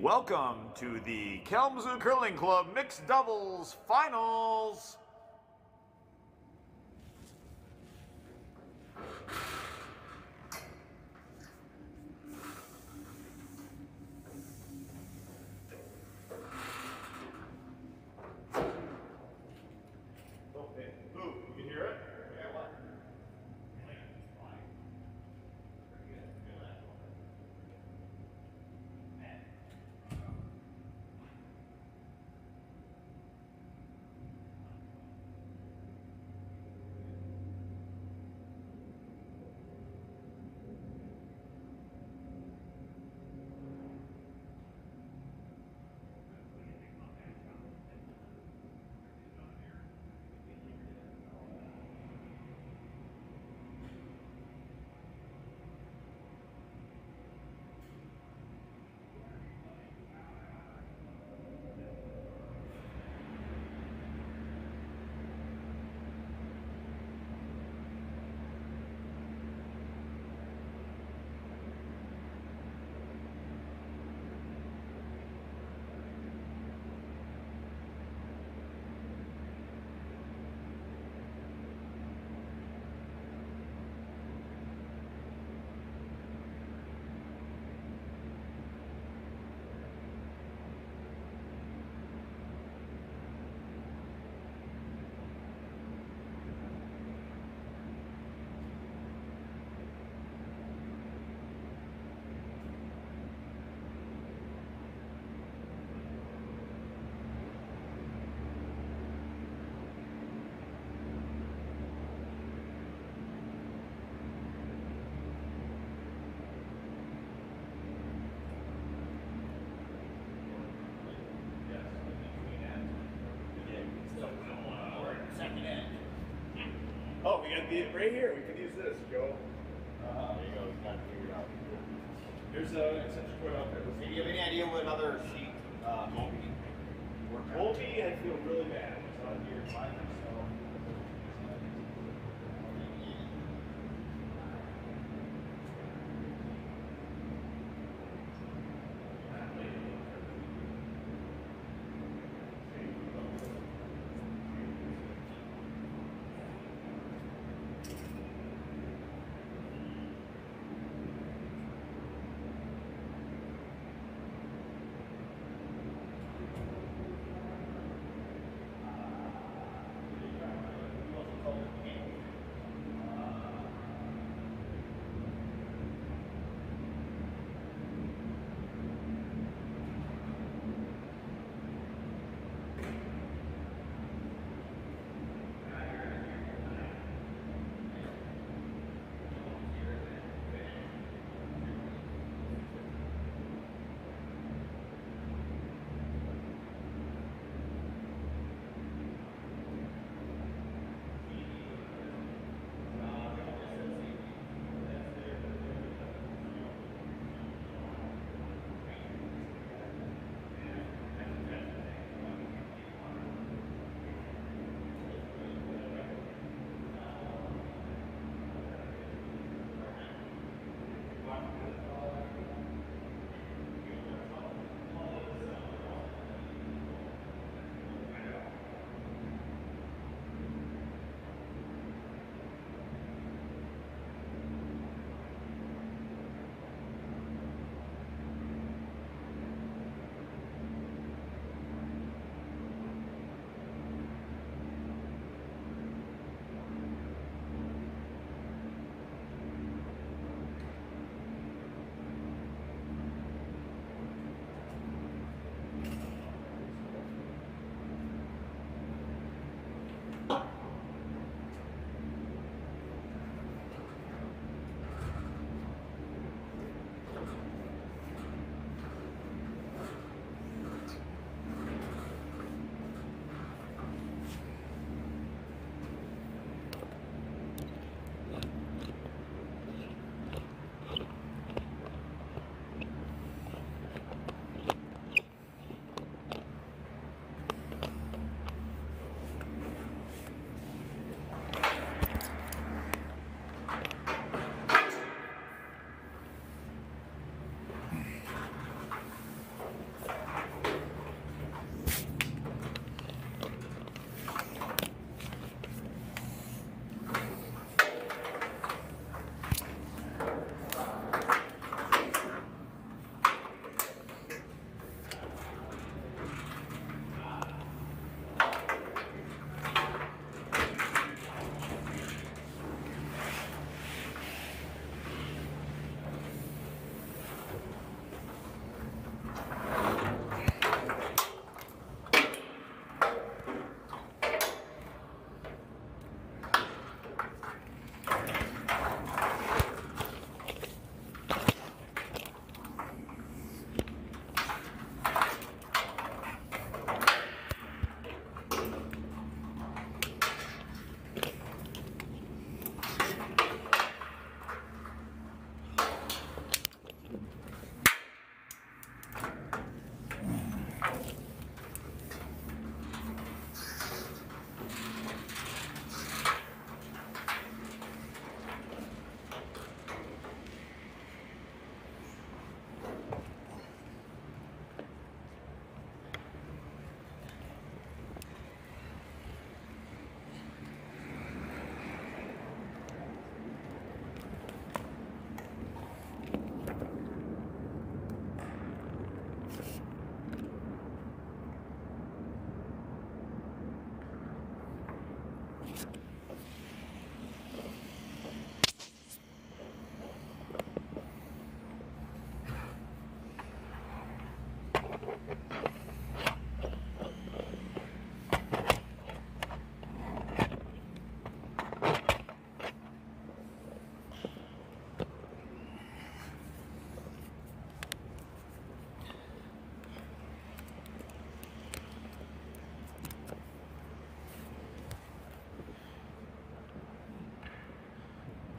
Welcome to the Kalamazoo Curling Club Mixed Doubles Finals. Okay. Ooh, you can hear it? Yeah, what? Second end. Oh, we got the right here. We could use this, Joe. There you go, we got it figured out. There's an extension cord out there. Do you have any idea what other sheet Moby worked on? Moby, I feel really bad. It's on here 5 or so.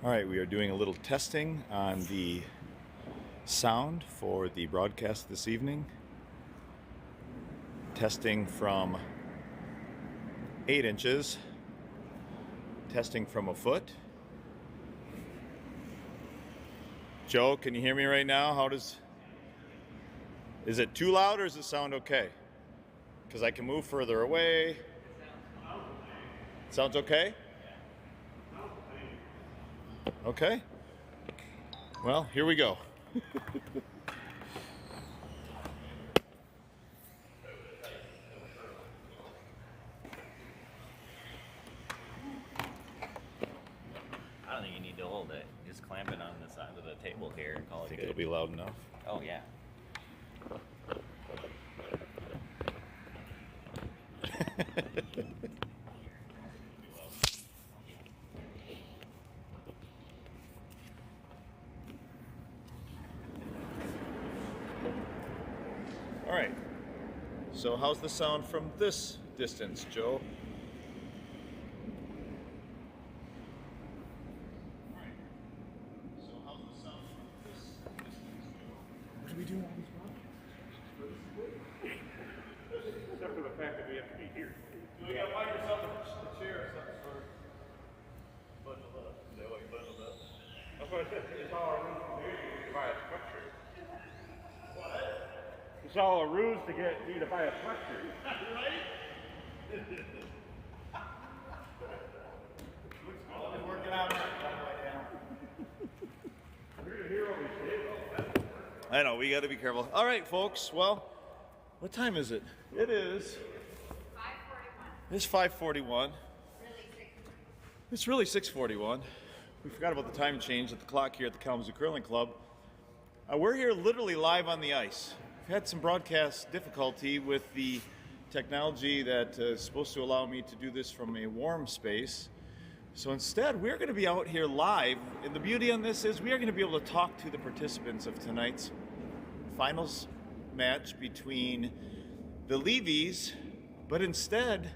All right, we are doing a little testing on the sound for the broadcast this evening. Testing from 8 inches. Testing from a foot. Joe, can you hear me right now? Is it too loud or does it sound okay? Because I can move further away. Sounds okay? Okay. Well, here we go. I don't think you need to hold it. Just clamp it on the side of the table here and call it Think good. it'll be loud enough? Oh, yeah. All right. So how's the sound from this distance, Joe? What are we doing on this Except for the fact that we have to be here. You gotta find yourself a chair or something for bundle up. Is that what you bundled up? That's what I said. It's all a ruse to buy a sweatshirt. What? It's all a ruse to get me to buy a sweatshirt. Right? Been working on it. You're the hero we say. I know, we got to be careful. All right, folks. Well, what time is it? It is 5:41. It's 5:41. It's really 6:41. We forgot about the time change at the clock here at the Kalamazoo Curling Club. We're here literally live on the ice. We've had some broadcast difficulty with the technology that is supposed to allow me to do this from a warm space. So instead, we're going to be out here live. And the beauty on this is we are going to be able to talk to the participants of tonight's finals match between the Levies, but instead,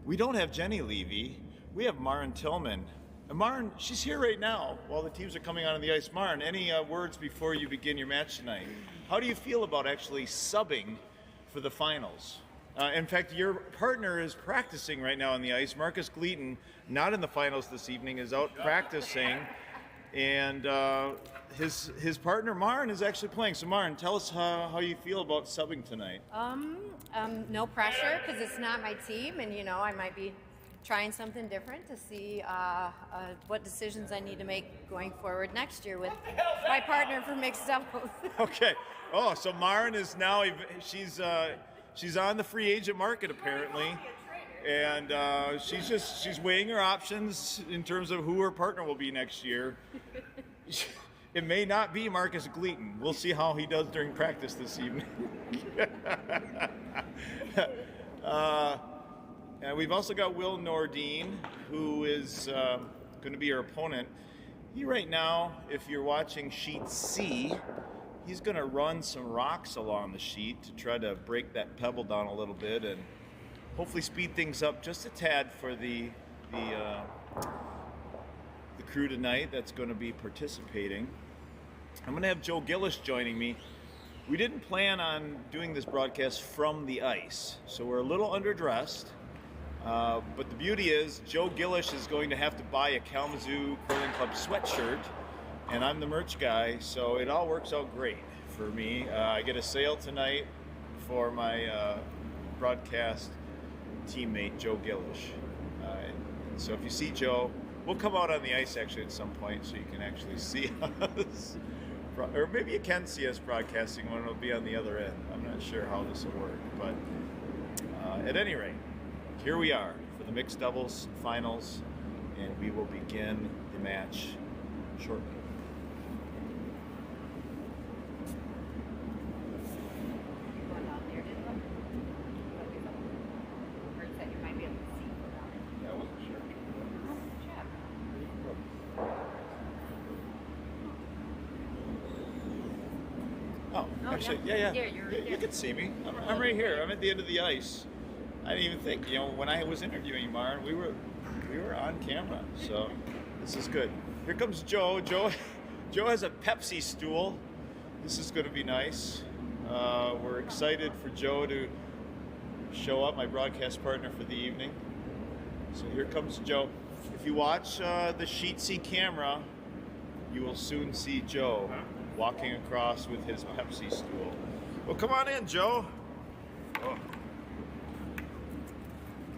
we don't have Jenny Levy. We have Maren Tillman. And Maren, she's here right now while the teams are coming out on the ice. Maren, any words before you begin your match tonight? How do you feel about actually subbing for the finals? In fact, your partner is practicing right now on the ice. Marcus Gleaton, not in the finals this evening, is out practicing. And his partner, Maren, is actually playing. So, Maren, tell us how you feel about subbing tonight. No pressure because it's not my team, and I might be trying something different to see what decisions I need to make going forward next year with my partner for mixed doubles. Okay. Oh, so Maren is now she's on the free agent market apparently, and she's weighing her options in terms of who her partner will be next year. It may not be Marcus Gleaton. We'll see how he does during practice this evening. And we've also got Will Nordine, who is going to be our opponent. He right now, if you're watching sheet C, he's going to run some rocks along the sheet to try to break that pebble down a little bit and hopefully speed things up just a tad for the crew tonight that's going to be participating. I'm going to have Joe Gillish joining me. We didn't plan on doing this broadcast from the ice, so we're a little underdressed. But the beauty is Joe Gillish is going to have to buy a Kalamazoo Curling Club sweatshirt, and I'm the merch guy, so it all works out great for me. I get a sale tonight for my broadcast teammate, Joe Gillish. So if you see Joe, we'll come out on the ice actually at some point so you can actually see us. Or maybe you can see us broadcasting when it'll be on the other end. I'm not sure how this will work, but at any rate, here we are for the mixed doubles finals, and we will begin the match shortly. Going down there, didn't you? Or said you might be able to see from down there. Yeah, I wasn't sure. Good job. Oh, Oh, actually, yeah. yeah. Here, you're right You there. can see me. I'm right here. I'm at the end of the ice. I didn't even think, when I was interviewing Maren, we were on camera. So This is good. Here comes Joe. Joe has a Pepsi stool. This is going to be nice. We're excited for Joe to show up, my broadcast partner for the evening. So here comes Joe. If you watch the Sheet C camera, you will soon see Joe walking across with his Pepsi stool. Well, come on in, Joe. Oh.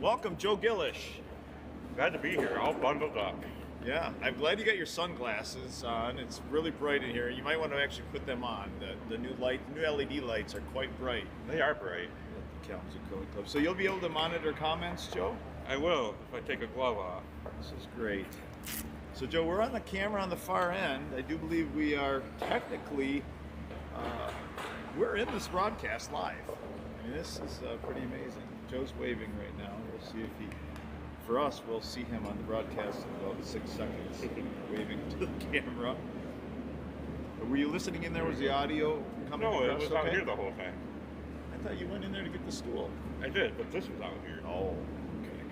Welcome, Joe Gillish. Glad to be here, all bundled up. Yeah, I'm glad you got your sunglasses on. It's really bright in here. You might want to actually put them on. The new LED lights are quite bright. They are bright. At the Kalamazoo Curling Club. So you'll be able to monitor comments, Joe? I will if I take a glove off. This is great. So Joe, we're on the camera on the far end. I do believe we are technically, we're in this broadcast live. I mean, this is pretty amazing. Joe's waving right now. We'll see if he, for us, we'll see him on the broadcast in about 6 seconds, waving to the camera. Were you listening in there? Was the audio coming No, it across was okay? out here the whole time. I thought you went in there to get the stool. I did, but this was out here. Oh, okay.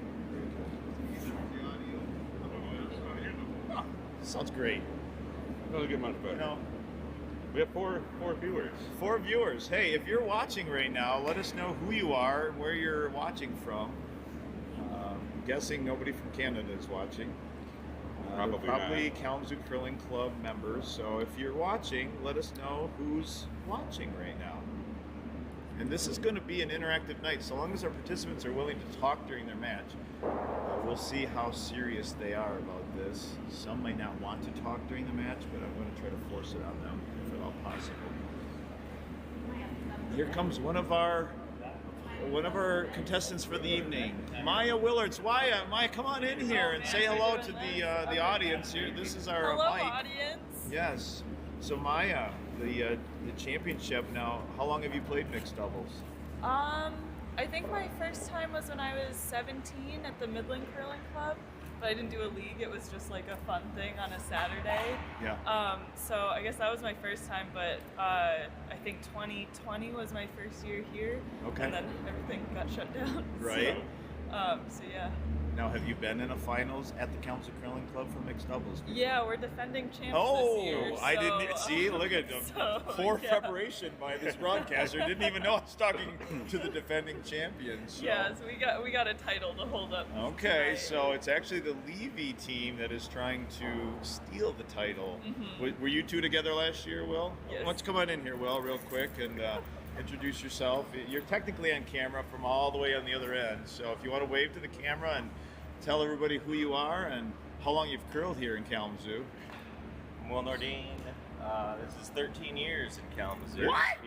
Oh, sounds great. Doesn't get much better. You know, We have four viewers. 4 viewers. Hey, if you're watching right now, let us know who you are, where you're watching from. I'm guessing nobody from Canada is watching. Probably Probably not. Kalamazoo Curling Club members. So if you're watching, let us know who's watching right now. And this is going to be an interactive night. So long as our participants are willing to talk during their match, we'll see how serious they are about this. Some might not want to talk during the match, but I'm going to try to force it on them if at all possible. Here comes one of our contestants for the evening, Maya Willards. Maya, come on in here and say hello to the audience here. This is our Hello, mic. audience. Yes. So Maya, the championship now. How long have you played mixed doubles? I think my first time was when I was 17 at the Midland Curling Club, but I didn't do a league. It was just like a fun thing on a Saturday. Yeah. So I guess that was my first time, but I think 2020 was my first year here. Okay. And then everything got shut down. Right. So yeah. Now, have you been in a finals at the Kalamazoo Curling Club for mixed doubles before? Yeah, we're defending champs Oh, this year. I so, didn't see. Look at them. so, Poor yeah. preparation by this broadcaster. Didn't even know I was talking to the defending champions. So. Yeah, so we got a title to hold up. Okay, tonight. so it's actually the Levy team that is trying to steal the title. Were you two together last year, Will? Yes. Why don't you come on in here, Will, real quick, and introduce yourself. You're technically on camera from all the way on the other end, so if you want to wave to the camera and tell everybody who you are and how long you've curled here in Kalamazoo. I'm Will Nordine. This is 13 years in Kalamazoo. What?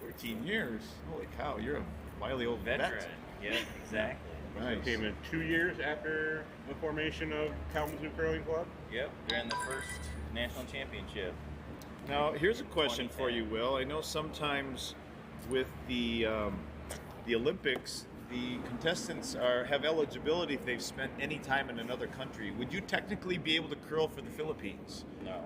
13 years? Holy cow, you're a wily old Veteran. vet. Yeah, exactly. Nice. Came in 2 years after the formation of Kalamazoo Curling Club. Yep, during the first national championship. Now, here's a question for you, Will. I know sometimes with the Olympics, the contestants have eligibility if they've spent any time in another country. Would you technically be able to curl for the Philippines? No.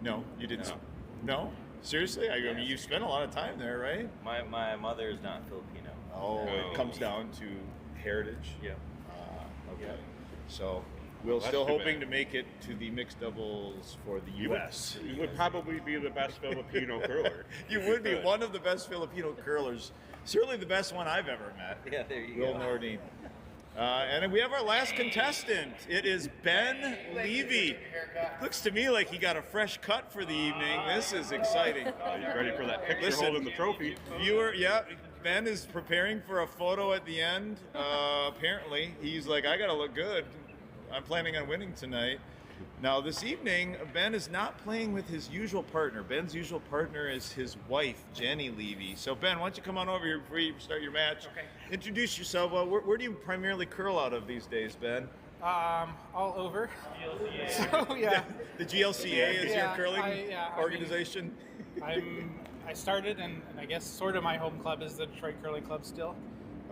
No, you didn't. No. No? Seriously? I mean, Yes. you spent a lot of time there, right? My mother is not Filipino. Oh, it comes down to heritage. Yep. Okay. So, Will's that's still too hoping bad. to make it to the mixed doubles for the U.S. You would probably be the best Filipino curler. You would be could. one of the best Filipino curlers. Certainly the best one I've ever met. Yeah, there you Will go. Nordine. And then we have our last contestant. It is Ben Levy. Looks to me like he got a fresh cut for the evening. This is exciting. You ready for that picture Listen, holding the trophy? Ben is preparing for a photo at the end. Apparently, he's like, I gotta look good. I'm planning on winning tonight. Now, this evening, Ben is not playing with his usual partner. Ben's usual partner is his wife, Jenny Levy. So, Ben, why don't you come on over here before you start your match? Okay. Introduce yourself. Where do you primarily curl out of these days, Ben? All over. So yeah, The GLCA is your Yeah, curling I mean- organization? I started, and I guess sort of my home club is the Detroit Curling Club still.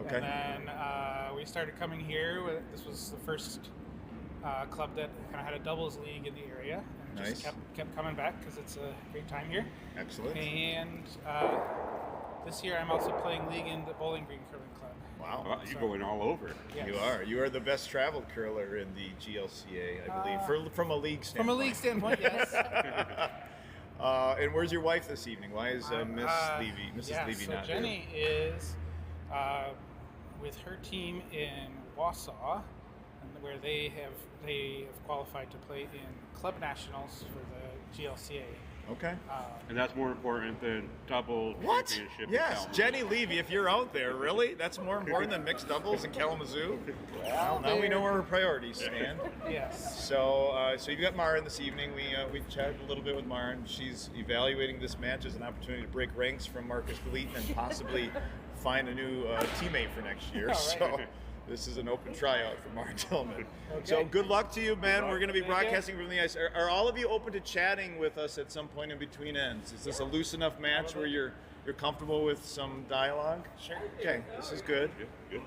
Okay. And then we started coming here. This was the first club that kind of had a doubles league in the area, and Nice. just kept coming back because it's a great time here. Excellent. And this year I'm also playing league in the Bowling Green Curling Club. Wow. You're going all over. Yes. You are. You are the best traveled curler in the GLCA, I believe, from a league standpoint. From a league standpoint, yes. And where's your wife this evening? Why is Miss Levy, Mrs. Levy so not Jenny is with her team in Wausau, where they have qualified to play in club nationals for the GLCA. here? Okay. And that's more important than double What? championship. in Yes, Kalamazoo. Jenny Levy, if you're out there, really? That's more important than mixed doubles in Kalamazoo? Well, now we know where her priorities stand. Yes. So you've got Maren this evening. We chatted a little bit with Maren. She's evaluating this match as an opportunity to break ranks from Marcus Gleaton and possibly find a new teammate for next year. All right. So this is an open tryout for Maren Tillman. So good luck to you, man. We're going to be broadcasting from the ice. Are all of you open to chatting with us at some point in between ends? Is this a loose enough match where you're comfortable with some dialogue? Sure. Okay, this is good. Good.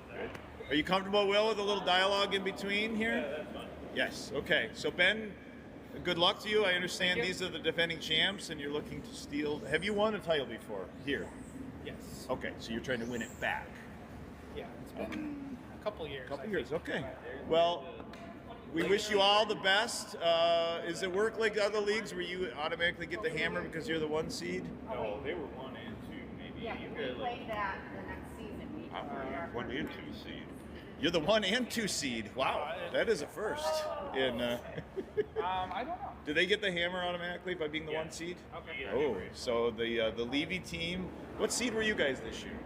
Are you comfortable, Will, with a little dialogue in between here? Yeah, that's fine. Yes. Okay. So Ben, good luck to you. I understand these are the defending champs, and you're looking to steal. Have you won a title before here? Yes. Okay, so you're trying to win it back. Yeah, it's been a couple years. Couple I years. think. Okay. Well, we wish you all the best. Is it work like the other leagues where you automatically get the hammer because you're the 1 seed? No, they were 1 and 2, maybe. Yeah, You we could, like, played that the next season. We I'm 1 and 2 seed. You're the 1 and 2 seed. Wow, that is a first. In I don't know. do they get the hammer automatically by being the 1 seed? Okay. Oh, so the Levy team. What seed were you guys this year?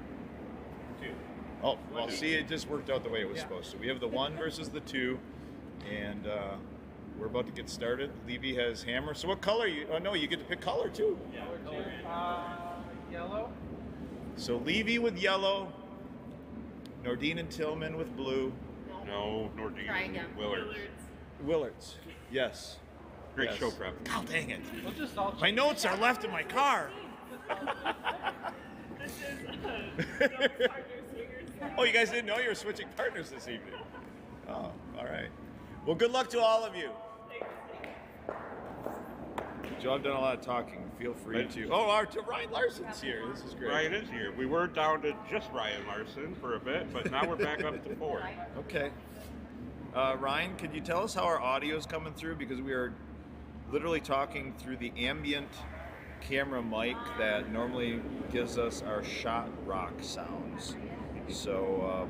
2. Oh, well, see, it just worked out the way it was Yeah. supposed to. We have the 1 versus the 2, and we're about to get started. Levy has hammer. So what color? You? Oh no, you get to pick color too. Yellow. So Levy with yellow, Nordine and Tillman with blue, No, Nordine Try and again. Willards. Willards. Yes. Great Yes. show prep. God dang it! We'll just all My notes are left in my car. This is double partner swingers. Oh, you guys didn't know you were switching partners this evening. Oh, all right. Well, good luck to all of you. Joe, I've done a lot of talking. Feel free to. Oh, Ryan Larson's here. This is great. Ryan is here. We were down to just Ryan Larson for a bit, but now we're back up to 4. Okay. Ryan, could you tell us how our audio is coming through? Because we are literally talking through the ambient camera mic that normally gives us our shot rock sounds. So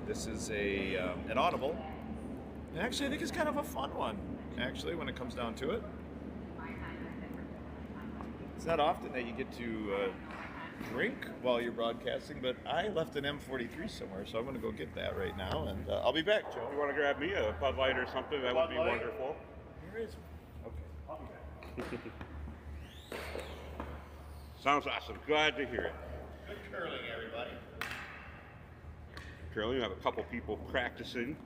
this is an audible. And actually, I think it's kind of a fun one, actually, when it comes down to it. It's not often that you get to drink while you're broadcasting, but I left an M43 somewhere, so I'm going to go get that right now, and I'll be back, Joe. If you want to grab me a Bud Light or something, that would be Bud Light? wonderful. Here is one. Okay, I'll be back. Sounds awesome. Glad to hear it. Good curling, everybody. Curling, we have a couple people practicing.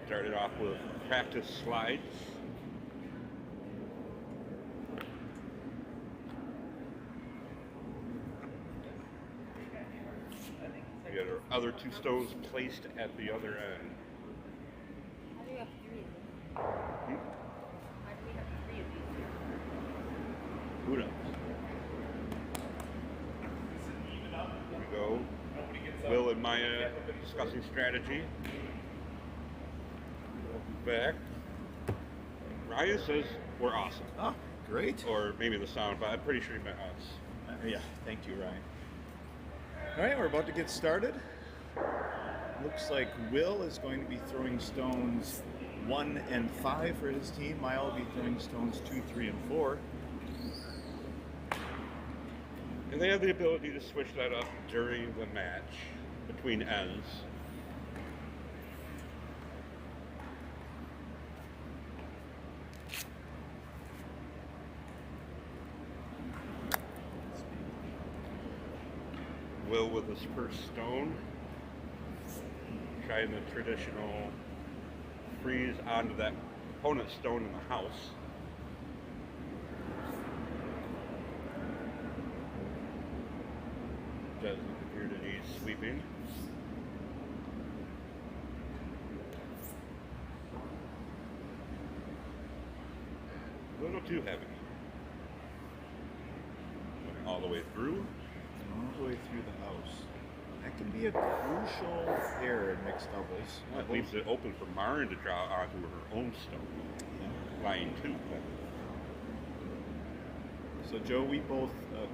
Started off with practice slides. We got our other 2 stones placed at the other end. How do you have 3 of these? Why do we have 3 of these? Who knows? Here we go. Will and Maya discussing strategy. Back. Ryan says we're awesome. Oh, great. Or maybe the sound, but I'm pretty sure he meant us. Yeah, thank you, Ryan. All right, we're about to get started. Looks like Will is going to be throwing stones 1 and 5 for his team. Maya will be throwing stones 2, 3, and 4. And they have the ability to switch that up during the match, between ends. Will with his first stone, trying the traditional freeze onto that opponent's stone in the house. Doesn't appear to need sweeping. A little too heavy. through. All the way through the house. That can be a crucial pair in mixed doubles. That leaves it open for Marin to draw onto her own stone. Yeah. Line 2. So Joe, we both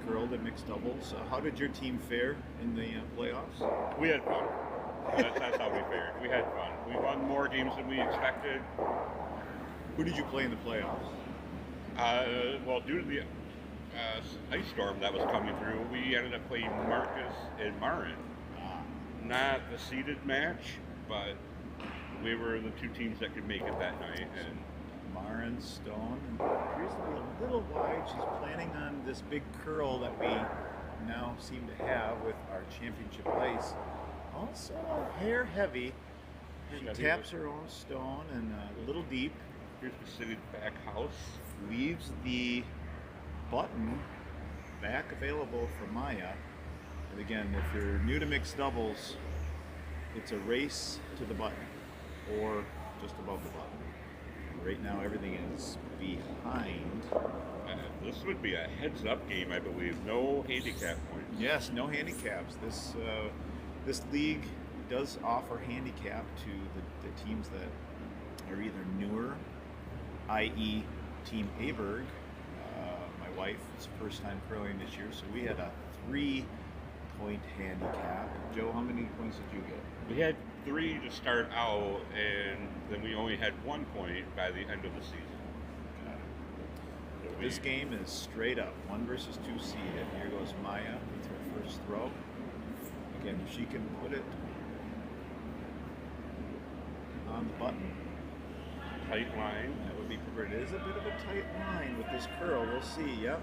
curled in mixed doubles. How did your team fare in the playoffs? We had fun. That's how we fared. We had fun. We won more games than we expected. Who did you play in the playoffs? Well, due to the ice storm that was coming through, we ended up playing Marcus and Marin. Not the seeded match, but we were the two teams that could make it that night. And Marin Stone appears to be a little wide. She's planning on this big curl that we now seem to have with our championship ice. Also hair heavy. She taps her own stone and a little deep. Here's the city back house. Leaves the button back available for Maya. And again, if you're new to mixed doubles, it's a race to the button or just above the button. Right now, everything is behind. This would be a heads-up game, I believe. No handicap points. Yes, no handicaps. This league does offer handicap to the teams that are either newer, i.e. Team Aberg. My wife is first time curling this year, so we had a 3-point handicap. Joe, how many points did you get? We had 3 to start out, and then we only had 1 point by the end of the season. So This game is straight up 1 versus 2 seeded. Here goes Maya with her first throw. Again, if she can put it on the button, Tight line. that would be preferred. It is a bit of a tight line with this curl. We'll see. Yep,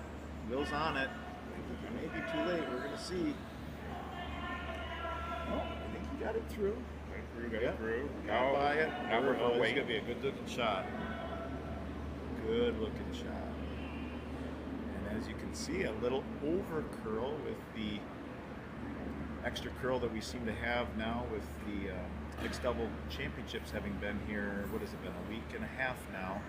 Will's on it. It may be too late. We're gonna see. Oh, I think he got it through. Got it through. Now by it. Now we're This is waiting. gonna be a good looking shot. Good looking shot. And as you can see, a little over curl with the extra curl that we seem to have now with the mixed double championships having been here. What has it been? A week and a half now.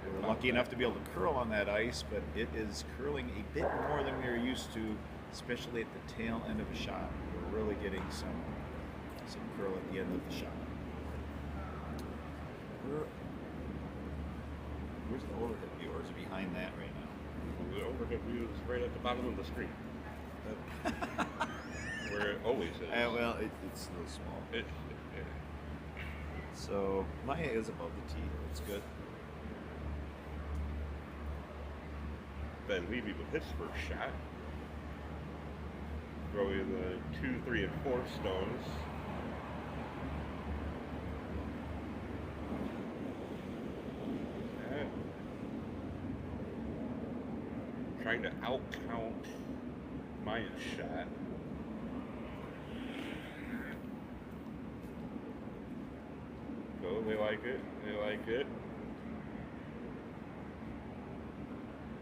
We were lucky enough to be able to curl on that ice, but it is curling a bit more than we are used to, especially at the tail end of a shot. We're really getting some curl at the end of the shot. Where's the overhead view? Or is it behind that right now? The overhead view is right at the bottom of the screen. Where it always is. Well, it's a little small. So Maya is above the tee. It's good. Ben Levy with his first shot. Throwing the 2, 3, and 4 stones. Trying to out-count Maya's shot. Oh, they like it. They like it.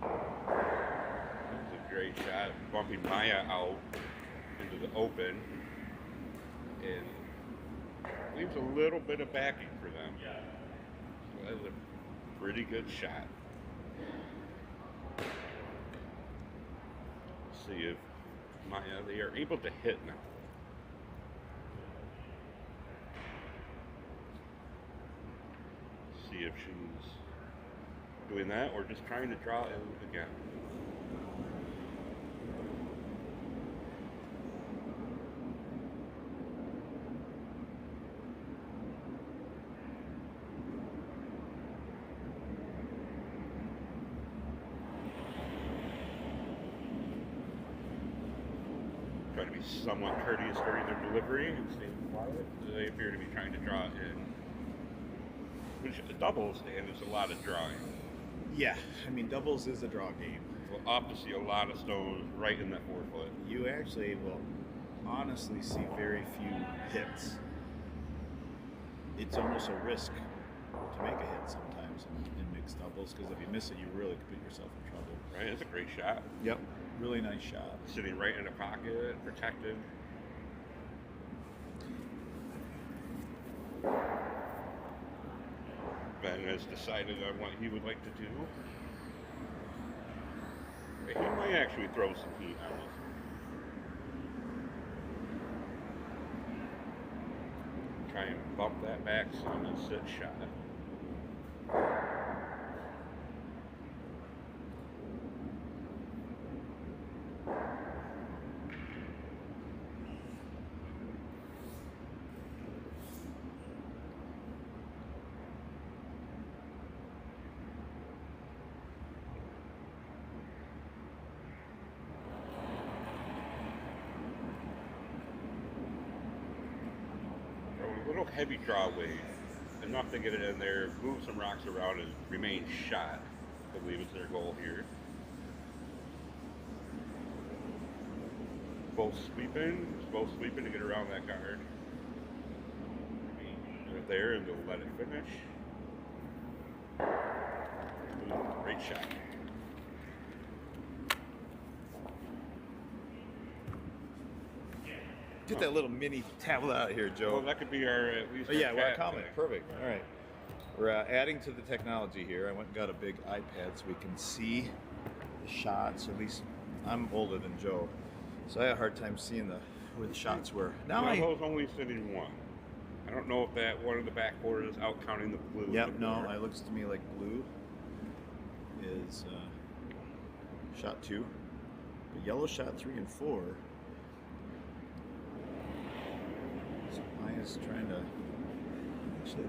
That's a great shot. Bumping Maya out into the open. And leaves a little bit of backing for them. So that's a pretty good shot. See if Maya, they are able to hit now. See if she's doing that or just trying to draw in again. Try to be somewhat courteous during their delivery and stay quiet. They appear to be trying to draw in. Which doubles stand is a lot of drawing. Yeah, I mean doubles is a draw game. We'll opt to see a lot of stones right in that 4-foot. You actually will honestly see very few hits. It's almost a risk to make a hit sometimes in mixed doubles because if you miss it, you really could put yourself in trouble. Right, it's a great shot. Yep, really nice shot. Sitting right in the pocket, protected. Ben has decided on what he would like to do. He might might actually throw some heat on this. Try and bump that back some and sit shot. A little heavy draw wave, enough to get it in there, move some rocks around, and remain shot. I believe is their goal here. Both sweeping to get around that guard. Right there, and they'll let it finish. Ooh, great shot. Get that little mini tablet out of here, Joe. Well, that could be our at least. Oh, yeah, our we're a cat comment. thing. Perfect. All right. We're adding to the technology here. I went and got a big iPad so we can see the shots. At least I'm older than Joe, so I had a hard time seeing where the shots were. Now I was only sitting one. I don't know if that one in the back corner is out counting the blue. Yep. in the No, corner. it looks to me like blue is shot 2, but yellow shot 3 and 4. So Maya's trying to actually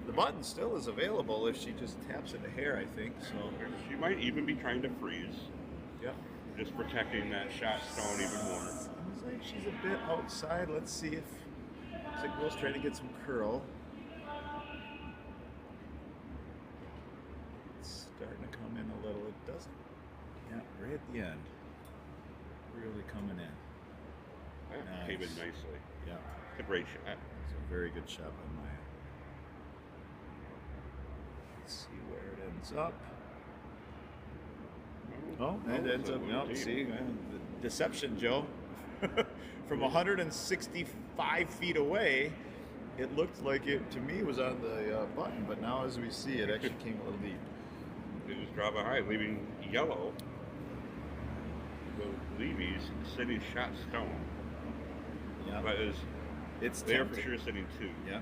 the button still is available if she just taps into hair, I think. So She might even be trying to freeze, yep. just protecting that shot stone even more. Seems like she's a bit outside. Let's see if looks like Will's trying to get some curl. It's starting to come in a little. It doesn't. Yeah, right at the end. Really coming in. That came in Nice. nicely. Yeah, It's a great shot. it's a very good shot by Maya. Let's see where it ends up. Oh, it ends up. No, see, the deception, Joe. From 165 feet away, it looked like it to me was on the button, but now as we see, it actually came a little deep. They just draw behind, leaving yellow. The Levy's sitting shot stone. Yeah, But it's they're tempting. for sure sitting 2. Yeah,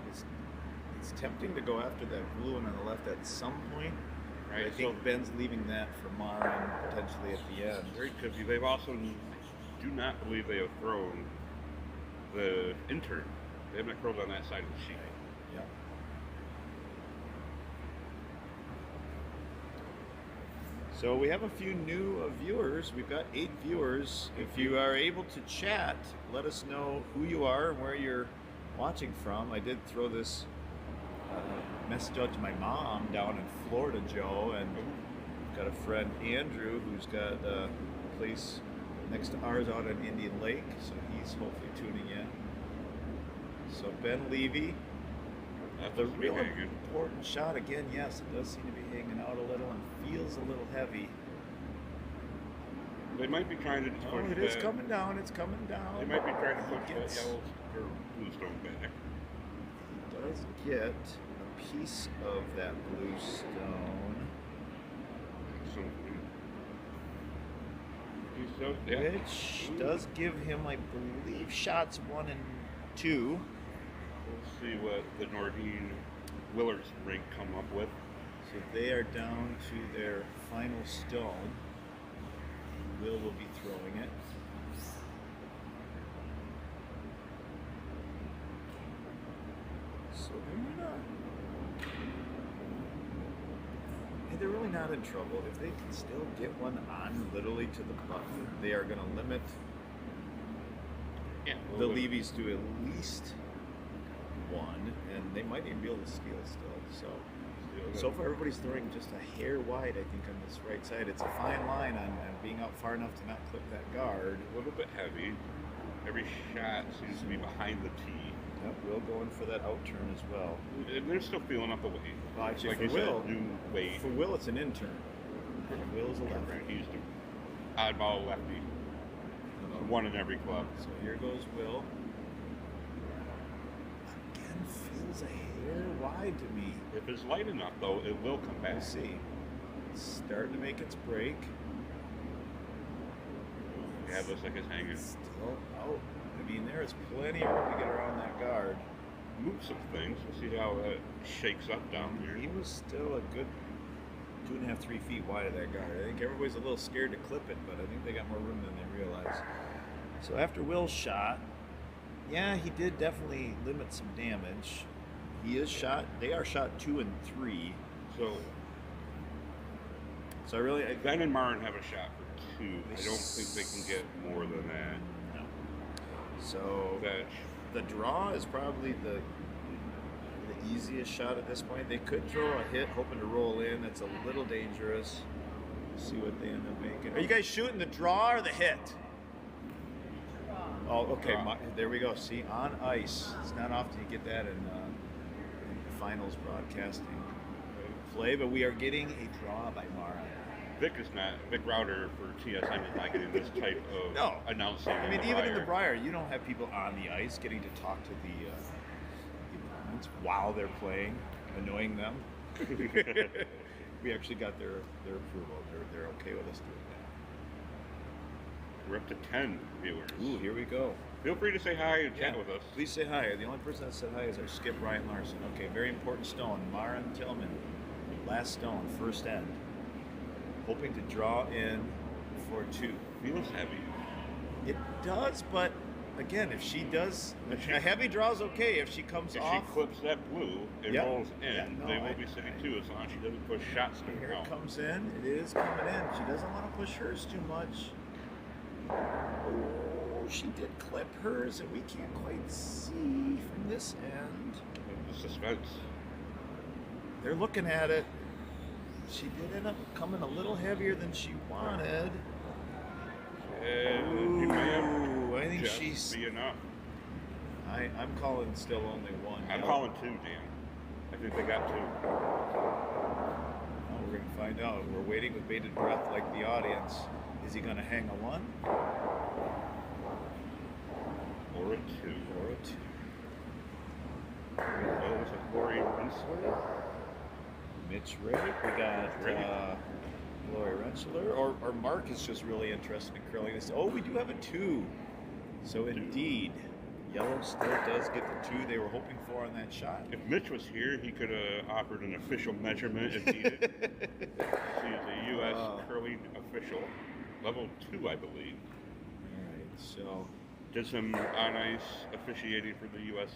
it's tempting to go after that blue one on the left at some point. Right. I think Ben's leaving that for Mara and potentially at the end. Very could be. They've also do not believe they have thrown the intern. They have not thrown on that side of the sheet. Yeah. So we have a few new viewers. We've got 8 viewers. If you are able to chat, let us know who you are and where you're watching from. I did throw this message out to my mom down in Florida, Joe, and got a friend, Andrew, who's got a place next to ours out on Indian Lake, so he's hopefully tuning in. So Ben Levy, the real important shot again. Yes, it does seem to be hanging out a little and feels a little heavy. They might be trying to just Oh, push it is coming down. It's coming down. They might be trying to push Yes. that yellow or blue stone back. He does get a piece of that blue stone, So, yeah. which does give him, I believe, shots 1 and 2. We'll see what the Nordine Willards rink come up with. So they are down to their final stone. Will be throwing it. So they're really not in trouble. If they can still get one on literally to the button, they are going to limit Yeah. the Levies to at least 1, and they might even be able to steal still. So far everybody's throwing just a hair wide, I think, on this right side. It's a fine line on being out far enough to not clip that guard. A little bit heavy. Every shot seems to be behind the tee. Yep, Will going for that out turn as well. And they're still feeling up the weight. Well, actually, like for you Will, said, new weight. For Will, it's an intern. Will's a left. Right, he's the oddball lefty. One in every club. So here goes Will. Again, feels a hair wide to me. If it's light enough, though, it will come back. We'll see. It's starting to make its break. Yeah, it looks like it's hanging. Still out. I mean, there is plenty of room to get around that guard. Move some things. We'll see how that shakes up down here. He was still a good 2.5, 3 feet wide of that guard. I think everybody's a little scared to clip it, but I think they got more room than they realize. So after Will's shot, yeah, he did definitely limit some damage. He is shot. They are shot 2 and 3. So I really. Ben and Marin have a shot for 2. I don't think they can get more than that. No. So the draw is probably the easiest shot at this point. They could throw a hit, hoping to roll in. That's a little dangerous. See what they end up making. Are you guys shooting the draw or the hit? Oh, okay. There we go. See, on ice. It's not often you get that in finals broadcasting play, but we are getting a draw by Mara. Vic Router for TSN is not getting this type of announcing. I mean, even in the Briar, you don't have people on the ice getting to talk to the opponents while they're playing, annoying them. We actually got their approval. They're okay with us doing that. We're up to 10 viewers. Ooh, here we go. Feel free to say hi and chat with us. Please say hi. The only person that said hi is our skip, Ryan Larson. Okay, very important stone. Marin Tillman, last stone, first end. Hoping to draw in for 2. Feels heavy. It does, but again, if she does, a heavy draw is okay. If she comes off. If she clips that blue and rolls in, they will be sitting 2 as long as she doesn't push shots to Here her it comes in. It is coming in. She doesn't want to push hers too much. Oh, she did clip hers, and we can't quite see from this end. The suspense. They're looking at it. She did end up coming a little heavier than she wanted. And you may have I think just she's. be enough. I'm calling still only 1. I'm calling 2, Dan. I think they got 2. Well, we're going to find out. We're waiting with bated breath like the audience. Is he going to hang a 1? Or a 2. Or a 2. Oh, it's a Corey Winsler. Mitch Ray. We got Lori Rensselaer. Or Mark is just really interested in curling this. Oh, we do have a 2. So indeed, Yellow still does get the 2 they were hoping for on that shot. If Mitch was here, he could have offered an official measurement if needed. He is a U.S. curling official. Level 2, I believe. All right, so did some on ice officiating for the U.S.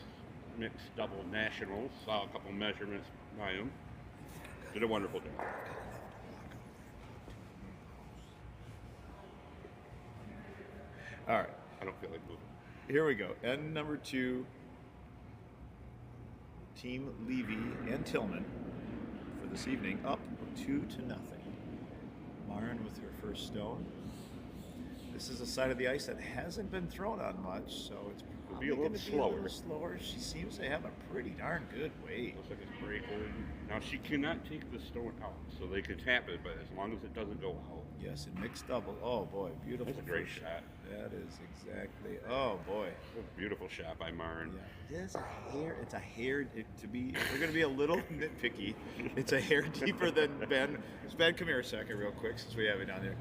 mixed double nationals. Saw a couple measurements by him. Did a wonderful job. all right, I don't feel like moving. here we go. End number 2. Team Levy and Tillman for this evening, up 2-0. Marin with her first stone. This is a side of the ice that hasn't been thrown on much, so it's Be a little slower. She seems to have a pretty darn good weight. Looks like it's breaking. Now she cannot take the stone out, so they can tap it, but as long as it doesn't go out. Yes, and mixed double. Oh boy, beautiful. That's a great first shot. That is exactly. Oh boy. A beautiful shot by Marin. Yeah, it is a hair. It's a hair. To be, if we're going to be a little nitpicky, it's a hair deeper than Ben. Ben, come here a second, real quick, since we have it down there.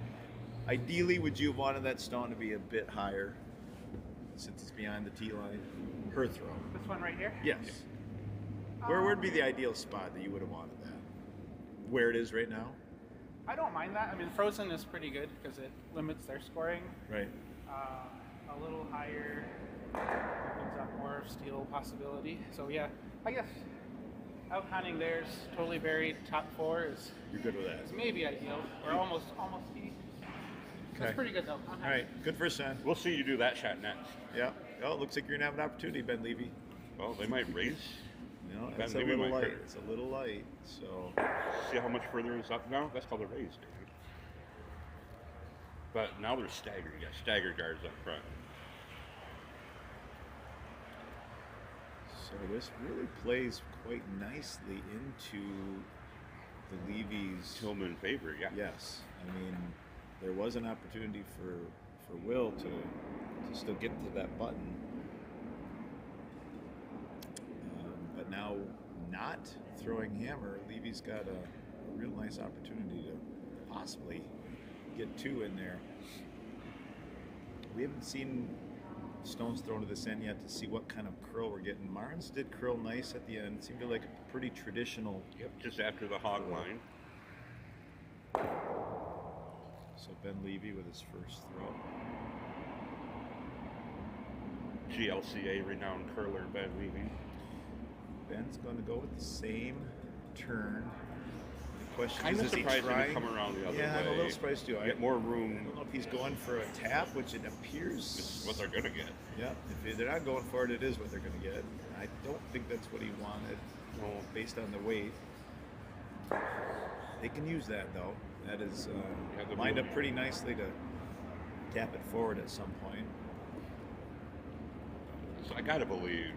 Ideally, would you have wanted that stone to be a bit higher, since it's behind the tee line? Her throw. This one right here? Yes. Where would be the ideal spot that you would have wanted that? Where it is right now? I don't mind that. I mean, frozen is pretty good because it limits their scoring. Right. A little higher opens up more of steal possibility. So yeah, I guess outcounting theirs, totally buried, top 4 is You're good with that. maybe ideal. Or almost key. Okay. That's pretty good though. All right. Good first sign. We'll see you do that shot next. Yeah. Oh, it looks like you're gonna have an opportunity, Ben Levy. Well, they might raise. No, Ben it's a Levy little might light. hurt. It's a little light. So. See how much further it's up now? That's called a raise, dude. But now they're staggered. You got staggered guards up front. So this really plays quite nicely into the Levy's Tillman favor, yeah. Yes, I mean there was an opportunity for Will to still get to that button, but now not throwing hammer, Levy's got a real nice opportunity to possibly get 2 in there. We haven't seen stones thrown to this end yet to see what kind of curl we're getting. Marnes did curl nice at the end. Seemed to like a pretty traditional. Yep, just after the hog line. So Ben Levy with his first throw. GLCA renowned curler Ben Levy. Ben's going to go with the same turn. The question Kind of is he surprised trying? him to come around the other way. Yeah, I'm a little surprised too. Get more I room. don't know if he's going for a tap, which it appears. This is what they're gonna get. Yeah, if they're not going for it, it is what they're going to get. I don't think that's what he wanted, based on the weight. They can use that though. That is lined up pretty nicely to tap it forward at some point. So I gotta believe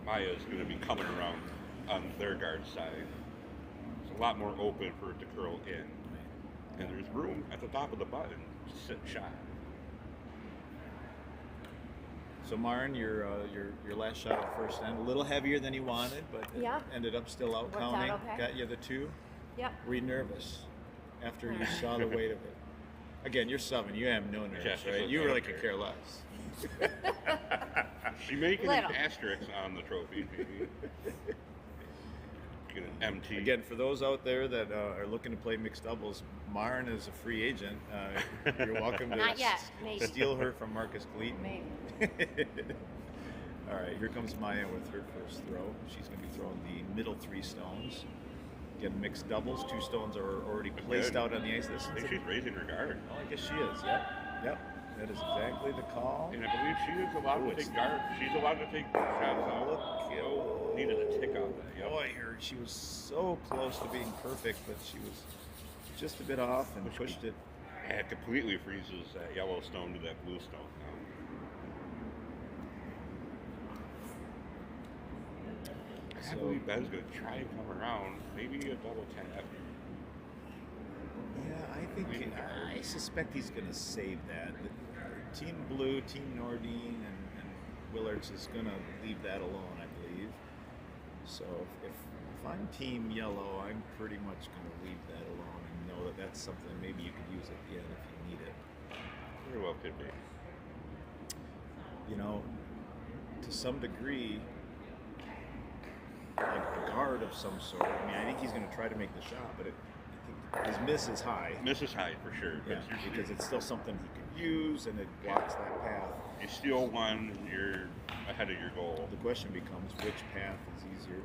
Maya is going to be coming around on their guard side. It's a lot more open for it to curl in, and there's room at the top of the button to sit shot. So Maren, your last shot at first end, a little heavier than you wanted, but it Yeah. ended up still out Worked out counting. okay. Got you the 2. Yep. Were you nervous after you saw the weight of it? Again, you're subbing. You have no nerves, Yeah, right? You really could care less. She making Little. an asterisk on the trophy, baby. Get an MT. Again, for those out there that are looking to play mixed doubles, Maren is a free agent. You're welcome to Not yet. Maybe. steal her from Marcus Gleaton. Maybe. All right, here comes Maya with her first throw. She's going to be throwing the middle 3 stones. Again, mixed doubles. 2 stones are already placed Good. out on the ice. This I is think she's raising her guard. Oh, I guess she is. Yep. Yep. That is exactly the call. And I believe she is allowed Oh, to it's- take guard. She's allowed to take shots out. Look, Oh, needed a tick on that. Yep. Boy, she was so close to being perfect, but she was just a bit off and Which pushed it. Yeah, it completely freezes that yellow stone to that blue stone now. I believe Ben's going to try and come around. Maybe a double tap. Yeah, I suspect he's going to save that. Team Blue, Team Nordine, and Willards is going to leave that alone, I believe. So if I'm Team Yellow, I'm pretty much going to leave that alone and know that that's something maybe you could use at the end if you need it. Very well could be. You know, to some degree, like a guard of some sort. I mean, I think he's going to try to make the shot, but I think his miss is high. Miss is high for sure. Yeah, because it's still something he could use, and it blocks that path. You steal one, you're ahead of your goal. The question becomes, which path is easier?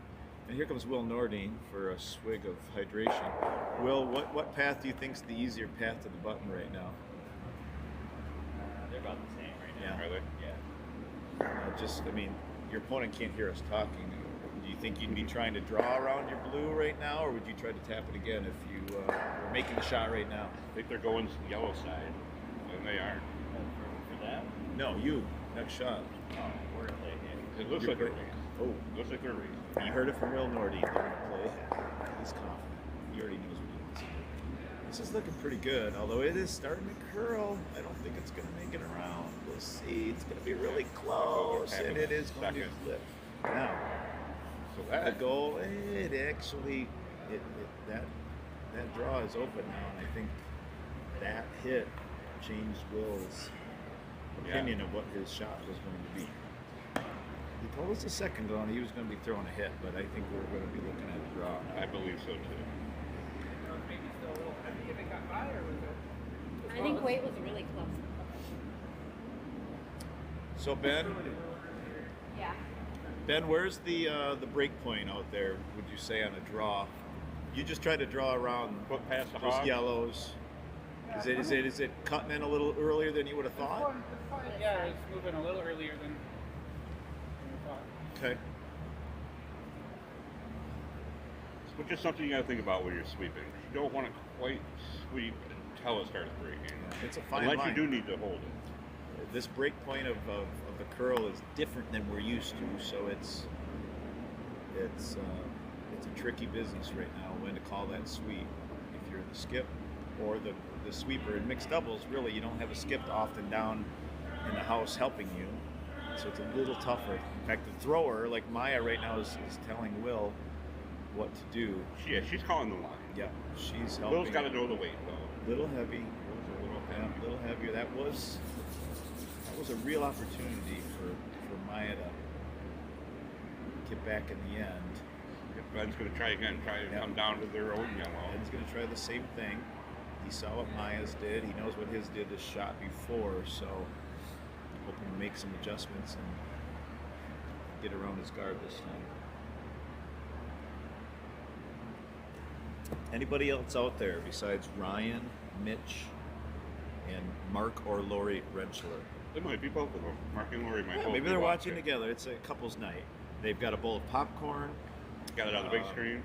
And here comes Will Nordine for a swig of hydration. Will, what path do you think's the easier path to the button right now? They're about the same right now. Yeah. Are they? Yeah. I mean, your opponent can't hear us talking. Do you think you'd be trying to draw around your blue right now, or would you try to tap it again if you were making the shot right now? I think they're going to the yellow side, and they aren't. For that? No, you. Next shot. Oh, we're gonna play a game. It looks You're like they're great. raised. Oh, Looks like they're raised. you heard it from Will Nordine. They're going to play. He's confident. He already knows what he wants to do. This is looking pretty good, although it is starting to curl. I don't think it's going to make it around. We'll see. It's going to be really close, and it is going to Second. flip. Now, So the that goal, it actually, that draw is open now, and I think that hit changed Will's opinion of what his shot was going to be. He told us a second ago he was going to be throwing a hit, but I think we're going to be looking at a draw. I believe so too. Maybe still a little heavy if it got by, or was it? I think weight was really close. So Ben, Yeah. where's the break point out there? Would you say on a draw? You just try to draw around Put past the those hog. yellows. Is it cutting in a little earlier than you would have thought? Yeah, it's moving a little earlier than we thought. Okay. Which is something you got to think about when you're sweeping. You don't want to quite sweep until it starts breaking. It's a fine Unless line. you do need to hold it. This break point of the curl is different than we're used to, so it's a tricky business right now when to call that sweep. If you're the skip or the sweeper in mixed doubles, really you don't have a skip often down in the house helping you, so it's a little tougher. In fact, the thrower, like Maya right now, is telling Will what to do. Yeah, she's calling the line. Yeah, she's helping. Will's got to know the weight though. Little heavy. Will's a little Yeah. heavy. a little heavier. That was a real opportunity for Maya to get back in the end. Ben's going to try again, try to come down to their own yellow. Ben's going to try the same thing. He saw what Maya's did. He knows what his did this shot before, so hoping to make some adjustments and get around his guard this time. Anybody else out there besides Ryan, Mitch, and Mark or Lori Rentschler? It might be both of them. Mark and Lori might both Maybe be they're watching together. It's a couple's night. They've got a bowl of popcorn. Got it on the big screen.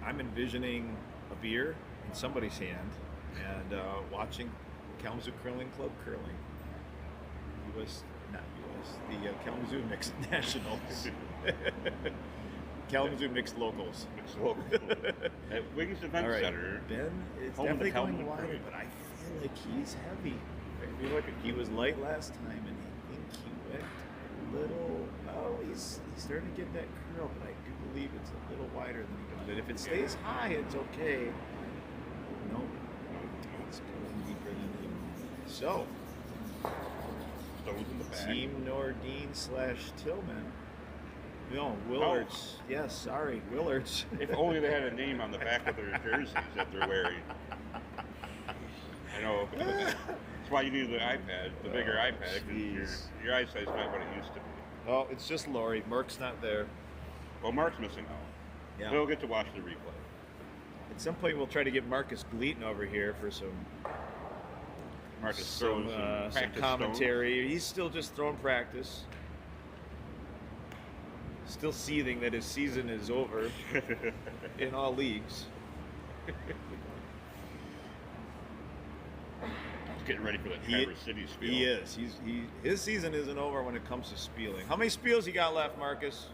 I'm envisioning a beer in somebody's hand and watching Kalamazoo Curling Club curling. The Kalamazoo Mixed Nationals. Kalamazoo Mixed Locals. It's local. At Wiggins Event Center. Ben is home of the definitely going Kalamazoo wider, Curling. but I feel like he's heavy. I feel like He was light last time, and I think he went a little. Oh, he's starting to get that curl, but I do believe it's a little wider than he wanted. If it stays high, it's okay. Nope, it's going deeper than he wanted. So, Stones in the back. Team Nordine / Tillman. No, Willards. Yes, sorry, Willards. If only they had a name on the back of their jerseys that they're wearing. I know. That's why you need the iPad, the bigger iPad, because your eyesight's not what it used to be. Oh, it's just Lori. Mark's not there. Well, Mark's missing out. Yeah. We'll get to watch the replay. At some point, we'll try to get Marcus Gleaton over here for some Marcus throws some some practice commentary. He's still just throwing practice. Still seething that his season is over in all leagues. He's getting ready for the Traverse City spiel. He is. His season isn't over when it comes to spieling. How many spiels you got left, Marcus?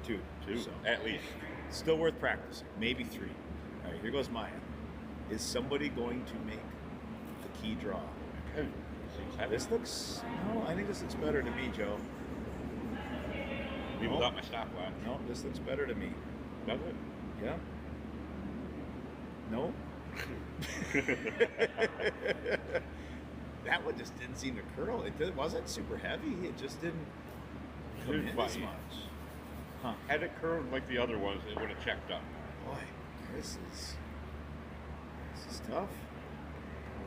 Two. Two, So, at least. still worth practicing. Maybe 3. All right, here goes Maya. Is somebody going to make the key draw? This looks. No, I think this looks better to me, Joe. Even without my stopwatch. No, this looks better to me. Does it? Yeah. No. That one just didn't seem to curl. It wasn't super heavy. It just didn't come in as much. Huh. Had it curved like the other ones, it would have checked up. Boy, this is tough.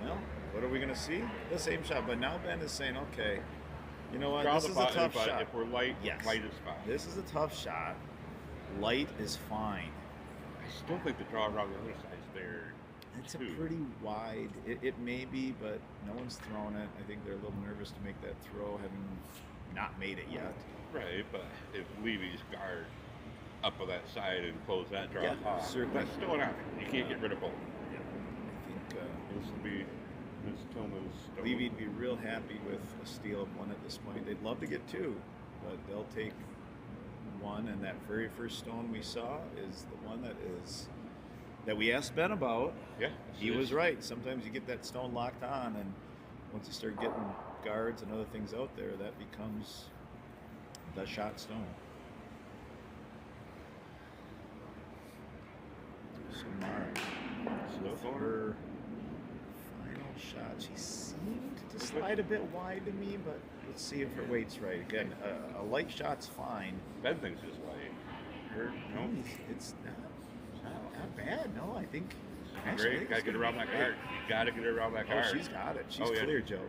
Well, what are we going to see? The same shot, but now Ben is saying, okay, you know what? Draw This the is a button, tough but shot. if we're light, Yes. light is fine. This is a tough shot. Light is fine. I still think the draw around the other side is there. It's a too. pretty wide. It may be, but no one's thrown it. I think they're a little nervous to make that throw, having not made it yet. Right, but if Levy's guard up on that side and close that draw Yeah, off, certainly. that's still an option. You can't get rid of both. Yeah. I think This will be Ms. Tillman's stone. Levy'd be real happy with a steal of 1 at this point. They'd love to get 2, but they'll take 1. And that very first stone we saw is the one that we asked Ben about. Yeah. He was right. Sometimes you get that stone locked on, and once you start getting guards and other things out there, that becomes the shot stone. So with her final shot, she seemed to slide a bit wide to me, but let's see if her weight's right. Again, a light shot's fine. Ben thinks it's light. Her, No. it's not bad. No, I think. Great. think Gotta it's get gonna around be that great. guard. You gotta get around that Oh, guard. she's got it. She's Oh, yeah. clear, Joe.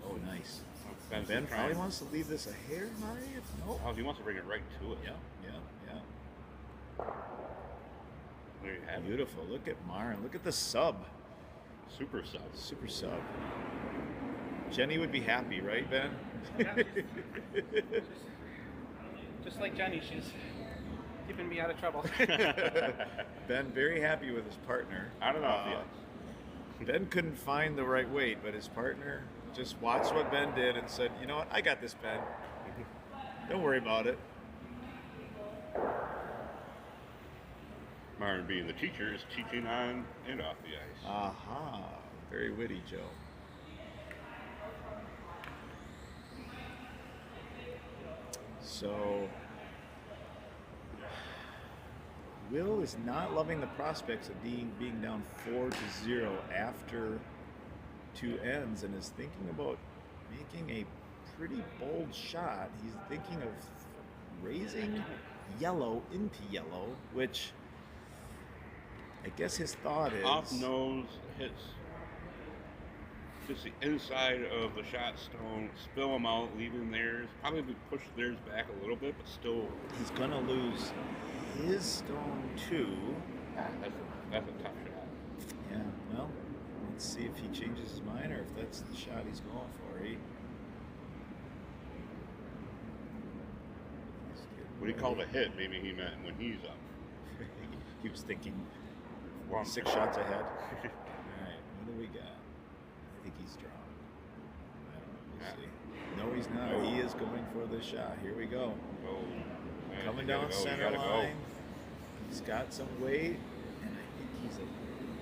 Oh, nice. Ben's Ben trying. probably wants to leave this a hair, Mari. No. Oh, he wants to bring it right to it. Yeah. There you have it. Beautiful. Look at Marin. Look at the sub. Super sub. Super sub. Jenny would be happy, right, Ben? Just like Jenny, she's keeping me out of trouble. Ben very happy with his partner. I don't know. Ben couldn't find the right weight, but his partner just watched what Ben did and said, "You know what? I got this, Ben. Don't worry about it." Myron, being the teacher, is teaching on and off the ice. Aha. Very witty, Joe. So Will is not loving the prospects of being down 4-0 after 2 ends, and is thinking about making a pretty bold shot. He's thinking of raising yellow into yellow, which I guess his thought is Off nose hits just the inside of the shot stone, spill them out, leaving theirs. Probably push theirs back a little bit, but still. he's gonna lose his stone too. That's a tough shot. Yeah, well, let's see if he changes his mind or if that's the shot he's going for. When he called a hit, maybe he meant when he's up. He was thinking Well, 6 shots ahead. Alright, what do we got? I think he's drawn. I don't know, we'll see. No, he's not. He is going for the shot. Here we go. Oh, man, Coming you down gotta go, you center gotta go. line. He's got some weight, and I think he's a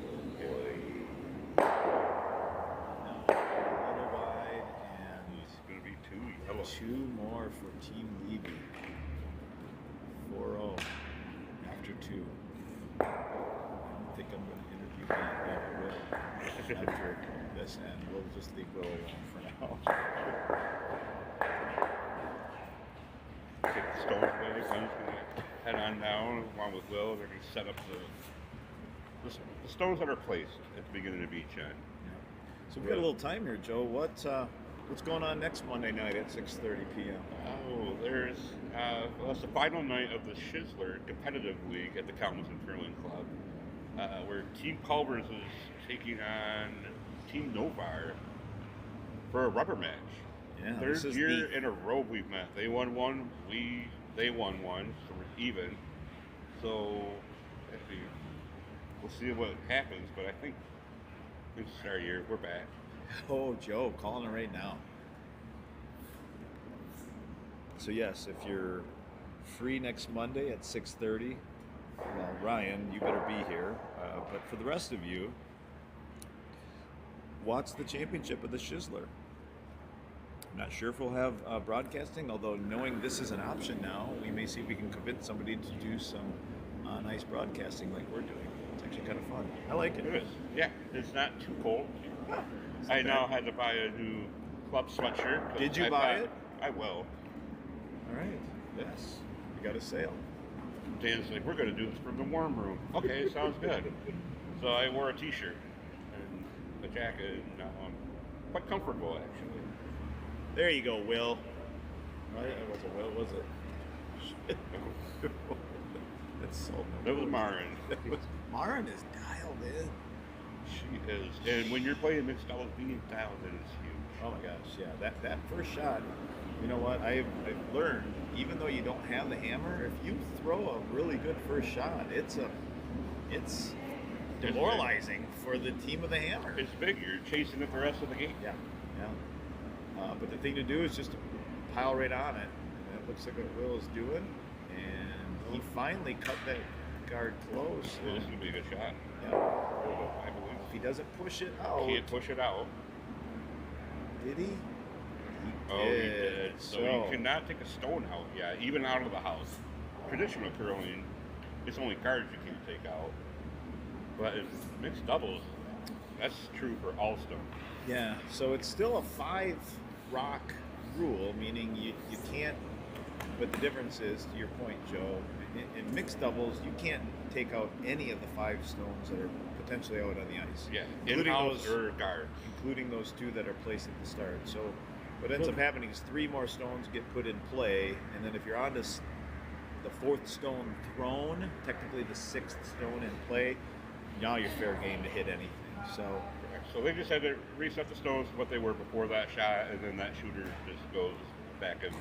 little boy. No, a little wide, and It's going to be 2 yellow. 2 more for Team Levy. 4-0 after 2. I don't think I'm going to interview him. Yeah, I will. After this end, we'll just leave Will alone for now. Take the stones away. Glenn's going to head on down along with Will. They're going to set up the stones that are placed at the beginning of each end. So we've got a little time here, Joe. What's going on next Monday night at 6:30 p.m.? Oh, there's it's the final night of the Shizler Competitive League at the Kalamazoo Curling Club, where Team Culvers is taking on Team Novar for a rubber match. Yeah, Third this is year in a row we've met. They won one, they won one, so we're even. So we'll see what happens, but I think this is our year. We're back. Oh, Joe, calling it right now. So yes, if you're free next Monday at 6:30, well, Ryan, you better be here. But for the rest of you, watch the championship of the Shizler. I'm not sure if we'll have broadcasting, although knowing this is an option now, we may see if we can convince somebody to do some nice broadcasting like we're doing. It's actually kind of fun. I like it. It is. Yeah, it's not too cold. I now had to buy a new club sweatshirt. 'Cause Did you I buy thought- it? I will. All right. Yes. You got a sale. Dan's like, we're going to do this from the warm room. Okay, sounds good. So I wore a t-shirt and a jacket, and now I'm quite comfortable, actually. There you go, Will. Right? It wasn't Will, was it? That's so That was Marin. Marin is dialed in. She is. And when you're playing mixed doubles, being dialed in is huge. Oh my gosh, yeah. That first shot, you know what? I've learned, even though you don't have the hammer, if you throw a really good first shot, it's demoralizing for the team with the hammer. It's big. You're chasing it the rest of the game. Yeah, yeah. But the thing to do is just to pile right on it. And that looks like what Will is doing. And he finally cut that guard close. Well, this is going to be a good shot. Yeah. I believe. If he doesn't push it out, Can't push it out. did he? Oh, he did. So you cannot take a stone out, yeah, even out of the house. Traditional curling, it's only cards you can't take out. But in mixed doubles, that's true for all stones. Yeah, so it's still a 5 rock rule, meaning you can't, but the difference is, to your point, Joe, in mixed doubles, you can't take out any of the 5 stones that are potentially out on the ice. Yeah, including in-house those, or guards. including those 2 that are placed at the start. So what ends up happening is 3 more stones get put in play, and then if you're on this, the 4th stone thrown, technically the 6th stone in play, now you're fair game to hit anything. So they just had to reset the stones to what they were before that shot, and then that shooter just goes back in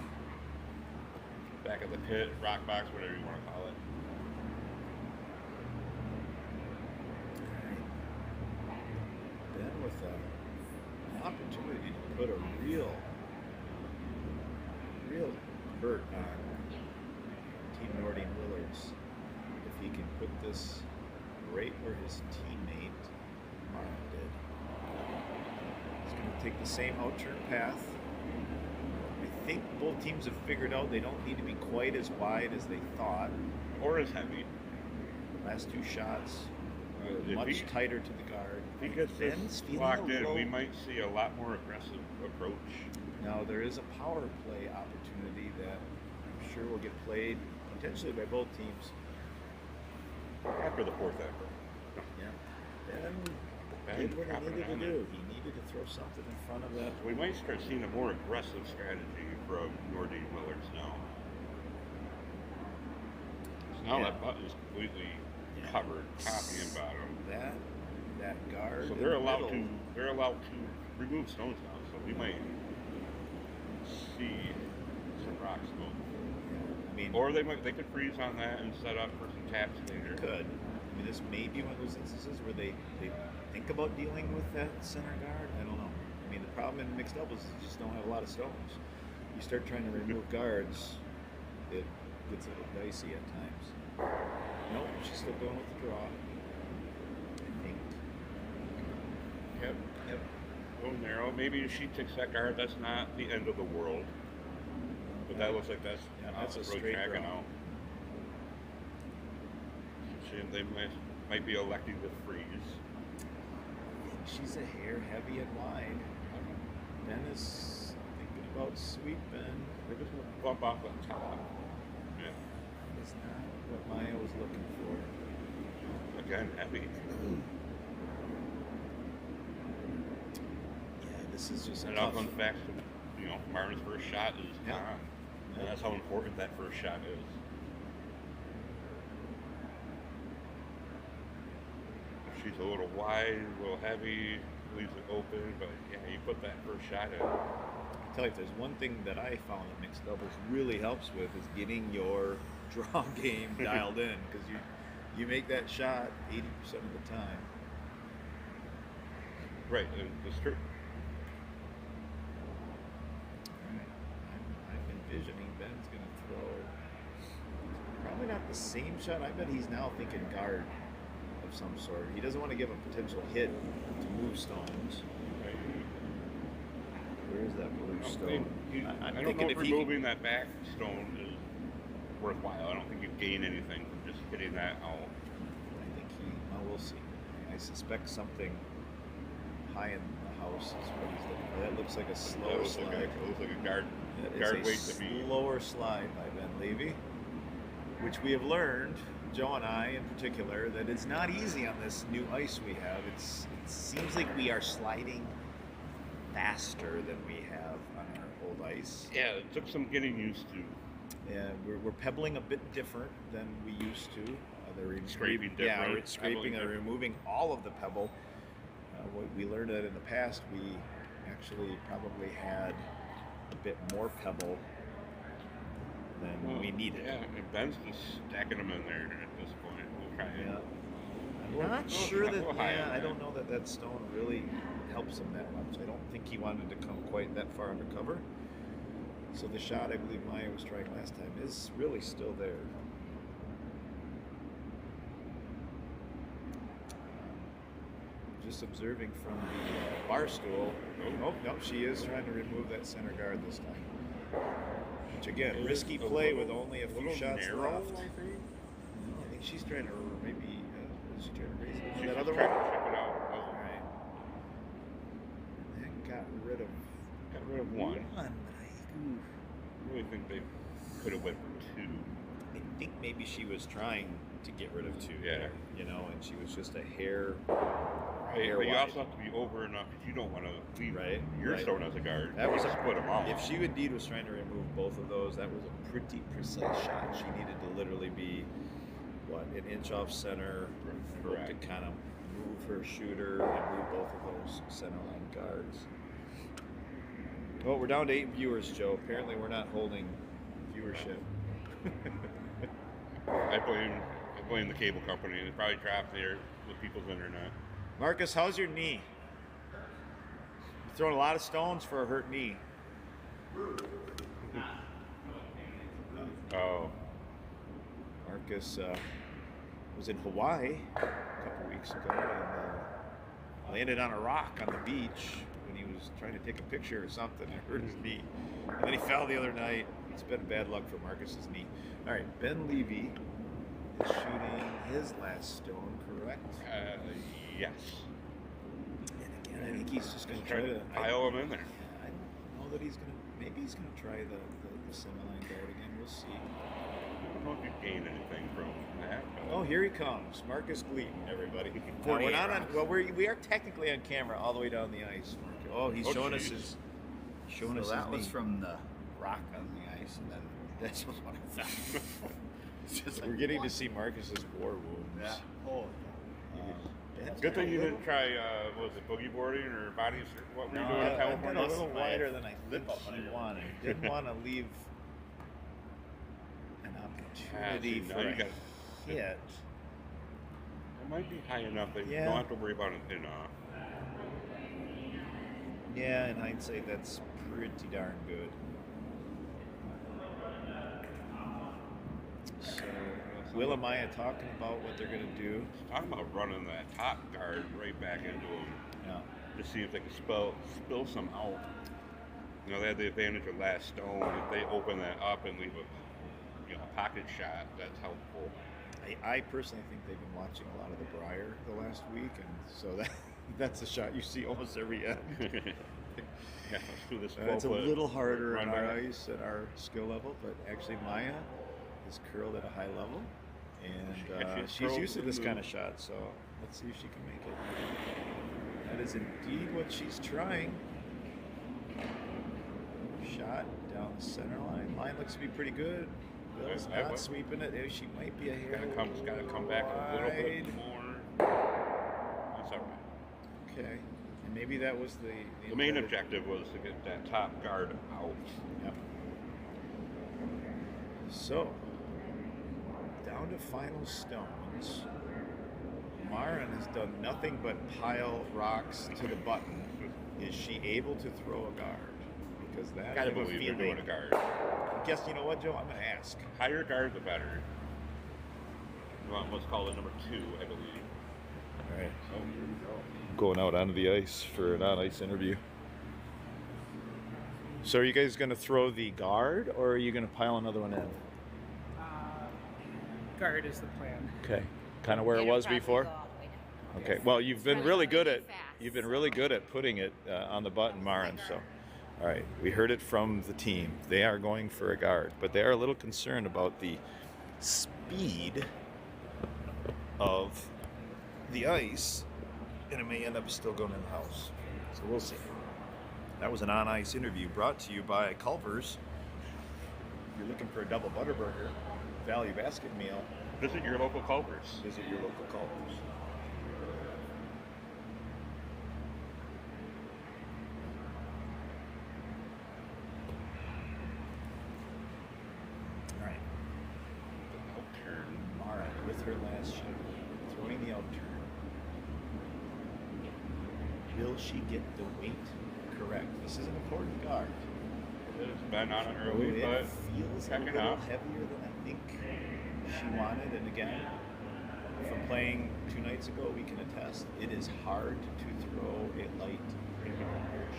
the pit, rock box, whatever you want to call it. Then with an opportunity to put a real hurt on Team Nordine Willards, if he can put this right where his teammate Mark did. He's going to take the same out-turn path. I think both teams have figured out they don't need to be quite as wide as they thought. Or as heavy. Last two shots, If much he- tighter to the guard. If he gets this Ben's feeling locked a in, we little- might see a lot more aggressive approach. Now there is a power play opportunity that I'm sure will get played potentially by both teams. After the fourth effort. Yeah. Ben Ben did what he dropping needed it to on do. He needed to throw something in front of that. We might start seeing a more aggressive strategy from Nordine Willards now. 'Cause now Yeah. that butt is completely Yeah. covered, top and bottom. That guard. So in they're the allowed middle, to remove stones now. So we might see some rocks go. I mean, Or they could freeze on that and set up for some taps later. could. I mean, this may be one of those instances where they think about dealing with that center guard. I don't know. I mean, the problem in mixed doubles is you just don't have a lot of stones. You start trying to remove guards, it gets a little dicey at times. Nope, she's still going with the draw. I think. Yep. Yep. A little narrow. Maybe if she takes that guard, that's not the end of the world. But that looks like that's That's a road straight tracking draw. out. They might be electing to freeze. She's a hair heavy and wide. Ben is thinking about sweep Ben. They're just gonna bump off the top. Yeah. That's not what Maya was looking for. Again, heavy. Yeah, this is just a And it all tough. comes back to, Marvin's first shot is Yeah. on. And that's how important that first shot is. If she's a little wide, a little heavy, leaves it open, but yeah, you put that first shot in. I tell you, if there's one thing that I found that mixed doubles really helps with is getting your draw game dialed in, because you make that shot 80% of the time. Right, it's true. I'm envisioning Ben's going to throw probably not the same shot. I bet he's now thinking guard of some sort. He doesn't want to give a potential hit to move stones. Right. Where is that blue I stone? I'm don't thinking know if if he removing that back stone is worthwhile. I don't think you gain anything from just hitting that out. I think well, we'll see. I suspect something high in the house is what he's looking for. That looks like a slow Looks slide. like a guard That guard is weight a to be. slower slide by Ben Levy, which we have learned, Joe and I in particular, that it's not easy on this new ice we have. It seems like we are sliding faster than we have on our old ice. Yeah, it took some getting used to. And we're pebbling a bit different than we used to. Scraping Yeah, different, we're scraping pebbling and different. removing all of the pebble. We learned that in the past we actually probably had a bit more pebble than we needed. Yeah, and Ben's just stacking them in there at this point. We'll try and- Yeah. I'm not sure that. We'll high Yeah, on I that. don't know that stone really helps him that much. I don't think he wanted to come quite that far undercover. So the shot I believe Maya was trying last time is really still there. Just observing from the bar stool. Oh, no, she is trying to remove that center guard this time. Which again, It risky is a play little- with only a few little shots narrow, left. I think. I think she's trying to maybe. Is she trying to raise it? She's That just other trying one. to check it out. All right. That got rid of Got rid of one. but I really think they could have went for two. I think maybe she was trying to get rid of two. Yeah. There, and she was just a hair. Right, hair but you wide. also have to be over enough because you don't want to leave Right, your right. stone as a guard. That was just put them off. If she indeed was trying to remove both of those, that was a pretty precise shot. She needed to literally be, an inch off center, and hope to Correct. kind of move her shooter and move both of those center line guards. Well, we're down to 8 viewers, Joe. Apparently, we're not holding viewership. I blame the cable company. They probably dropped the people's internet. Marcus, how's your knee? You're throwing a lot of stones for a hurt knee. Oh, Marcus was in Hawaii a couple weeks ago and landed on a rock on the beach when he was trying to take a picture or something and hurt his knee. And then he fell the other night. It's been bad luck for Marcus's knee. All right, Ben Levy shooting his last stone, correct? Yes. And again, I think he's just going Just to try try to to pile him in there. I don't know that he's going to. Maybe he's going to try the semi-line guard again. We'll see. I don't know if you gain anything from that. But Oh, here he comes, Marcus Gleaton, everybody. Now, 48 we're not on. rounds. Well, we are technically on camera all the way down the ice. Oh, he's Oh, showing us jeez. his. Showing So us that his was knee. from the rock on the ice, and then this was what I found. It's just We're like, getting to what? see Marcus's war wounds. Yeah. Oh. Ben's Good thing got a you little- didn't try, what was it, boogie boarding or bodies? Or what were you No, doing in I've been California? a little My wider than I think lip up he under. wanted. Didn't want to leave an opportunity see, now for you a got- hit. It might be high enough that Yeah. you don't have to worry about it enough. Yeah, in hindsight, that's pretty darn good. So, Will and Maya talking about what they're going to do. Talking about running that top guard right back into him Yeah. to see if they can spill some out. You know, they had the advantage of last stone. If they open that up and leave a pocket shot, that's helpful. I personally think they've been watching a lot of the Briar the last week, and so that's a shot you see almost every end. Yeah, let's do this. It's a 12-foot little harder run on our back. ice at our skill level, but actually Maya is curled at a high level, and Yeah, she's she's curled used to this too. kind of shot. So let's see if she can make it. That is indeed what she's trying. Shot down the center line. Line looks to be pretty good. Bill's That not way. sweeping it. She might be a hair Gotta come back a little bit wide. more. That's all right. Okay, and maybe that was the The main intended- objective was to get that top guard out. Yep. So, down to final stones. Marin has done nothing but pile rocks to the button. Is she able to throw a guard? Because that I I have a believe they're feeling. doing a guard. I guess you know what, Joe? I'm going to ask. Higher guard, the better. You want what's called a number 2, I believe. All right. So here we go. Going out onto the ice for an on-ice interview. So, are you guys going to throw the guard, or are you going to pile another one in? Guard is the plan. Okay. Kind of where it was before. Okay. Well, you've been really good at putting it on the button, Marin. So, all right, we heard it from the team. They are going for a guard, but they are a little concerned about the speed of the ice, and it may end up still going in the house. So we'll see. That was an on-ice interview brought to you by Culver's. If you're looking for a double butterburger, value basket meal, Visit your local Culver's. visit your local Culver's. All right, Turn. Mara with her last shot, throwing the out turn. Will she get the weight correct? This is an important guard. It's been on it Oh, early, it but feels a checking little out. heavier than I think she wanted. And again, from playing 2 nights ago, we can attest it is hard to throw a light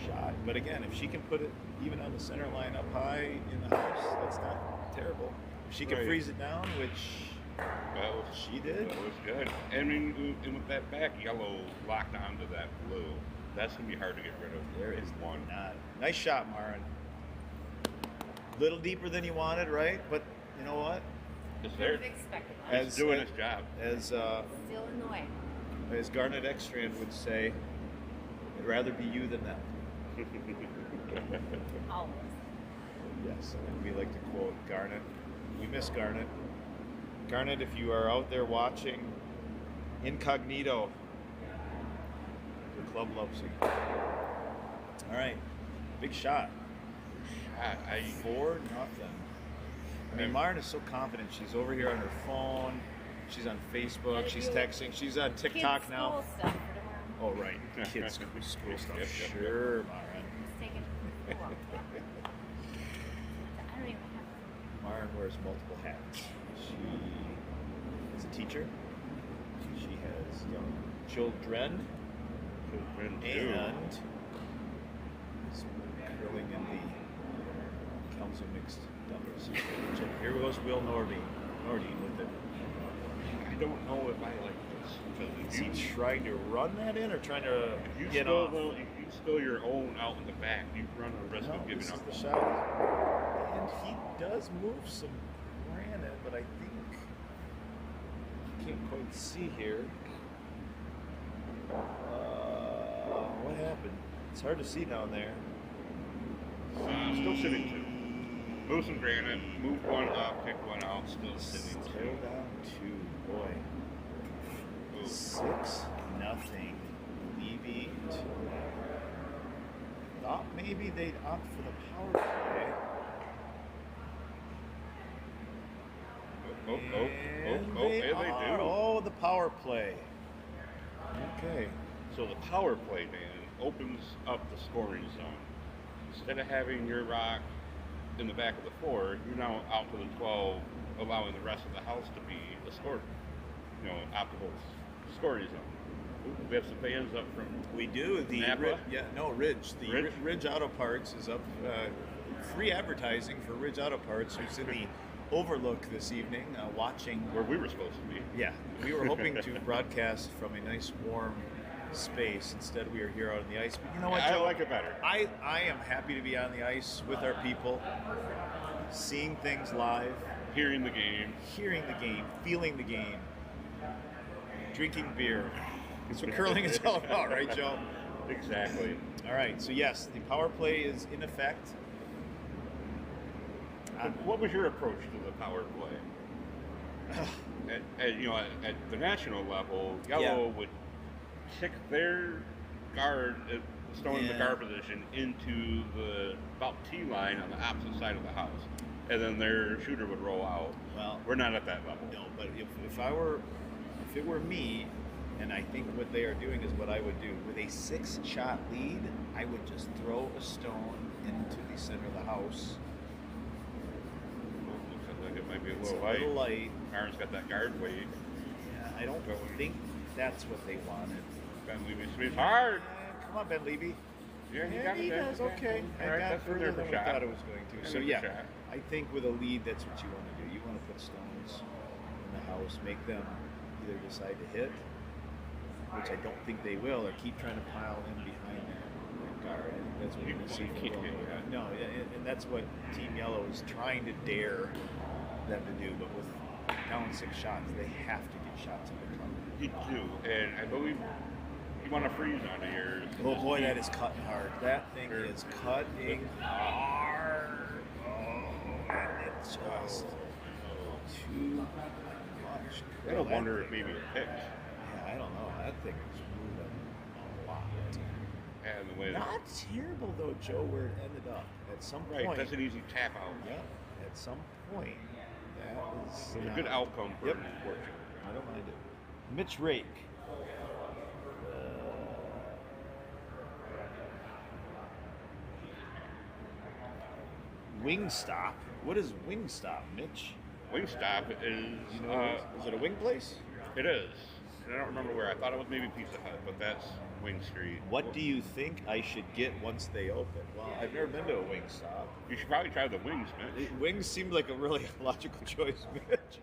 shot. But again, if she can put it even on the center line up high in the house, that's not terrible. If she can Right. freeze it down, which That was, she did. that was good. I mean, and with that back yellow locked onto that blue, that's going to be hard to get rid of. There in is one. not. Nice shot, Marin. Little deeper than you wanted, right? But you know what? It's there. Expected. It's doing its job. As Still in the way. as Garnet Ekstrand would say, I'd rather be you than them. Always. Yes, and we like to quote Garnet. We miss Garnet. Garnet, if you are out there watching, incognito, your club loves you. All right, big shot. I 4-0. I mean, Marin is so confident. She's over here on her phone. She's on Facebook. She's texting. She's on TikTok Kids' now. school stuff for tomorrow. Oh, right. Kids' school stuff. Yep. Sure, Marin. It's taken too long. I don't even have. Marin wears multiple hats. She is a teacher. She has young children Children and is curling in the Kalamazoo mixed doubles. Here goes Will Nordine with it. don't know if I like this. Is he trying to run that in or trying to If you get spill off? if you spill your own out in the back, you run a risk No, of giving this is up. the shot. And he does move some granite, but I think you can't quite see here. What happened? It's hard to see down there. Still sitting two. Move some granite, move one up, kick one out, still sitting Still two. down two. Boy. Ooh. 6-0. Levy. Thought maybe they'd opt for the power play. And they do. Oh, the power play. Okay. So the power play, Dan, opens up the scoring zone. Instead of having your rock in the back of the 4, you're now out to the 12, allowing the rest of the house to be a score, optimal scoring zone. Ooh, we have some fans up from We do. The Napa? Ridge. The Ridge? Ridge Auto Parts is up. Free advertising for Ridge Auto Parts, who's in the Overlook this evening, watching. where we were supposed to be. Yeah, we were hoping to broadcast from a nice warm space. Instead, we are here out on the ice. But you know what, I Joe? like it better. I am happy to be on the ice with our people, seeing things live, Hearing the game. hearing the game, feeling the game, drinking beer. That's what curling is all about, right, Joe? Exactly. All right, so yes, the power play is in effect. What was your approach to the power play? At the national level, Yellow would kick their guard, stone in the guard position, into the about T line on the opposite side of the house, and then their shooter would roll out. Well, We're not at that level. no, but if it were me, and I think what they are doing is what I would do. With a 6-shot lead, I would just throw a stone into the center of the house. Looks like it might be a It's little a little light. Aaron's got that guard weight. Yeah, I don't think that's what they wanted. Ben Levy Smith hard. Come on, Ben Levy. Yeah, he Yeah, got he it there. does. Okay. All I right, got that's in further there than for we shot. thought it was going to. In So there for yeah, shot. I think with a lead, that's what you want to do. You want to put stones in the house, make them either decide to hit, which I don't think they will, or keep trying to pile in behind that guard. I think that's what You we're going to see. want to keep hitting that. No, and that's what Team Yellow is trying to dare them to do. But with down 6 shots, they have to get shots in the cover. You do, and I believe you want to freeze onto yours. Oh boy, that is cutting hard. That thing is cutting hard. Oh, and it's just too much. I don't wonder if maybe it picked. Yeah, I don't know. That thing is moving a lot. And the way Not terrible though, Joe, where it ended up. At some right, point. that's an easy tap out. Yeah. At some point, that was It was a good outcome for Yep. him, unfortunately. I don't mind it. Mitch Rake. Wingstop. What is Wingstop, Mitch? Wingstop is, Is it a wing place? it is. And I don't remember where. I thought it was maybe Pizza Hut, but that's Wing Street. What do you think I should get once they open? Well, I've never been to a Wingstop. You should probably try the wings, Mitch. Wings seemed like a really logical choice, Mitch.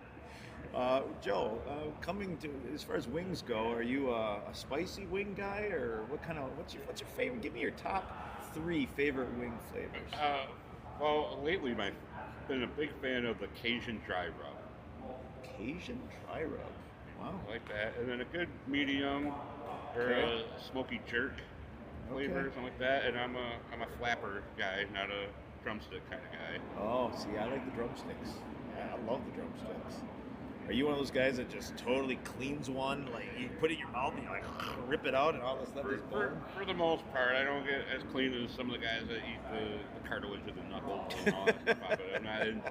Joe, coming to as far as wings go, are you a spicy wing guy, or what's your favorite? Give me your top 3 favorite wing flavors. Well, lately I've been a big fan of the Cajun dry rub. Cajun dry rub. Wow. I like that. And then a good medium or Okay. a smoky jerk flavor, Okay. something like that. And I'm a flapper guy, not a drumstick kind of guy. Oh, see, I like the drumsticks. Yeah, I love the drumsticks. Are you one of those guys that just totally cleans one? Like you put it in your mouth and you like rip it out and all this stuff is gone? For the most part, I don't get as clean as some of the guys that eat the cartilage of the knuckles and all that stuff out of it.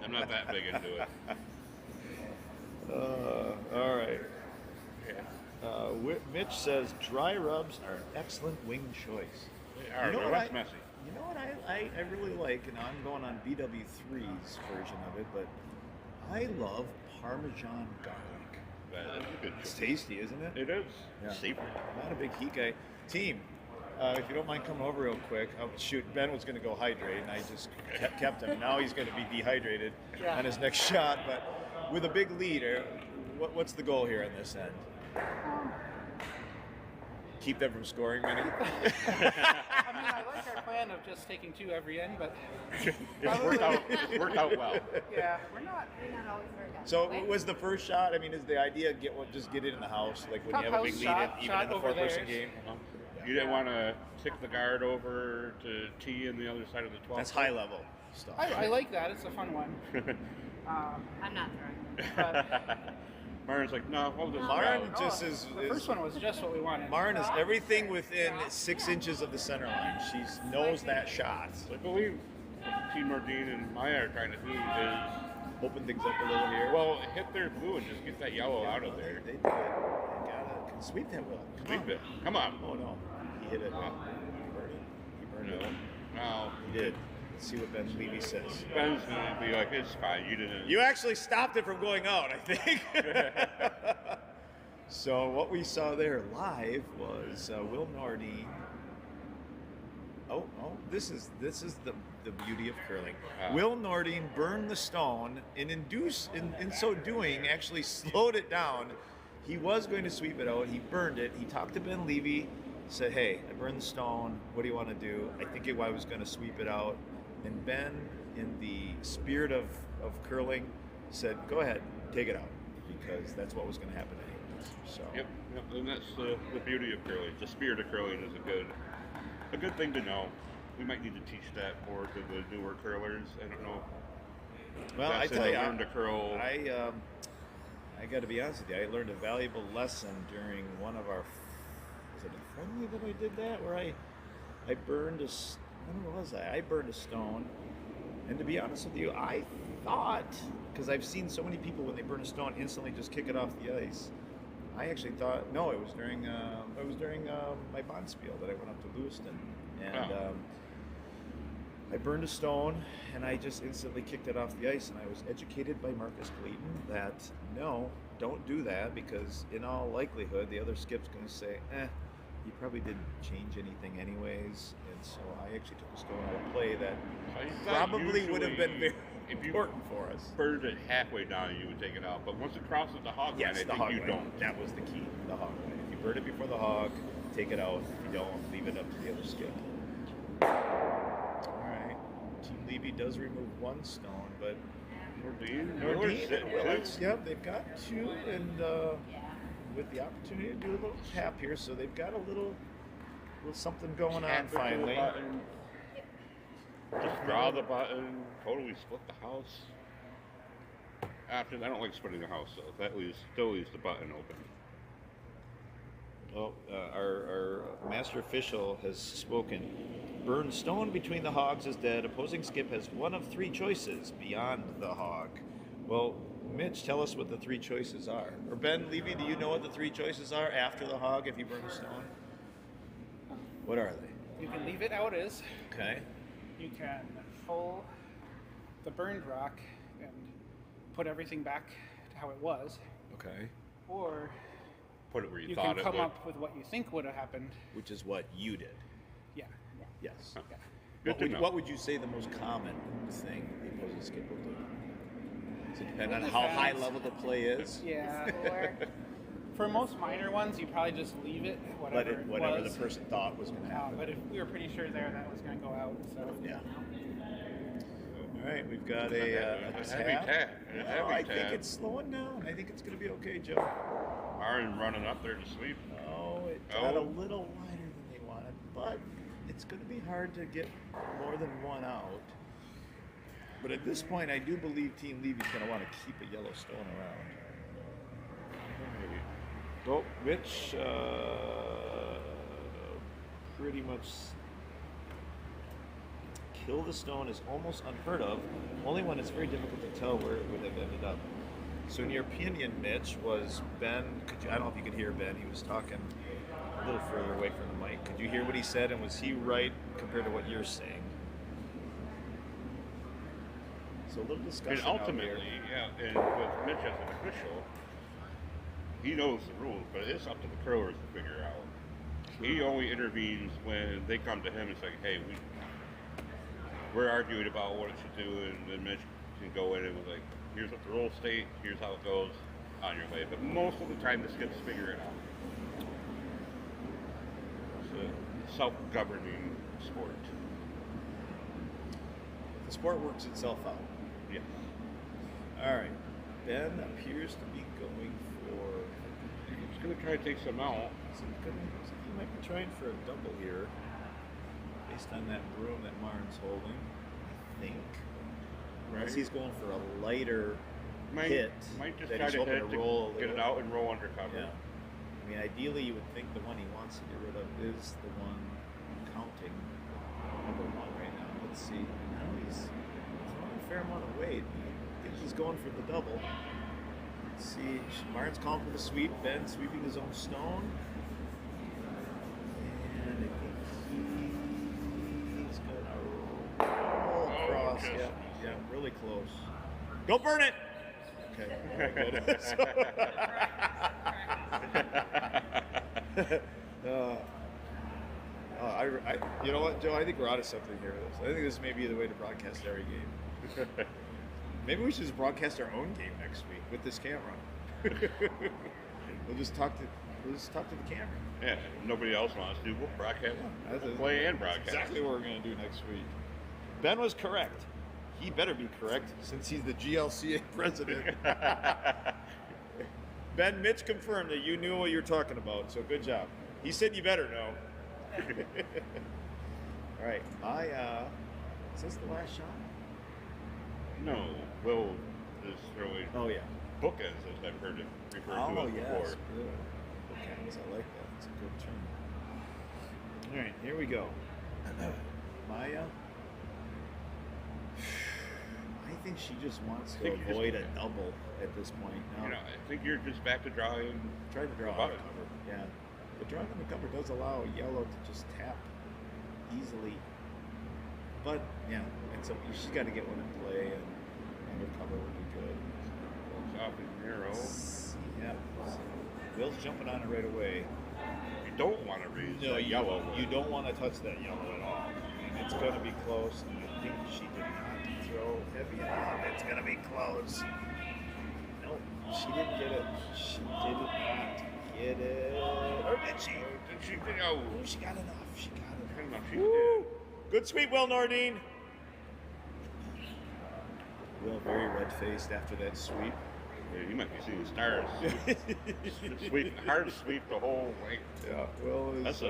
I'm not that big into it. All right. Yeah. Mitch says dry rubs are an excellent wing choice. They are, You know they're what less messy. You know what I really like, and I'm going on BW3's version of it, but I love Parmesan garlic. That is a good It's choice. tasty, isn't it? It is. Yeah. Savory. I'm not a big heat guy. Team, if you don't mind coming over real quick. Oh, shoot, Ben was going to go hydrate, and I just kept him. Now he's going to be dehydrated on his next shot. But with a big lead, what's the goal here on this end? Keep them from scoring many. I mean, I like our plan of just taking 2 every end, but It's worked out well. yeah, we're not. May not always work out So that way. was the first shot? I mean, is the idea just get it in the house, like when you have a big House lead, shot, even shot in the over 4-person there. game? You didn't want to tick the guard over to tee in the other side of the 12. That's high level stuff. I like that. It's a fun one. I'm not throwing. But Martin's like, no, hold this Martin out. just the is first one was just what we wanted. Martin is everything within 6 inches of the center line. She knows that shot. I believe what Team Mardine and Maya are trying to do is, Open things up a little here. well, hit their blue and just get that yellow out of there. They did it. They gotta can sweep that well. Come Sweep on. it. Come on. Oh no, he hit it. He burned it. Now, He did. Let's see what Ben Levy says. Ben's going to be like, it's fine. You didn't. You actually stopped it from going out, I think. So what we saw there live was Will Nordine. Oh, this is the beauty of curling. Will Nordine burned the stone and in so doing actually slowed it down. He was going to sweep it out. He burned it. He talked to Ben Levy, said, "Hey, I burned the stone. What do you want to do?" I think I was going to sweep it out. And Ben, in the spirit of curling, said, "Go ahead, take it out," because that's what was going to happen anyways. So. Yep, and that's the beauty of curling. The spirit of curling is a good thing to know. We might need to teach that more to the newer curlers. I don't know. Well, I That's tell how you, learn to curl. I got to be honest with you. I learned a valuable lesson during one of our. Was it a friendly that I did that where I burned when was I? I burned a stone, and to be honest with you, I thought, because I've seen so many people when they burn a stone instantly just kick it off the ice. I actually thought no, it was during my Bonspiel that I went up to Lewiston, and I burned a stone, and I just instantly kicked it off the ice. And I was educated by Marcus Clayton that no, don't do that, because in all likelihood the other skip's going to say, you probably didn't change anything anyways. And so I actually took a stone out of play that I thought probably would have been usually, very if you important for us. burned it halfway down, you would take it out. But once it crosses the hog line, Yes, I the think hog you line. don't. That was the key, the hog line. If you burn it before the hog, take it out. If you don't, leave it up to the other skip. All right. Team Levy does remove one stone, but Nordine, yep, they've got 2, and with the opportunity to do a little tap here, so they've got a little something going on finally. Just draw the button, totally split the house. After I don't like splitting the house, so that still leaves the button open. Well, our master official has spoken. Burn stone between the hogs is dead. Opposing skip has one of 3 choices beyond the hog. Well, Mitch, tell us what the 3 choices are. Or Ben Levy, do you know what the 3 choices are after the hog if you burn a stone? What are they? you can leave it how it is. Okay. You can pull the burned rock and put everything back to how it was, Okay. or Put it where you you thought can it come would. up with what you think would have happened. Which is what you did. Yeah. Yes. Yeah. Good to know. What would you say the most common thing the opposing skip will do? Does it depend on It how high depends. level the play is? Yeah. Or For most minor ones, you probably just leave it, whatever it Whatever was. the person thought was going to happen. But if we were pretty sure there that was going to go out, so Yeah. All right, we've got a heavy tap. tap. A Oh, heavy I think tap. it's slowing down. I think it's going to be okay, Joe. Aaron running up there to sweep. Oh, it got a Oh. little wider than they wanted, but it's going to be hard to get more than one out. But at this point, I do believe Team Levy's going to want to keep a yellow stone around. Well, Rich pretty much kill the stone is almost unheard of. Only when it's very difficult to tell where it would have ended up. So in your opinion, Mitch, was Ben, I don't know if you could hear Ben, he was talking a little further away from the mic. Could you hear what he said, and was he right compared to what you're saying? So a little discussion And ultimately, out here. yeah, and with Mitch as an official, he knows the rules, but it's up to the curlers to figure out. He only intervenes when they come to him and say, hey, we're arguing about what it should do, and then Mitch can go in and was like, here's what the rules state, here's how it goes. on your way, but most of the time the skips figure it out. It's a self-governing sport. The sport works itself out. Yeah. All right. Ben appears to be going for. He's going to try to take some out. He might be trying for a double here, based on that broom that Martin's holding. I think. Right. Unless he's going for a lighter hit. Might just that try he's to hoping hit to roll get it out and roll under cover. Yeah. I mean, ideally, you would think the one he wants to get rid of is the one counting number one right now. Let's see. Now he's throwing a fair amount of weight. I think he's going for the double. Let's see. Martin's calling for the sweep. Ben sweeping his own stone. And I think he's going to roll across. just- Yeah, really close. Don't burn it! Okay, very good. You know what, Joe? I think we're onto something here. I think this may be the way to broadcast every game. Maybe we should just broadcast our own game next week with this camera. We'll just talk to the camera. Yeah, nobody else wants to. We'll broadcast. We'll play and broadcast. Exactly what we're going to do next week. Ben was correct. He better be correct since he's the GLCA president. Ben, Mitch confirmed that you knew what you were talking about, so good job. He said you better know. All right, is this the last shot? No, Will is throwing Oh yeah. bookends, as I've heard it referred to as yes. before. Good. Bookends, I like that. It's a good term. All right, here we go. Maya. I think she just wants to avoid a double at this point. Now, You know, I think you're just back to drawing. try to draw About out it. cover. Yeah. But drawing on the cover does allow yellow to just tap easily. But yeah, and so she's got to get one in play, and undercover would be good. It's off and narrow. Yeah. Will's jumping on it right away. You don't want to raise No, that yellow. You don't want to touch that yellow at all. And it's going to be close. And I think she did not throw heavy enough. It's going to be close. Nope, she didn't get it. She did not get it. Or did she? Did she? Oh, Oh, she got enough. She got enough. I don't know if she Woo! did. Good sweep, Will Nordine. Will very red-faced after that sweep. Yeah, you might be seeing stars. Sweep, hard sweep the whole way. Yeah, Will is. That's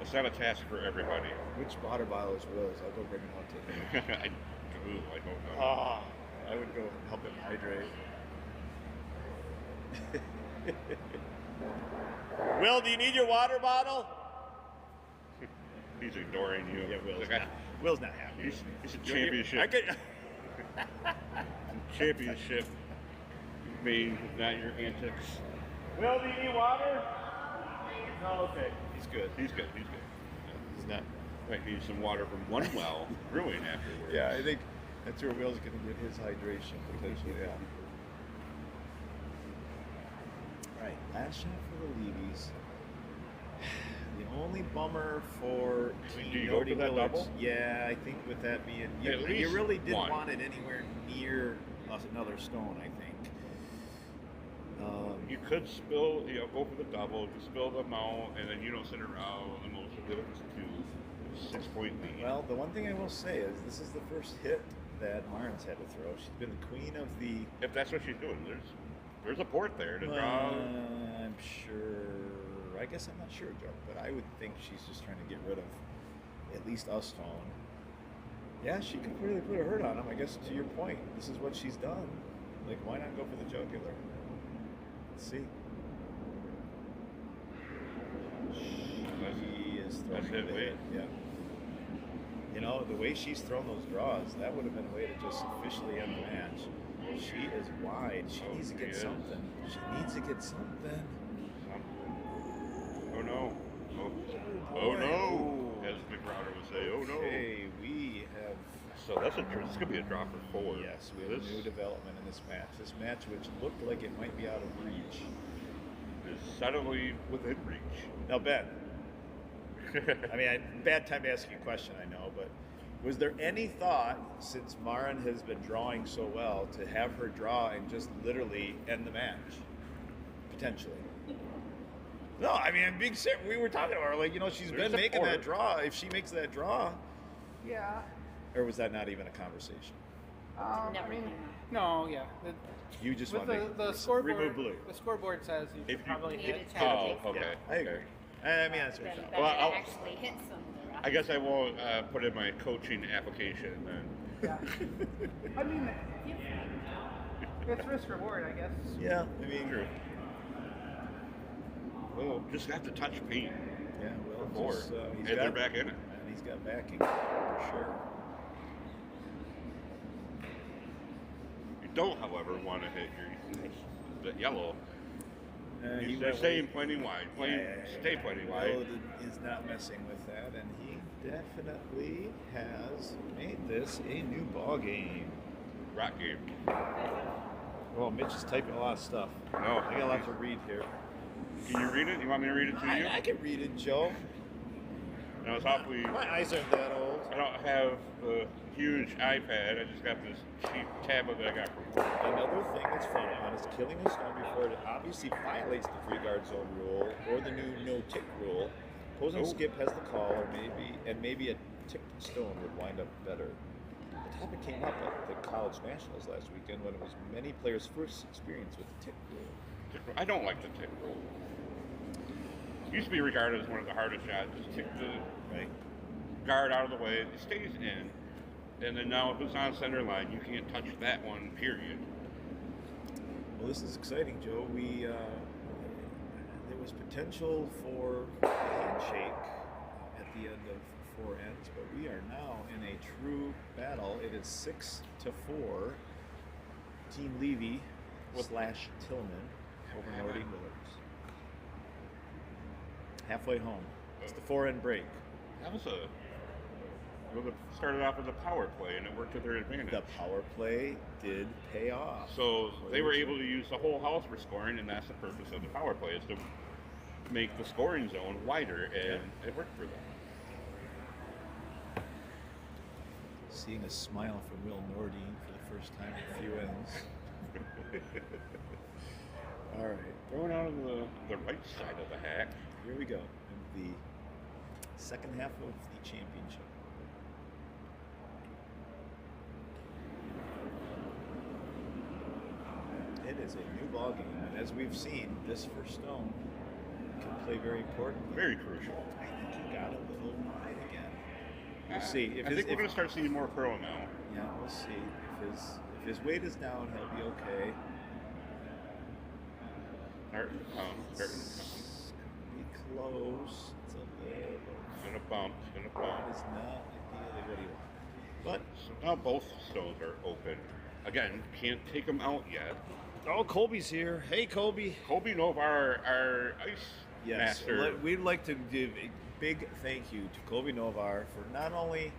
it's not a task for everybody. Which water bottle is Will's? I'll go bring him out to him. I don't know. Ah, I would go help him hydrate. Will, do you need your water bottle? He's ignoring you. Yeah, Will's Like, not. Will's not happy. He's a championship. I could, Championship made, not your antics. Will, do you need water? No, okay. He's good. He's good. He's good. He's not. Might need some water from one well brewing afterwards. Yeah, I think that's where Will's going to get his hydration potentially. Yeah. Right, last shot for the Levies. The only bummer for Do Team you go Doty for that Village. double? Yeah, I think with that being, At you least really didn't one. want it anywhere near another stone. I think. You could spill, go for the double. You spill them out, and then you don't sit around, and most of it to 6-point lead. Well, the one thing I will say is this is the first hit that Martin's had to throw. She's been the queen of the. If that's what she's doing, there's a port there to draw. I'm sure. I guess I'm not sure, Joe, but I would think she's just trying to get rid of at least a stone. Yeah, she could really put a hurt on him. I guess to your point, this is what she's done. Like, why not go for the jugular? Let's see. She is throwing That's it, the wait. hit. Yeah. You know, the way she's thrown those draws, that would have been a way to just officially end the match. She is wide. She needs to get something. She needs to get something. Oh no. Oh no. As McRowder would say, oh no. Okay, we have. So this could be a draw for 4. Yes, we have a new development in this match. This match, which looked like it might be out of reach. Is suddenly within reach. Now, Ben. I mean, bad time to ask you a question, I know, but Was there any thought, since Marin has been drawing so well, to have her draw and just literally end the match? Potentially. No, I mean, I'm being serious. We were talking about her, like, she's been making that draw. If she makes that draw. Yeah. Or was that not even a conversation? Never. No, yeah. You just With want the to scoreboard, remove blue. the scoreboard says you should probably You need hit. to try to take okay. I agree. I mean, that's what Then I'm better Well, to I'll- actually hit some. I guess I won't put in my coaching application then. Yeah. I mean, it's risk reward, I guess. Yeah, I mean, True. Well, just have to touch paint. yeah, well, Before. just, And they're back in it. And he's got backing, for sure. You don't, however, want to hit the yellow. He They're went staying with- plenty wide. Stay plenty Will wide. is not messing with that, and he definitely has made this a new ball game. Rock game. Well, Mitch is typing a lot of stuff. No. I got a lot to read here. Can you read it? You want me to read it to you? I can read it, Joe. No, it's awfully. My eyes aren't that old. I don't have the huge iPad. I just got this cheap tablet that I got from work. Another thing that's fun on is killing a stone before it obviously violates the 3-guard zone rule or the new no-tick rule. Opposing skip has the call, or maybe a ticked stone would wind up better. The topic came up at the college nationals last weekend when it was many players' first experience with the tick rule. I don't like the tick rule. It used to be regarded as one of the hardest shots. Just kick the Right. guard out of the way. It stays in. And then now if it's on center line, you can't touch that one, period. Well, this is exciting, Joe. There was potential for a handshake at the end of 4 ends, but we are now in a true battle. It is 6-4. Team Levy / Tillman over Nordy Willards. Halfway home. It's the 4-end break. That was it started off as a power play, and it worked to their advantage. The power play did pay off. So they were able to use the whole house for scoring, and that's the purpose of the power play, is to make the scoring zone wider, and it worked for them. Seeing a smile from Will Nordine for the first time in a few ends. All right, Throwing out on the right side of the hack. here we go. In the second half of the championship. It is a new ball game, and as we've seen, this for Stone can play very important. Very crucial. I think he got a little right again. We'll see. I think we're going to start seeing more curl now. Yeah, we'll see. If his weight is down, he'll be okay. Starting to come. It's gonna be close. It's a little. Gonna bump. That is not ideally what he wanted. But So now both stones are open. Again, can't take them out yet. oh, Colby's here. Hey, Colby. Kobe Nova, our ice Yes, master. we'd like to give a big thank you to Colby Novar for not only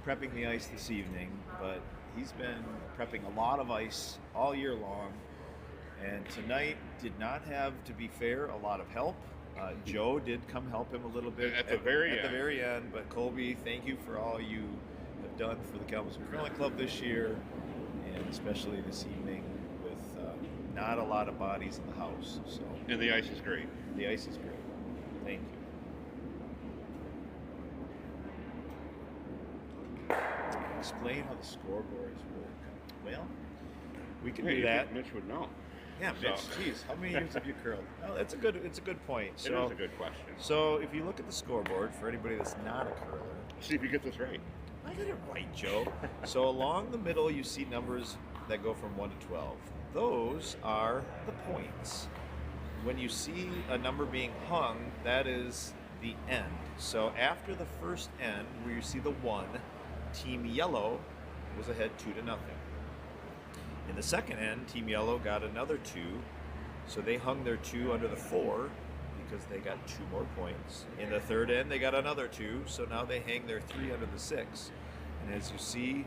prepping the ice this evening, but he's been prepping a lot of ice all year long. And tonight did not have, to be fair, a lot of help. Joe did come help him a little bit At the very the end. very end. But Colby, thank you for all you have done for the Kalamazoo Curling Club this year, and especially this evening with not a lot of bodies in the house. So And the ice is great. the ice is great. Thank you. Explain how the scoreboards work. Well, we can do that. Mitch would know. Yeah, So- Mitch. Geez, how many years have you curled? Oh, it's a good point. It is a good question. So if you look at the scoreboard for anybody that's not a curler, See if you get this right. I got it right, Joe. So along the middle, you see numbers that go from 1 to 12. Those are the points. When you see a number being hung, that is the end. So after the first end, where you see the 1, Team Yellow was ahead 2-0. In the second end, Team Yellow got another 2, so they hung their 2 under the 4 because they got 2 more points. In the third end, they got another 2, so now they hang their 3 under the 6. And as you see,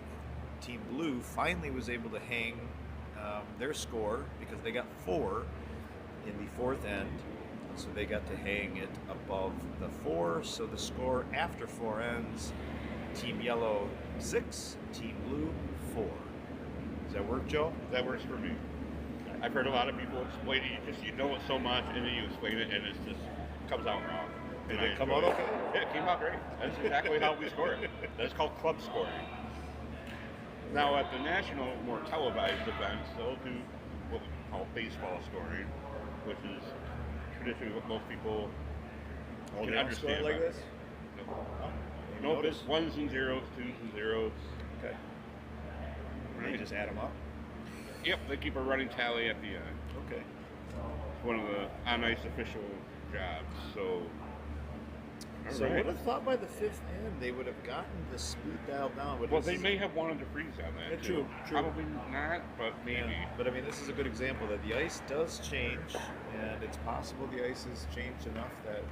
Team Blue finally was able to hang their score because they got 4 in the fourth end, so they got to hang it above the 4. So the score after 4 ends, Team Yellow 6, Team Blue 4. Does that work, Joe? That works for me. I've heard a lot of people explain it. You know it so much, and then you explain it, and it just comes out wrong. Did And it I come enjoy out okay? Yeah, it came out great. That's exactly how we score it. That's called club scoring. Now, at the national, more televised events, they'll do what we call baseball scoring, which is traditionally what most people Oh, can they don't score understand. it like about. this? No, No, it's ones and zeros, twos and zeros. Okay. They Right. just add them up? Yep, they keep a running tally at the end. Okay. It's one of the on ice official jobs. So, So all I right. would have thought by the 5th inning they would have gotten the speed dialed down. But Well, this they is- may have wanted to freeze on that. Yeah, too. true. Probably not, but maybe. Yeah, but I mean, this is a good example that the ice does change, and it's possible the ice has changed enough that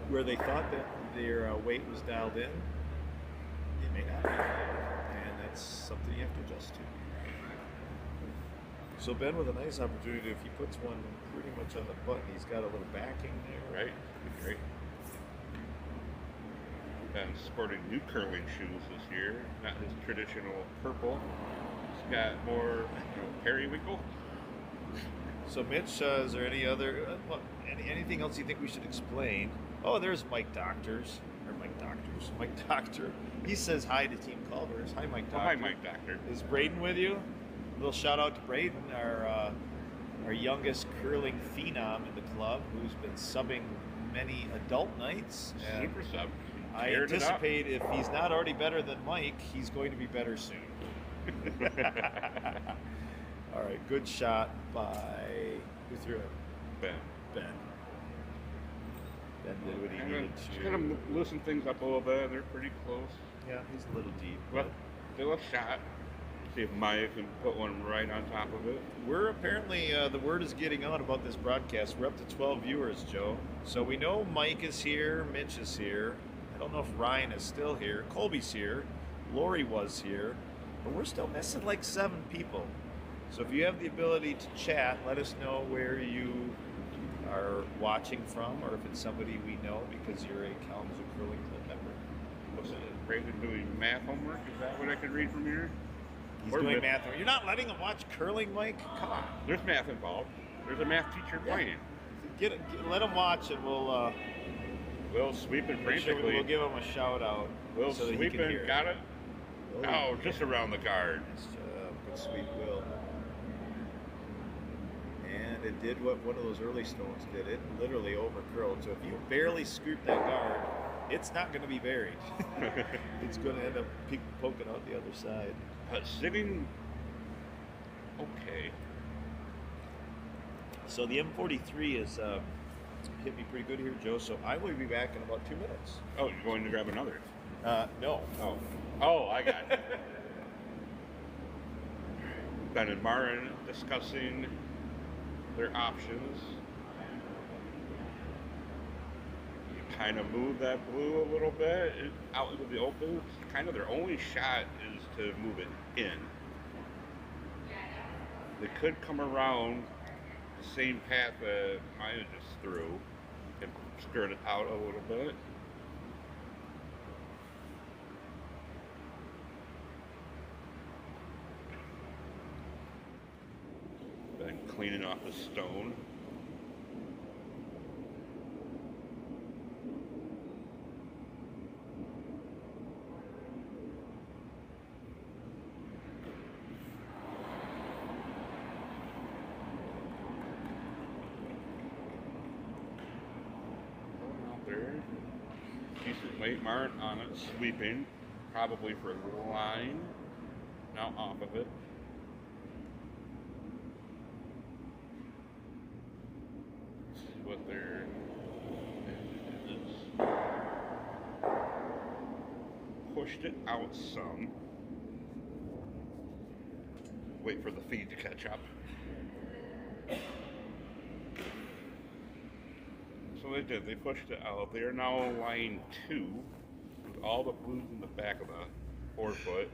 where they thought that their weight was dialed in, it may not be. And that's something you have to adjust to. So Ben with a nice opportunity, if he puts one pretty much on the button, he's got a little backing there. Right? Great. And sporting new curling shoes this year, not his traditional purple. He's got more, periwinkle. So Mitch, is there any other, anything else you think we should explain? Oh, there's Mike Doctor. He says hi to Team Culver's. Hi, Mike Doctor. Oh, hi, Mike Doctor. Is Braden with you? A little shout out to Braden, our youngest curling phenom in the club, who's been subbing many adult nights. And Super sub. I Teared it up. anticipate if he's not already better than Mike, he's going to be better soon. All right, good shot by who threw it? Ben. Ben. Ben did what he needed Just to. kind of loosen things up a little bit. They're pretty close. Yeah, he's a little deep. Well, still a shot. See if Maya can put one right on top of it. We're apparently, the word is getting out about this broadcast. We're up to 12 viewers, Joe. So we know Mike is here, Mitch is here. I don't know if Ryan is still here. Colby's here. Lori was here. But we're still missing like 7 people. So if you have the ability to chat, let us know where you are watching from, or if it's somebody we know because you're a Kalamazoo Curling Club member. What's it? Raven doing math homework? Is that what I could read from here? He's Or doing with- math. You're not letting him watch curling, Mike? Come on. There's math involved. There's a math teacher playing. Let him watch, and we'll Will sweeping make sure frantically. we'll give him a shout out. Will so that he can sweeping, hear. got it? Oh, just around the guard. Nice job. Good sweep, Will. And it did what one of those early stones did. It literally overcurled. So if you barely scoop that guard, it's not going to be buried. It's going to end up poking out the other side. But sitting okay. So the M43 is hit me pretty good here, Joe. So I will be back in about 2 minutes. Oh, you're going to grab another? No. Oh, I got it. Ben and Marin discussing their options. You kind of move that blue a little bit out into the open. Kind of their only shot is to move it in. They could come around the same path that Maya just threw and skirt it out a little bit. Then cleaning off the stone. Out there. Decent late mark on it, sweeping, probably for the line. Now off of it. See what they're pushed it out some. Wait for the feed to catch up. So they did. They pushed it out. They are now line 2 with all the blues in the back of the 4 foot,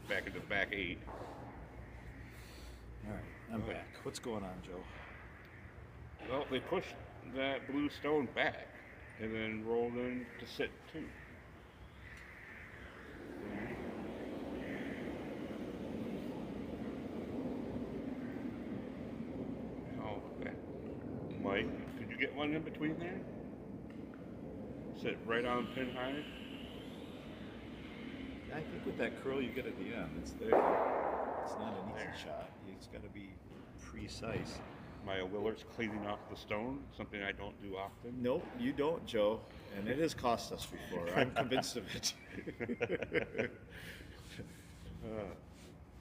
back into the back 8. All right, I'm back. What's going on, Joe? Well, they pushed that blue stone back and then rolled in to sit 2. one in between there. Sit right on pin high. I think with that curl you get at the end, it's there. It's not an easy shot. It's got to be precise. My Willard's cleaning off the stone, something I don't do often. Nope, you don't, Joe. And it has cost us before. I'm convinced of it.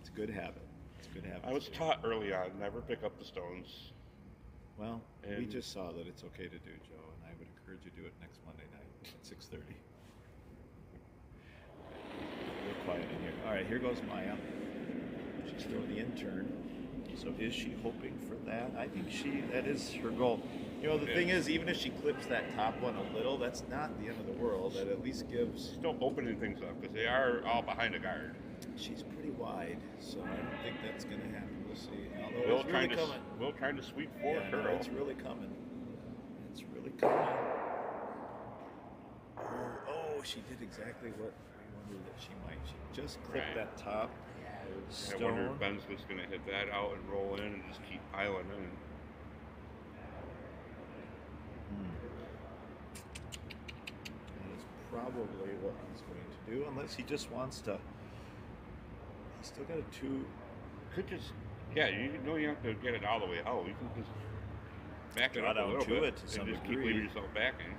It's a good habit. It's a good habit. I was taught early on, never pick up the stones. Well, we And- just saw that it's okay to do, Joe, and I would encourage you to do it next Monday night at 6:30. Real quiet in here. All right, here goes Maya. She's throwing the intern. So is she hoping for that? I think that is her goal. You know, the thing is, even if she clips that top one a little, that's not the end of the world. That at least gives... Still opening things up because they are all behind a guard. She's pretty wide, so I don't think that's going to happen. We'll see. Although it's really coming. Will trying to sweep forward Yeah, no, curl. it's really coming. It's really coming. Oh, she did exactly what we wondered that she might. She just clipped Right. that top I wonder stone. if Ben's just going to hit that out and roll in and just keep piling in. That is probably what he's going to do, unless he just wants to. He's still got a two. Could just, yeah, you know you have to get it all the way out. You can just back it Draw up a down little to bit it to and some just keep degree. leaving yourself backing.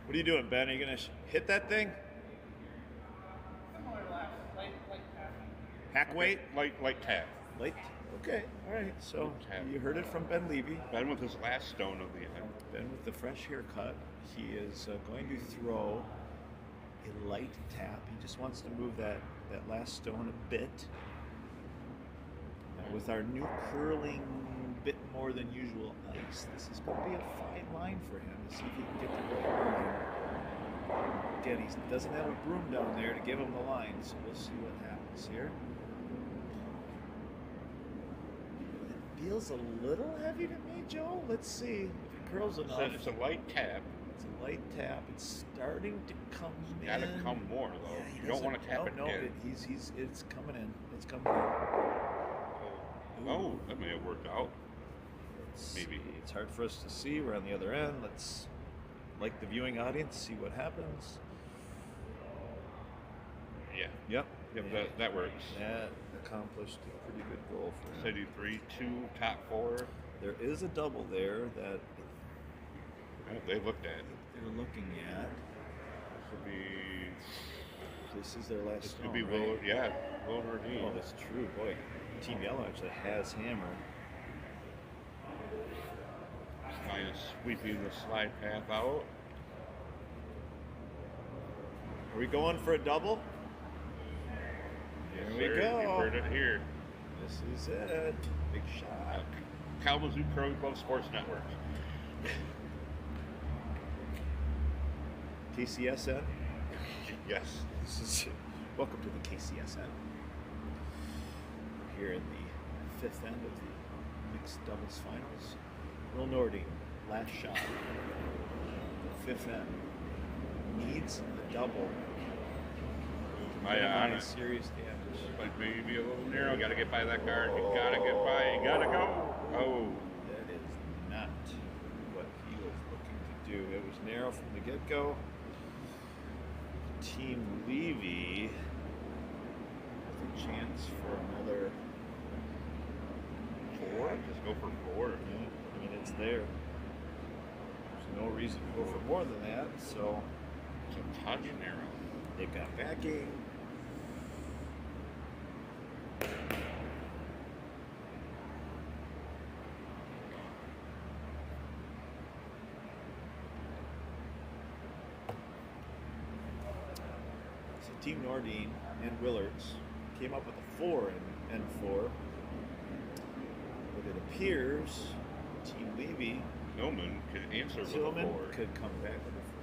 What are you doing, Ben? Are you going to hit that thing? Similar last, light tap. Hack weight? Light tap. Light? Okay, all right. So Light tap. you heard it from Ben Levy. Ben with his last stone of the end. Ben with the fresh haircut. He is going to throw a light tap. He just wants to move that last stone a bit. Now with our new curling bit more than usual ice, this is going to be a fine line for him to see if he can get the right line. Again, he doesn't have a broom down there to give him the line, so we'll see what happens here. It feels a little heavy to me, Joe. Let's see if it curls enough. It's a light tap. It's a light tap. It's starting to come in. Gotta come more though. Yeah, he you don't want to doesn't- tap no, it no, in. it's coming in. It's coming in. Oh, that may have worked out. Let's Maybe. see. It's hard for us to see. We're on the other end. Let's, like the viewing audience, see what happens. Yeah. Yep. Yep, Yeah. that works. That accomplished a pretty good goal for him. City 3-2, top 4. There is a double there that They looked at. they're looking at. Could be. This is their last This stone, could be right? Will. Yeah, Will Nordine. Oh, that's true. Boy, Team Yellow actually has hammer. Kind of sweeping the slide path out. Are we going for a double? Yes, Here we sir. go. You heard it here. This is it. Big shot. Kalamazoo Curling Club Sports Network. KCSN. Yes. This is welcome to the KCSN. We're here in the fifth end of the mixed doubles finals. Will Nordine, last shot. The fifth end needs a double. Honest. Serious damage. But maybe a little narrow. Got to get by that guard. You got to get by. You got to go. Oh. That is not what he was looking to do. It was narrow from the get-go. Team Levy with a chance for another 4. Just go for 4. Yeah, I mean, it's there. There's no reason to go for more than that, so It's a touch narrow. they've got backing. So Team Nordine and Willards came up with a 4 in N4. But it appears Team Levy, Tillman could answer with a Tillman 4. could come back with a 4.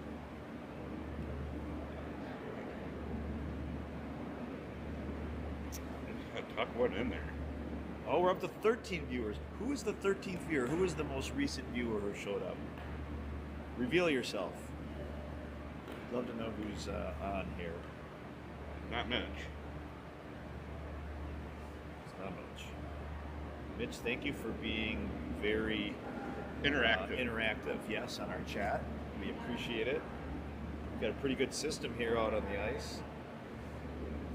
Tuck one in there. Oh, we're up to 13 viewers. Who is the 13th viewer? Who is the most recent viewer who showed up? Reveal yourself. Love to know who's on here. Not Mitch. Not much. Mitch, thank you for being very interactive, yes, on our chat. We appreciate it. We've got a pretty good system here out on the ice.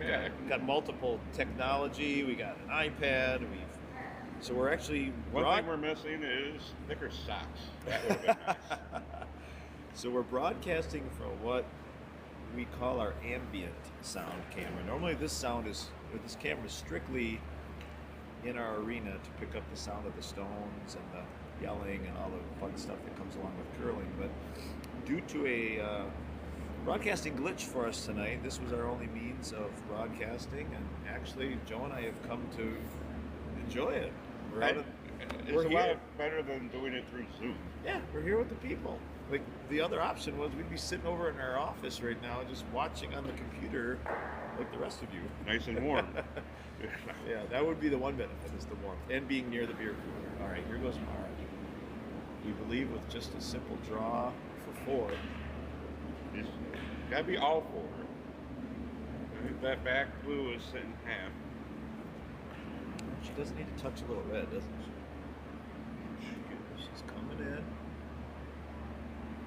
Yeah. Got multiple technology. We got an iPad. So we're actually One thing we're missing is thicker socks. That would have been nice. So we're broadcasting from what we call our ambient sound camera. Normally this camera is strictly in our arena to pick up the sound of the stones and the yelling and all the fun stuff that comes along with curling. But due to a broadcasting glitch for us tonight, this was our only means of broadcasting, and actually Joe and I have come to enjoy it. It's We're a here. lot better than doing it through Zoom. Yeah, we're here with the people. Like, the other option was we'd be sitting over in our office right now just watching on the computer like the rest of you. Nice and warm. Yeah, that would be the one benefit, is the warmth and being near the beer cooler. All right, here goes Mara. We believe with just a simple draw for 4. It's gotta be all 4. That back blue is sitting half. She doesn't need to touch a little red, doesn't she? She's coming in.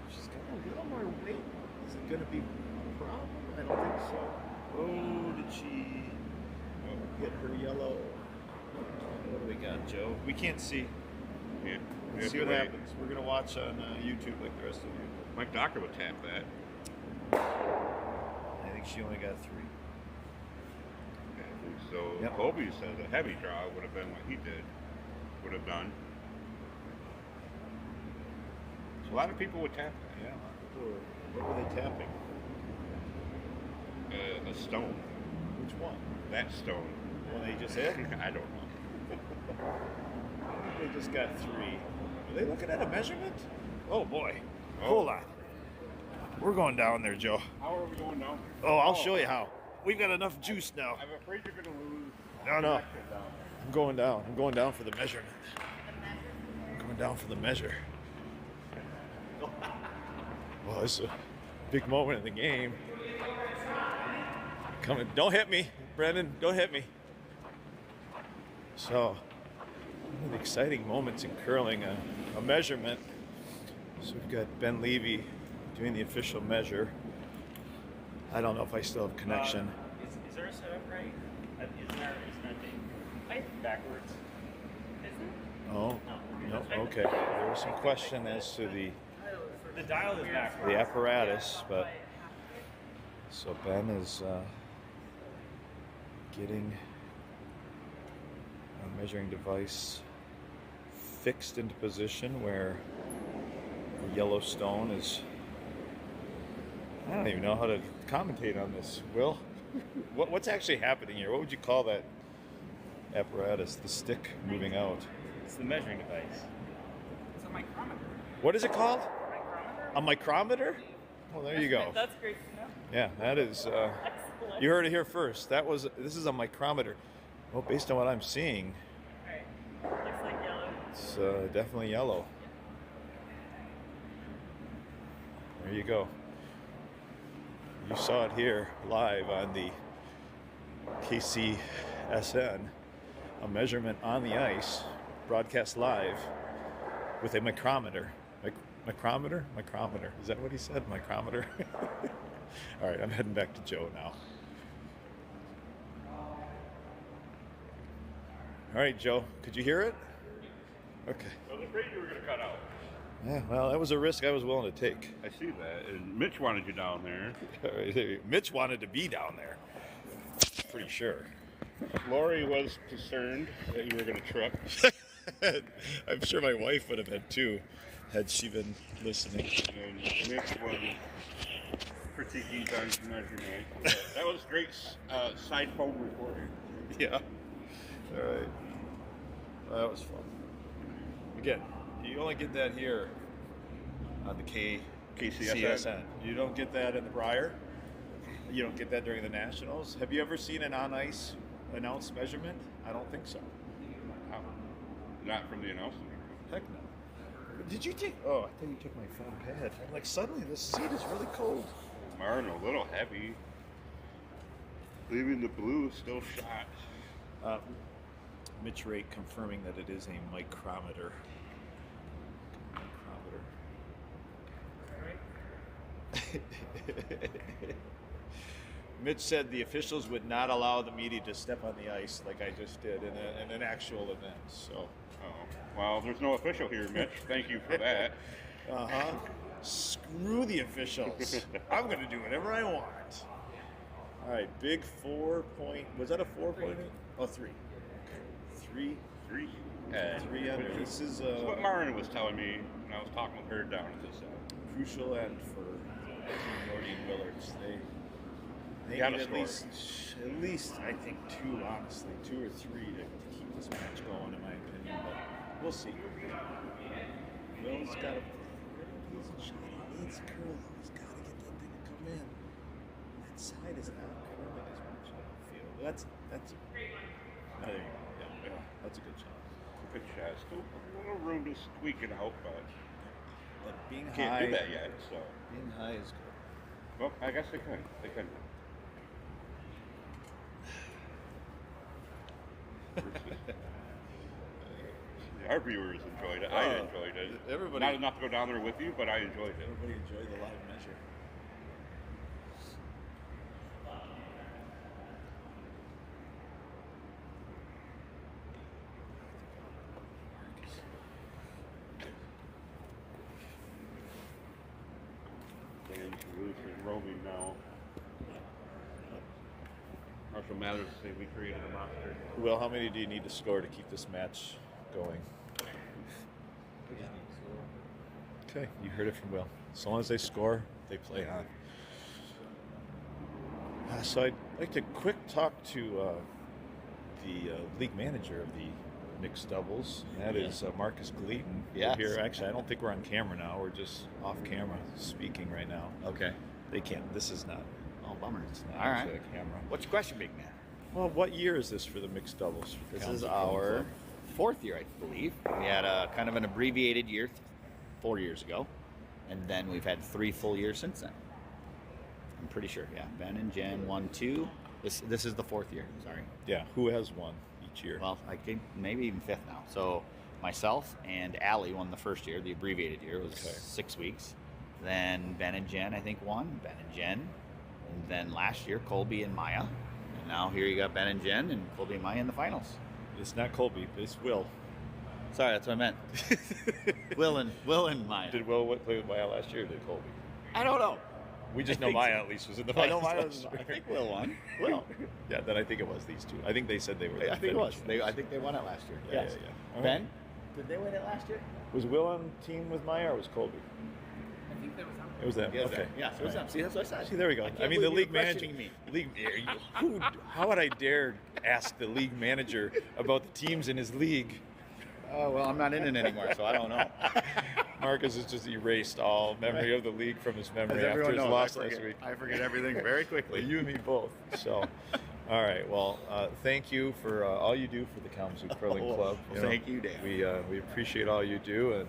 She's got a little more weight. Is it going to be a problem? I don't think so. Oh, did she get her yellow? What do we got, Joe? We can't see. Yeah. Let's see what happens. We're going to watch on YouTube like the rest of you. Mike Docker would tap that. I think she only got 3. So Yep. Kobe says a heavy draw would have been what he would have done. So a lot of people would tap that. Yeah. What were they tapping? A stone. Which one? That stone. Well, they just hit? I don't know. They just got 3. Are they looking at a measurement? Oh boy. Oh. Hold on. We're going down there, Joe. How are we going down? Oh, I'll show you how. We've got enough juice now. I'm afraid you're going to lose. No. I'm going down. I'm going down for the measurement. I'm going down for the measure. Well, it's a big moment in the game. Coming. Don't hit me, Brendan. Don't hit me. So, one of the exciting moments in curling, a measurement. So we've got Ben Levy doing the official measure. I don't know if I still have connection. Is there a setup right? Isn't there backwards? Oh, no, okay. There was some question as to the dial is backwards. the apparatus, but so Ben is getting a measuring device fixed into position where the yellow stone is. I don't even know how to commentate on this. Will, what's actually happening here? What would you call that apparatus? The stick moving out. It's the measuring device. It's a micrometer. What is it called? A micrometer? Well, there you go. That's great to know. Yeah, that is. Excellent. You heard it here first. This is a micrometer. Well, based on what I'm seeing, Right. Looks like yellow. it's definitely yellow. There you go. You saw it here live on the KCSN, a measurement on the ice, broadcast live with a micrometer. Micrometer? Micrometer. Is that what he said? Micrometer? All right, I'm heading back to Joe now. All right, Joe, could you hear it? Okay. I was afraid you were going to cut out. Yeah, well, that was a risk I was willing to take. I see that. And Mitch wanted you down there. Mitch wanted to be down there. Pretty sure. Lori was concerned that you were going to trip. I'm sure my wife would have been too, had she been listening. And Mitch was critiquing John's measurement. That was great side phone recording. Yeah. All right. Well, that was fun. Again, you only get that here on the KCSN. You don't get that in the Briar. You don't get that during the Nationals. Have you ever seen an on-ice announced measurement? I don't think so. Not from the announcement. Heck no. Did you take? Oh, I thought you took my phone pad. I'm like, suddenly the seat is really cold. Martin, a little heavy. Leaving the blue still shot. Mitch Rate confirming that it is a micrometer. Mitch said the officials would not allow the media to step on the ice like I just did in an actual event. So, Well, there's no official here, Mitch. Thank you for that. Screw the officials. I'm going to do whatever I want. All right, big 4 point. Was that a 4 point? Oh, 3. Okay. Three under. This is That's what Marin was telling me when I was talking with her down at this crucial end for Nordy and Willards. They gotta need score. at least I think 2, honestly, 2 or 3 to keep this match going, in my opinion. But we'll see. Will's got a piece of shot. He needs curl. He's got to get that thing to come in. That side is not curling as much. I don't feel. That's. Oh, there you go. Yeah, that's a good shot. Good shot. Still a little room to squeak it out, but being can't high, do that yet. So, being high is good. well, I guess they can. They can. Our viewers enjoyed it. I enjoyed it. Everybody. Not enough to go down there with you, but I enjoyed it. Everybody enjoyed the live measure. Dan's loose and roaming now. Marshall Mathers say we created a monster. Well, how many do you need to score to keep this match going? Okay, you heard it from Will. As long as they score, they play on. So I'd like to quick talk to the league manager of the mixed doubles. And that is Marcus Gleaton. Yes. We're here. Actually, I don't think we're on camera now. We're just off camera speaking right now. Okay. They can't. This is not. Oh, bummer. It's not All actually right. a camera. What's your question, big man? Well, what year is this for the mixed doubles? This Kalamazoo is Curling our Club? 4th year, I believe. We had a kind of an abbreviated year 4 years ago, and then we've had 3 full years since then. I'm pretty sure. Yeah, Ben and Jen 1, 2. This is the 4th year. Sorry. Yeah. Who has won each year? Well, I think maybe even 5th now. So myself and Allie won the first year. The abbreviated year was 6 weeks. Then Ben and Jen, I think, won. Ben and Jen. And then last year, Colby and Maya. And now here you got Ben and Jen and Colby and Maya in the finals. It's not Colby. It's Will. Sorry, that's what I meant. Will and Maya. Did Will play with Maya last year or did Colby? I don't know. We just I know think Maya so. at least was in the I know finals. Maya. last I year. think Will won. Will. Yeah, then I think it was these two. I think they said they were. I think it was. I think they won it last year. Yeah, Yes. yeah. Ben, did they win it last year? Was Will on team with Maya or was Colby? I think that was on. It was them. Yes, Okay. Yeah, so it was them. See, that's what I said. See, there we go. can't I mean, the believe league you're manager. questioning me. How would I dare ask the league manager about the teams in his league? Oh, well, I'm not in it anymore, so I don't know. Marcus has just erased all memory of the league from his memory As after everyone his knows, loss I last forget- week. I forget everything very quickly. You and me both. So, all right. Well, thank you for all you do for the Kalamazoo Curling Club. well, thank you, Dan. We appreciate all you do, and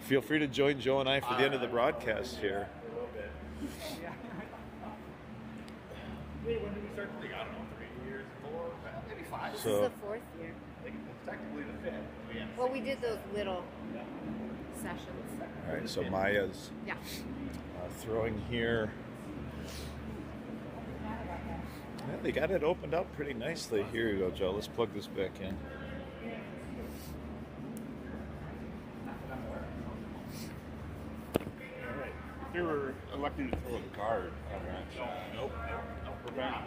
feel free to join Joe and I for the end of the broadcast here. When did we start the league? I don't know, 3 years, 4, maybe 5. This So- is the 4th year. I think it's technically the 5th. Well, we did those little sessions. All right. So Maya's Yeah. throwing here. Yeah, they got it opened up pretty nicely. Here you go, Joe. Let's plug this back in. They were electing to throw a card on that. Nope. We're back.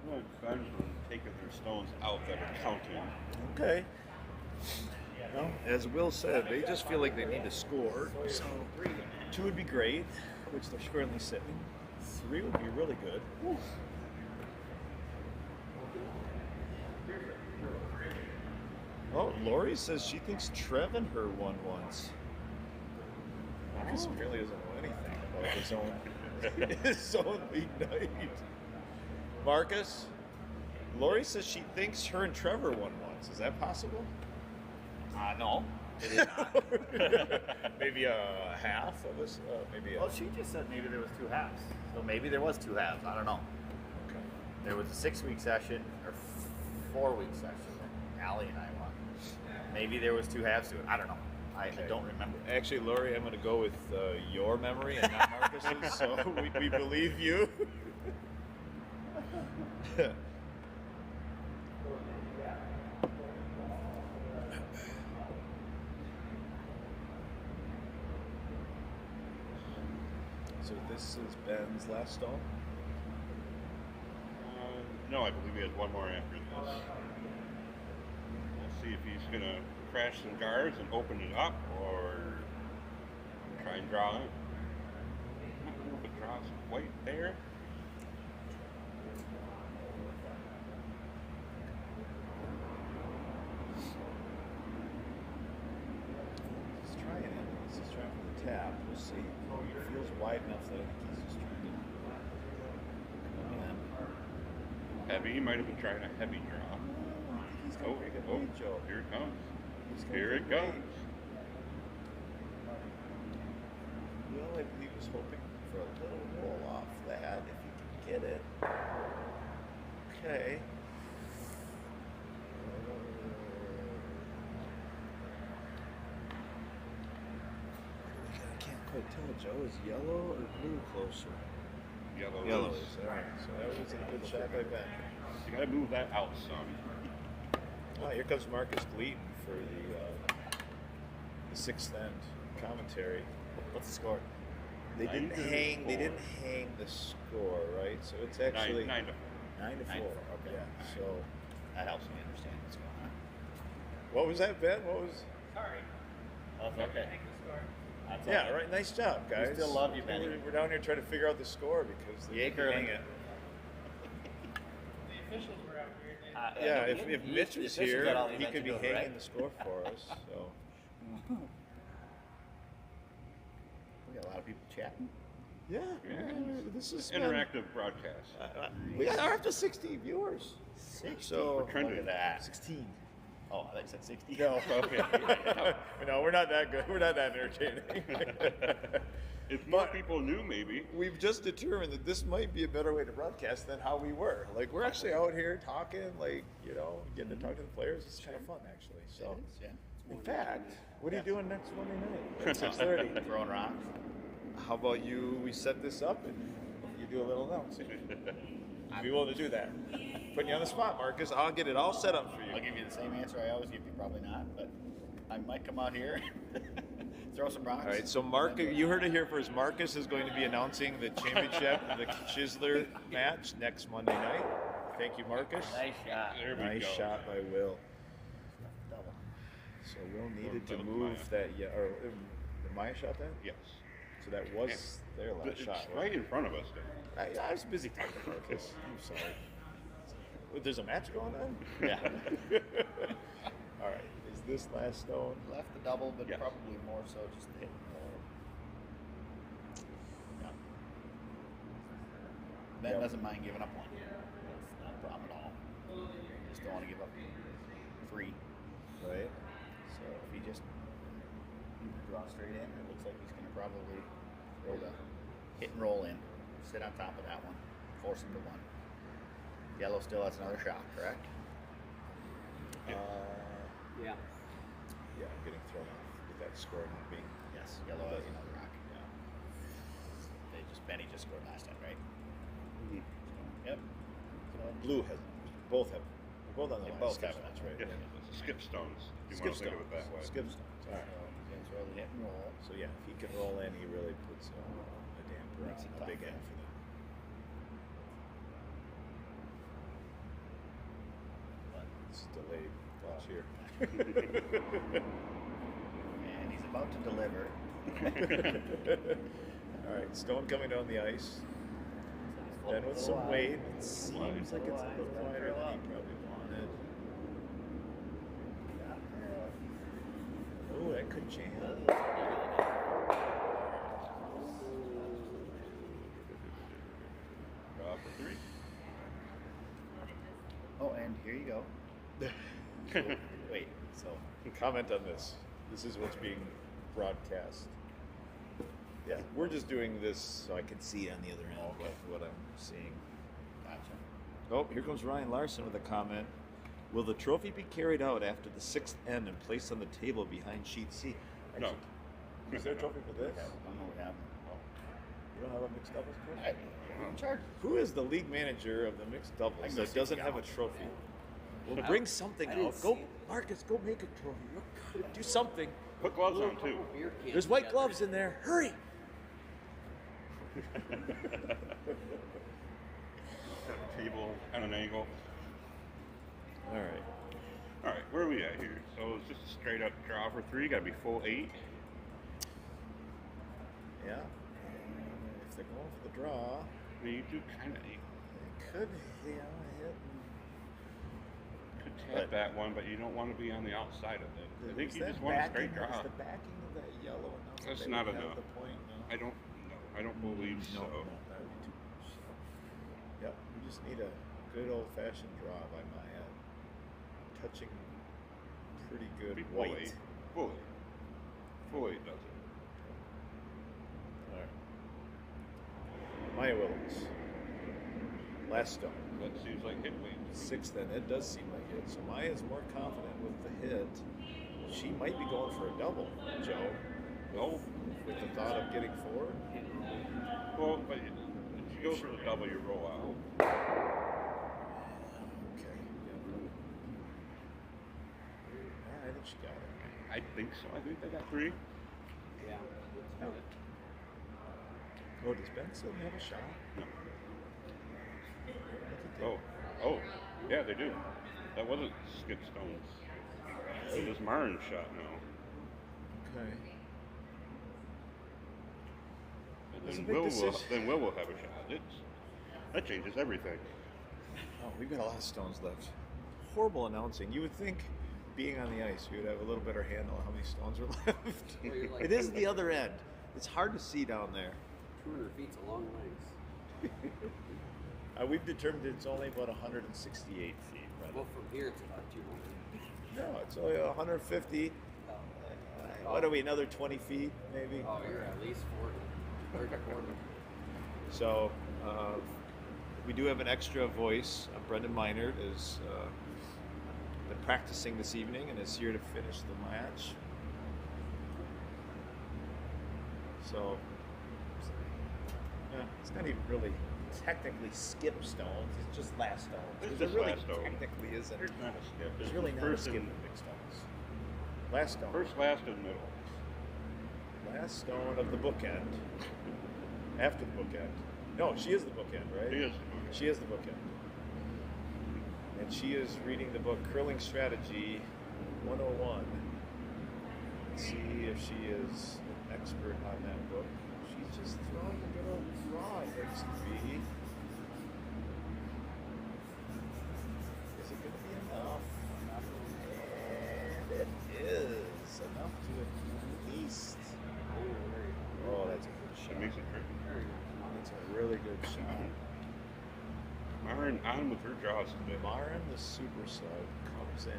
Well, Ben's taking their stones out that are counting. Okay. Well, as Will said, they just feel like they need to score. So 2 would be great, which they're currently sitting. 3 would be really good. Oh, Lori says she thinks Trev and her won once. Marcus apparently doesn't know anything about his own league night. Marcus, Lori says she thinks her and Trevor won once. Is that possible? No, it is not. Maybe a half of us. Maybe. Well, she just said maybe there was 2 halves. So maybe there was 2 halves. I don't know. Okay. There was a 6-week session, or 4 weeks actually. Allie and I won. Maybe there was 2 halves to it. I don't know. I don't remember. Actually, Lori, I'm going to go with your memory and not Marcus's, so we believe you. So this is Ben's last stone? No, I believe he has one more after this. We'll see if he's going to crash some guards and open it up, or try and draw it. I don't know if it draws quite there. He's trying it. He's trying for the tap. We'll see. It feels wide enough that I think he's just trying to come in. Heavy. He might have been trying a heavy draw. He's going to make a lead, Joe. Here it comes. Here Here it goes. Well, I believe he was hoping for a little roll off that, if he can get it. Okay. I can't quite tell, Joe. Is yellow or blue closer? Yellow Yellow is. is. All right. So that was a good shot by Ben. You got to move that out, son. Oh, here comes Marcus Gleaton for the sixth end commentary. What's the score? They didn't 9-4. hang. They didn't hang the score, right? So it's actually 9 to 9 to 4. 9-4, okay. Yeah. So That helps me understand what's going on. what was that, Ben? What was? That's okay. That's Yeah. all Right. Nice job, guys. still love you, Benny. We're down here trying to figure out the score because they Yay, didn't hang curling. it. The officials were out here. Yeah. no, If he- Mitch the was officials here, got all the he could be invention to it, hanging right? the score for us. So. We got a lot of people chatting. Yeah. Yeah. This is interactive broadcast. We got up to 60 viewers. 60. So We're trending. Look at that. 16. Oh, I thought you said 60. No, okay. No, we're not that good. We're not that entertaining. If more But- people knew, maybe. We've just determined that this might be a better way to broadcast than how we were. Like, we're actually out here talking, like, getting to talk to the players. It's kind of fun, actually. So, Yeah. in fact, what are you doing next Monday night? At 6:30. Throwing rocks. How about we set this up and you do a little announcing? I'd be willing to do that. Putting you on the spot, Marcus. I'll get it all set up for I'll you. give you the same answer I always give you. Probably not, but I might come out here, throw some rocks. All right, so you heard it here first. Marcus is going to be announcing the championship, the Chisler match next Monday night. Thank you, Marcus. Nice shot. There we Nice go. shot by Will. Double. So Will needed to That was move Maya. that. Yeah, or the Maya shot then. Yes. So that was their last It's shot. right in front of us. Then. I was busy talking to Marcus. I'm sorry. Wait, there's a match going on. Yeah. All right. Is this last stone? Left the double, but Yes. probably more so just the hit. Yeah. Ben Yep. doesn't mind giving up one. That's not a problem at all. Just don't want to give up 3. Right. So if he just draw straight in, it looks like he's going to probably throw the hit and roll in, sit on top of that one, force him to 1. Yellow still has another shot, correct? Yeah. Yeah. Yeah, I'm getting thrown off with that score not being. Yes, yellow has another rock. Yeah. Benny just scored last time, right? Yep. So, Blue has. Both have. We're both on the They line. both Skip have stones, it. right? Yeah, it's skip stones. If you Skip want to think of it that way. Skip stones. All right. so he's going to throw the hit and roll. So yeah, if he can roll in, he really puts a damper Makes it on a tough, big yeah. end for them. But, It's delayed. Watch here. and he's about to deliver. All right, stone coming down the ice. So he's Then floating with a some little weight, wide. it seems like it's a little wider than he probably wanted. Oh, that could jam. Draw for 3. Oh, and here you go. So, wait, so Comment on this. This is what's being broadcast. Yeah, we're just doing this so I can see on the other end what I'm seeing. gotcha. Oh, here comes Ryan Larson with a comment. Will the trophy be carried out after the sixth end and placed on the table behind sheet C? No. Is there a trophy for this? I don't know what happened. You don't have a mixed doubles trophy? In charge. Who is the league manager of the mixed doubles I can that see doesn't it have a out. trophy? Well, bring something out. Go, Marcus, go make a trophy. Do something. Put gloves on too. There's white gloves in there. Hurry! Table on an angle. All right. All right, where are we at here? So it's just a straight up draw for 3. Got to be full 8. Yeah. And if they're going for the draw, I mean, you do kind of they could, hit. could tap that one, but you don't want to be on the outside of it. I think Is you that just want a straight backing- draw. Is the backing of that yellow enough? That's that not they would enough. have the point? No. I don't know. I don't believe No, so. that would be too much. Yep, we just need a good old-fashioned draw by my end. Touching pretty good Be full white. 8. Full 8. Full 8 does it. All right. Maya Williams. Last stone. That seems like hit weight. Sixth, and it does seem like it. So Maya's more confident with the hit. She might be going for a double, Joe. No. With the thought of getting forward. Well, but if you go for the double, you roll out. Okay. Yeah, I think she got it. I think so. I think they got 3. Oh, does Ben still have a shot? No. Oh, yeah, they do. That wasn't Skip Stone's. It was Marin's shot now. Okay. That's a And big then decision. Will will have a shot. That changes everything. Oh, we've got a lot of stones left. Horrible announcing. You would think, being on the ice, we would have a little better handle on how many stones are left. It is the other end. It's hard to see down there. 200 feet's a long ways. We've determined it's only about 168 feet. Brother. Well, from here it's about 200. No, it's only 150. What are we, another 20 feet, maybe? Oh, you're at least 40. 30, 40. So, we do have an extra voice. Brendan Minard has been practicing this evening and is here to finish the match. So, yeah, it's not even really technically skip stones. It's just last stones. It's Because just really last stone. technically isn't. There's not a skip. There's It's really just not a first skip in and- big stones. Last stone. First, last, and middle. Last stone of the bookend. After the bookend. No, she is the bookend, right? He is. She is the bookend. And she is reading the book Curling Strategy 101. Let's see if she is an expert on that book. She's just throwing a good old draw, it looks to be. Is it going to be enough? And it is enough to at least. Oh, that's a good She shot. makes it tricky. That's a really good shot. Marin on with her draws today. Marin, the super sub, comes in.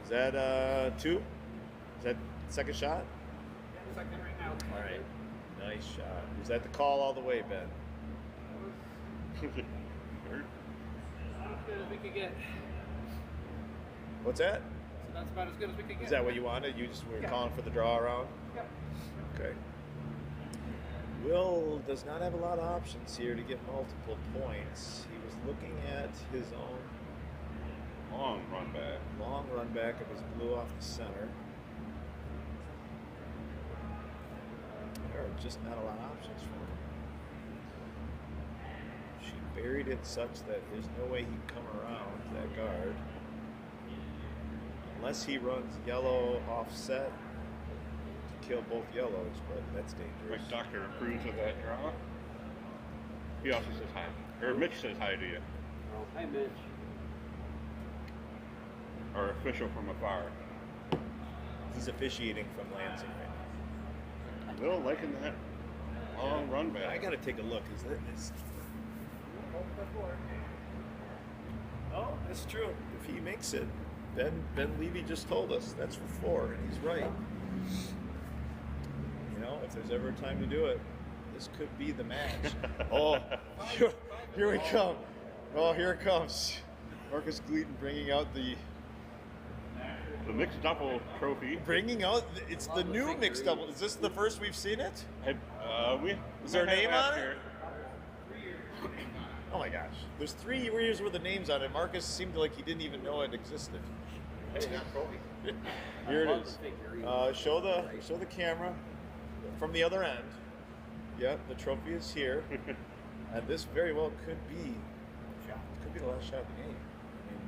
Is that 2? Is that second shot? Second right now. All right. Nice shot. Was that the call all the way, Ben? As good as we could get. What's that? So that's about as good as we could get. Is that what you wanted? You just were calling for the draw around? Yep. Okay. Will does not have a lot of options here to get multiple points. He was looking at his own Long run back. long run back of his blue off the center. There are just not a lot of options for him. She buried it such that there's no way he can come around that guard. Unless he runs yellow offset to kill both yellows, but that's My dangerous. doctor approves of that draw. He also says hi. Or Mitch says hi to you. Oh, hi, Mitch. Our official from afar. He's officiating from Lansing right Will liking that long run now. I back. gotta take a look. Is that is Oh, that's true. If he makes it, Ben Levy just told us that's for 4, and he's right. You know, if there's ever a time to do it, this could be the match. Oh, here we come. Oh, here it comes. Marcus Gleaton bringing out the mixed double trophy. It's the new mixed double. Is this the first we've seen it? Is there a name on it? Oh my gosh. There's 3 years worth of names on it. Marcus seemed like he didn't even know it existed. Here it is. Show the camera from the other end. Yeah, the trophy is here. And this very well could be the last shot of the game. I mean,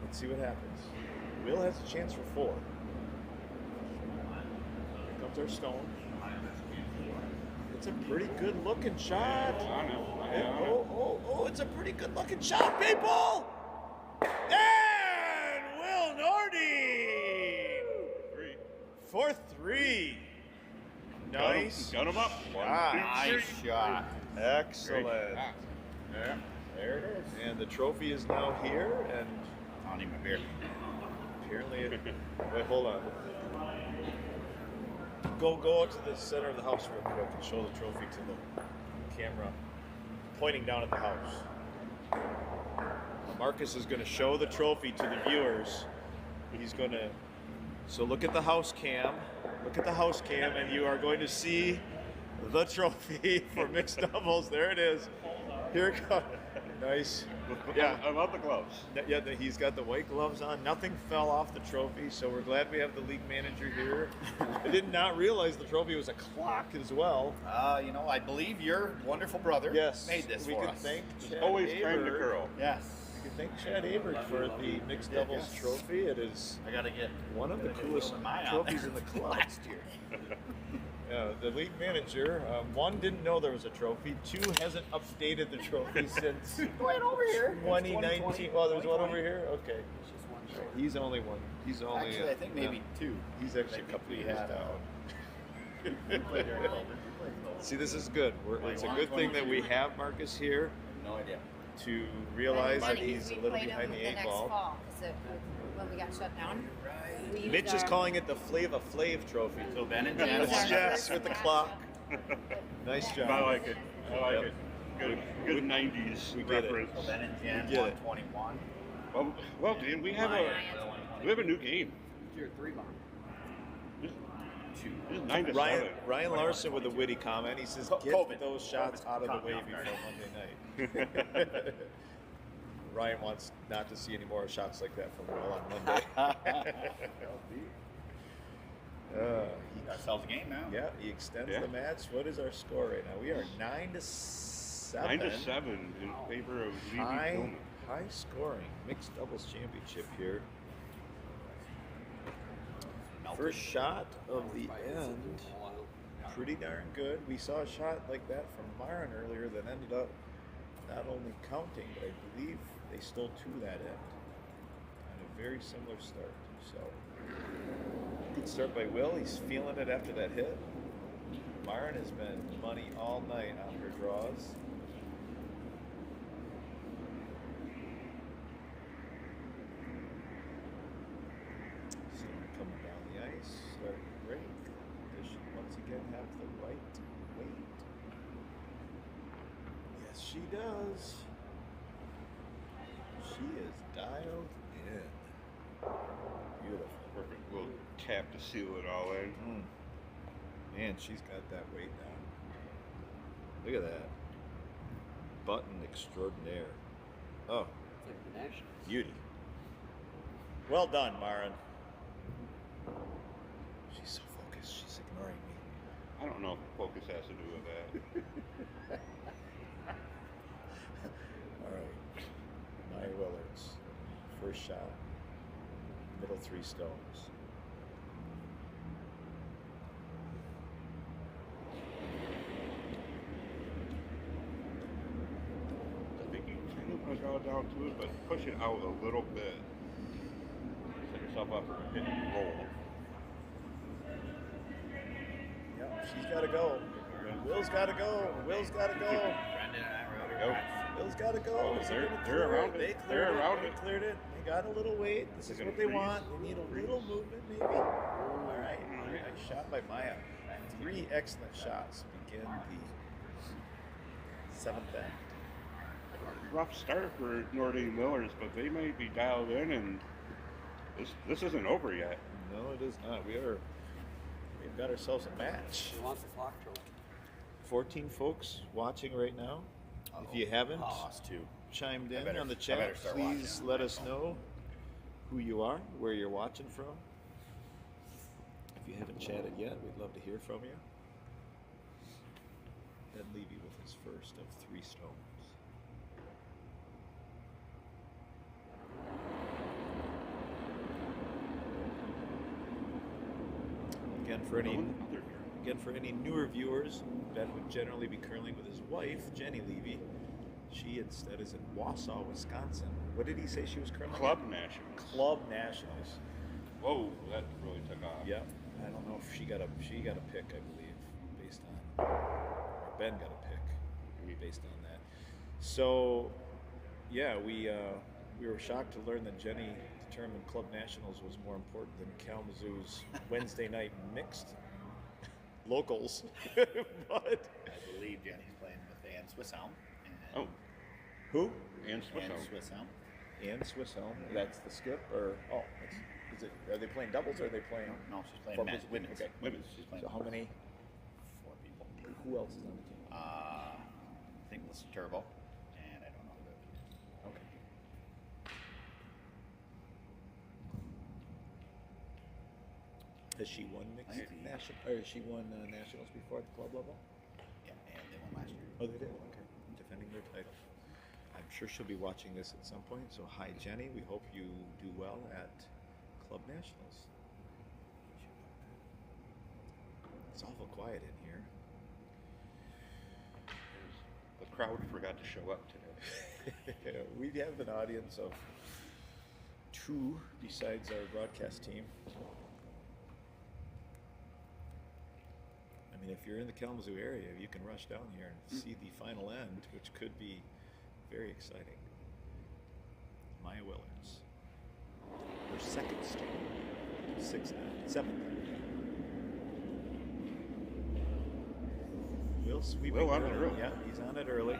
let's see what happens. Will has a chance for 4. Here comes our stone. It's a pretty good looking shot. Oh, it's a pretty good looking shot, people! And Will Nordy! 3. For 3. Nice. Got him up. Nice shot. Excellent. Yeah. There it is. And the trophy is now here, and I don't even beer. apparently wait, hold on. Go out to the center of the house real quick and show the trophy to the camera pointing down at the house. Marcus is going to show the trophy to the viewers. So look at the house cam. Look at the house cam, and you are going to see the trophy for mixed doubles. There it is. Here it comes. Nice. Yeah, I love the gloves. Yeah, he's got the white gloves on. Nothing fell off the trophy, so we're glad we have the league manager here. I did not realize the trophy was a clock as well. I believe your wonderful brother made this for us. Thank Chad Always trying to Abert. curl. Yes. We can thank Chad Abert for the mixed doubles trophy. It is I gotta get one of the coolest trophies in the club. last year. The league manager, 1, didn't know there was a trophy. 2, hasn't updated the trophy since Right over here. 2019. Well, there's one over here? Okay. He's only one. He's only. Actually, I think maybe 2. He's actually a couple years down. See, this is good. It's a good thing that we have Marcus here No idea. to realize that he's a We little played behind him the 8 next ball. fall, 'cause when we got shut down. we used Mitch is our- calling it the Flava Flav trophy. So Ben and we Jen. used our Yes, first with the matchup. clock. Nice job. I like it. Yep. Good 90s We get it. reference. So Ben and Jen We get it. 121. Well, Dan, we have a new game. Your 3 bomb. This is 9 to Ryan 7. Ryan Larson with a witty comment. He says, "Get COVID. those shots out of the way before Monday night." Ryan wants not to see any more shots like that from Will on Monday. Ourselves a game now. Yeah, he extends Yeah. the match. What is our score right now? We are 9 to 7. 9 to 7 in favor of ZB Tillman. High scoring mixed doubles championship here. First shot of the end. Pretty darn good. We saw a shot like that from Myron earlier that ended up not only counting, but I believe they stole 2 that end. And a very similar start. So good start by Will. He's feeling it after that hit. Myron has been money all night on her draws. So coming down the ice, starting to break. Does she once again have the right weight? Yes, she does. She is dialed in. Beautiful. Perfect. We'll tap to seal it all in. Man, she's got that weight down. Look at that. Button extraordinaire. Oh, It's like the Nationals. beauty. Well done, Myron. She's so focused. She's ignoring me. I don't know if focus has to do with that. All right. Maya Willards. First shot. Middle 3 stones. I think you kind of want to draw down to it, but push it out a little bit. Set yourself up for a hit and roll. Yep, she's got to go. Will's got to go. Will's got to go. Brendan and I were over. Will's got to go. Is it They're- gonna they're clear around it. They cleared They're it. around They it. cleared it. They got a little weight. This is They're what gonna they want. freeze. They need a Freeze. little movement, maybe. All right. Nice shot by Maya. 3 excellent shots begin the 7th end. rough start for Nordine Millers, but they may be dialed in, and this isn't over yet. No, it is not. We've got ourselves a match. They want the clock trophy. 14 folks watching right now. If you haven't us too. chimed I in better- on the I chat, better start please watching let on us my know who you are, where you're watching from. If you haven't chatted yet, we'd love to hear from you. Ben Levy with his first of 3 stones. Again, for any newer viewers, Ben would generally be curling with his wife, Jenny Levy. She instead is in Wausau, Wisconsin. What did he say she was curling? Club Nationals. Club Nationals. Whoa, that really took off. Yeah. I don't know if she got a pick, I believe, based on, or Ben got a pick based on that. So, yeah, we were shocked to learn that Jenny determined Club Nationals was more important than Kalamazoo's Wednesday night mixed locals. But I believe Jenny's playing with Ann Swisshelm. Oh, who? and Swiss Ann Home. Swisshelm. And Swisshelm. That's the skip, or is it? Are they playing doubles or are they playing? No, she's playing four men's. people? Women's. Okay. Women's. She's playing So how many? 4 people. Who else is on the team? I think Melissa Turbo, and I don't know who the other is. Okay. Has she won mixed Maybe. national? Or has she won nationals before at the club level? Yeah, and they won last year. Oh, they did. Okay, defending their title. I'm sure she'll be watching this at some point. So hi, Jenny. We hope you do well at Club Nationals. It's awful quiet in here. The crowd forgot to show up today. We have an audience of 2 besides our broadcast team. I mean, if you're in the Kalamazoo area, you can rush down here and see the final end, which could be very exciting. Maya Willards. Her second stone. 6th now. 7th. Will sweeping Will on it early. Yeah, he's on it early.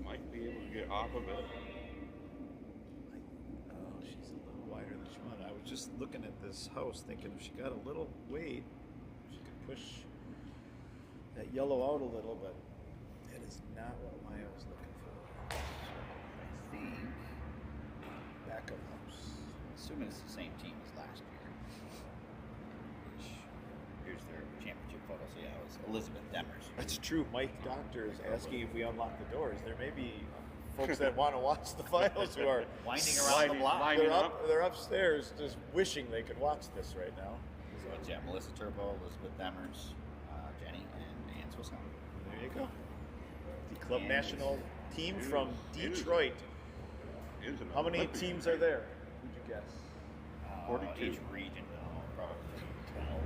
Might be able to get off of it. Oh, she's a little wider than she wanted. I was just looking at this house thinking if she got a little weight, she could push that yellow out a little, but that is not what Maya was looking for. I think, Backup house. assuming it's the same team as last year. Which, here's their championship photo. So yeah, it was Elizabeth Demers. That's true. Mike Doctor is asking if we unlock the doors. There may be folks that want to watch the finals who are Winding around the block. lining They're upstairs just wishing they could watch this right now. So it's, yeah, Melissa Turbo, Elizabeth Demers, Jenny, and Ann Swisshelm. There you go. The Club And- National team It is- from it is- Detroit. Is an How many Olympic teams event. are there? Would you guess? 42. Each region, probably 12,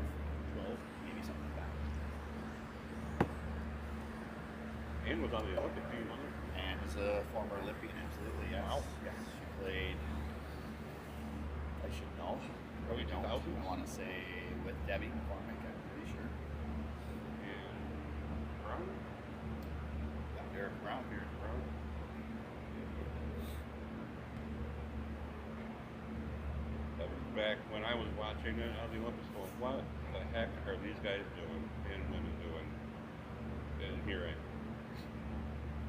12, maybe something like that. And was on the Olympic team, wasn't it? And was a former Olympian, absolutely, yes. Wow. Yes. She played, I should know. Early I don't. 2000s? I want to say with Debbie McCormick, I'm pretty sure. And Brown? Yeah, Derek Brown. Brown. That was back when I was watching it on the Olympics going, what the heck are these guys doing and women doing? And here I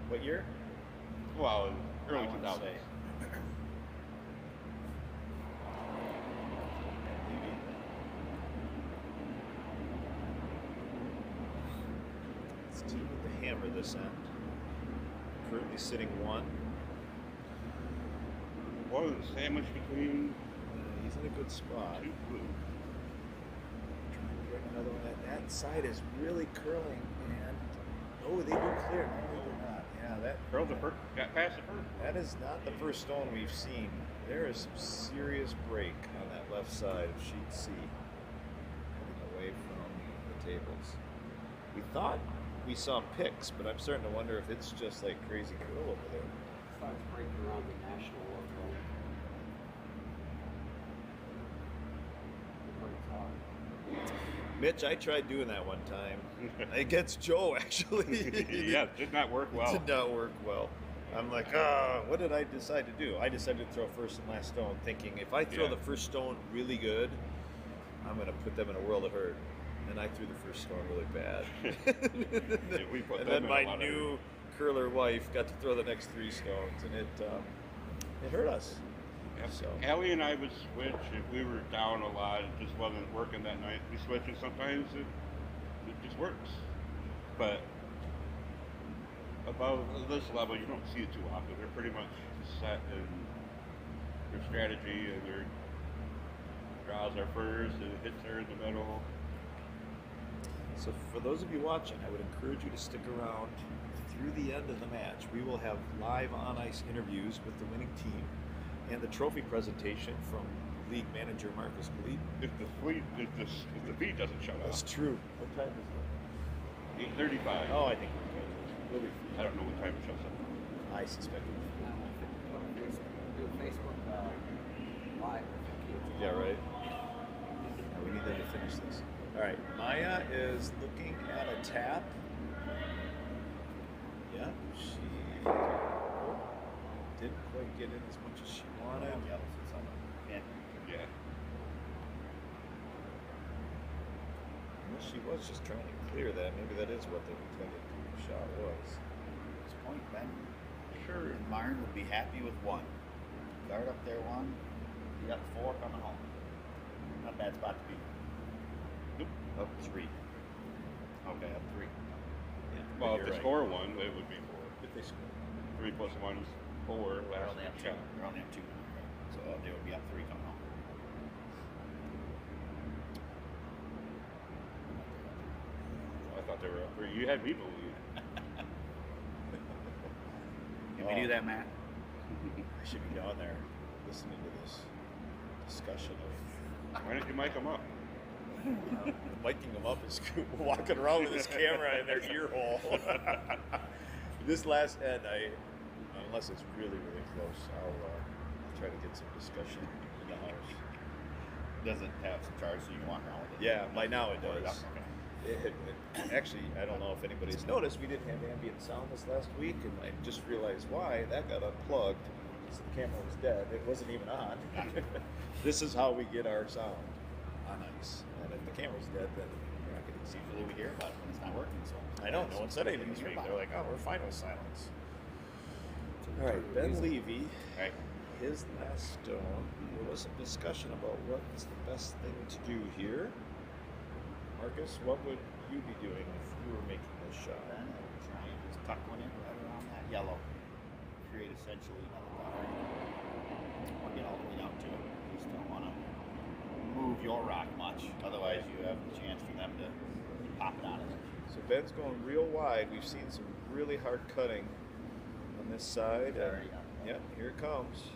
What year? well, early I wanna 2000s. say. It's team with the hammer this end. Currently sitting 1. What was the sandwich between He's in a good spot. 2 blue? Trying to bring another one. That side is really curling, and oh, they do clear. No, they do not. Yeah, that Curled the first, got past the first. that is not the first stone we've seen. There is some serious break on that left side of sheet C, heading away from the tables. We thought we saw picks, but I'm starting to wonder if it's just like crazy curl over there. Starts breaking around the national logo. It breaks hard. Mitch, I tried doing that one time against Joe. Actually, Yeah, it did not work It well. did not work well. I'm like, what did I decide to do? I decided to throw first and last stone, thinking if I throw Yeah. the first stone really good, I'm going to put them in a world of hurt. And I threw the first stone really bad. Yeah, we put And them then in a my lot of new curler wife got to throw the next 3 stones, and it hurt us. Yep. So Allie and I would switch if we were down a lot. It just wasn't working that night. We switch, and sometimes it just works. But above this level, you don't see it too often. They're pretty much set in their strategy, and their draws are first, and hits are in the middle. So for those of you watching, I would encourage you to stick around through the end of the match. We will have live on-ice interviews with the winning team and the trophy presentation from league manager Marcus Gleed. If the feed doesn't shut That's off. true. What time is it? 8:35. Oh, I think we're good. We'll be I don't know what time it shuts off. I suspect we'll be Do Facebook Live. Yeah, right. Now we need them to finish this. All right, Maya is looking at a tap. Yeah, she didn't quite get in as much as she wanted. Yeah. Well, she was just trying to clear that. Maybe that is what the intended shot was. At this point, Ben, sure, Marn would be happy with 1. Guard up there 1. You got 4 coming home. Not a bad spot to be. Nope. Up 3. Okay, up 3. Yeah. Well, if you're they right. score 1, it would be 4. If they score. 3 plus 1 is 4. They're Last only up 2. shot. They're only up 2 now, right? So they would be up 3 coming home. I thought they were up 3. You had me believe. Can we do that, Matt? I should be down there listening to this discussion of Why didn't you mic them up? miking them up is walking around with this camera in their ear hole. This last end, unless it's really, really close, I'll try to get some discussion in the house. Doesn't have some charge, so you can walk around with it. Yeah, by now it does. Okay. Actually, I don't know if anybody's noticed, we didn't have ambient sound this last week, and I just realized why. That got unplugged, so the camera was dead. It wasn't even on. This is how we get our sound on ice. And if the camera's dead, then you're not getting Usually we hear about it when it's not working, so. I know, no one said anything this week. They're like, oh, we're fine with silence. All right, Ben Levy, Right. his last stone. There was some discussion about what is the best thing to do here. Marcus, what would you be doing if you were making this shot? Then I would try and just tuck one in right around that yellow. Create essentially another bar. Or get all the way down to it. You just don't want to move your rock much. Otherwise, you have the chance for them to pop it out of there. So Ben's going real wide. We've seen some really hard cutting on this side. There you go. Yep, here it comes.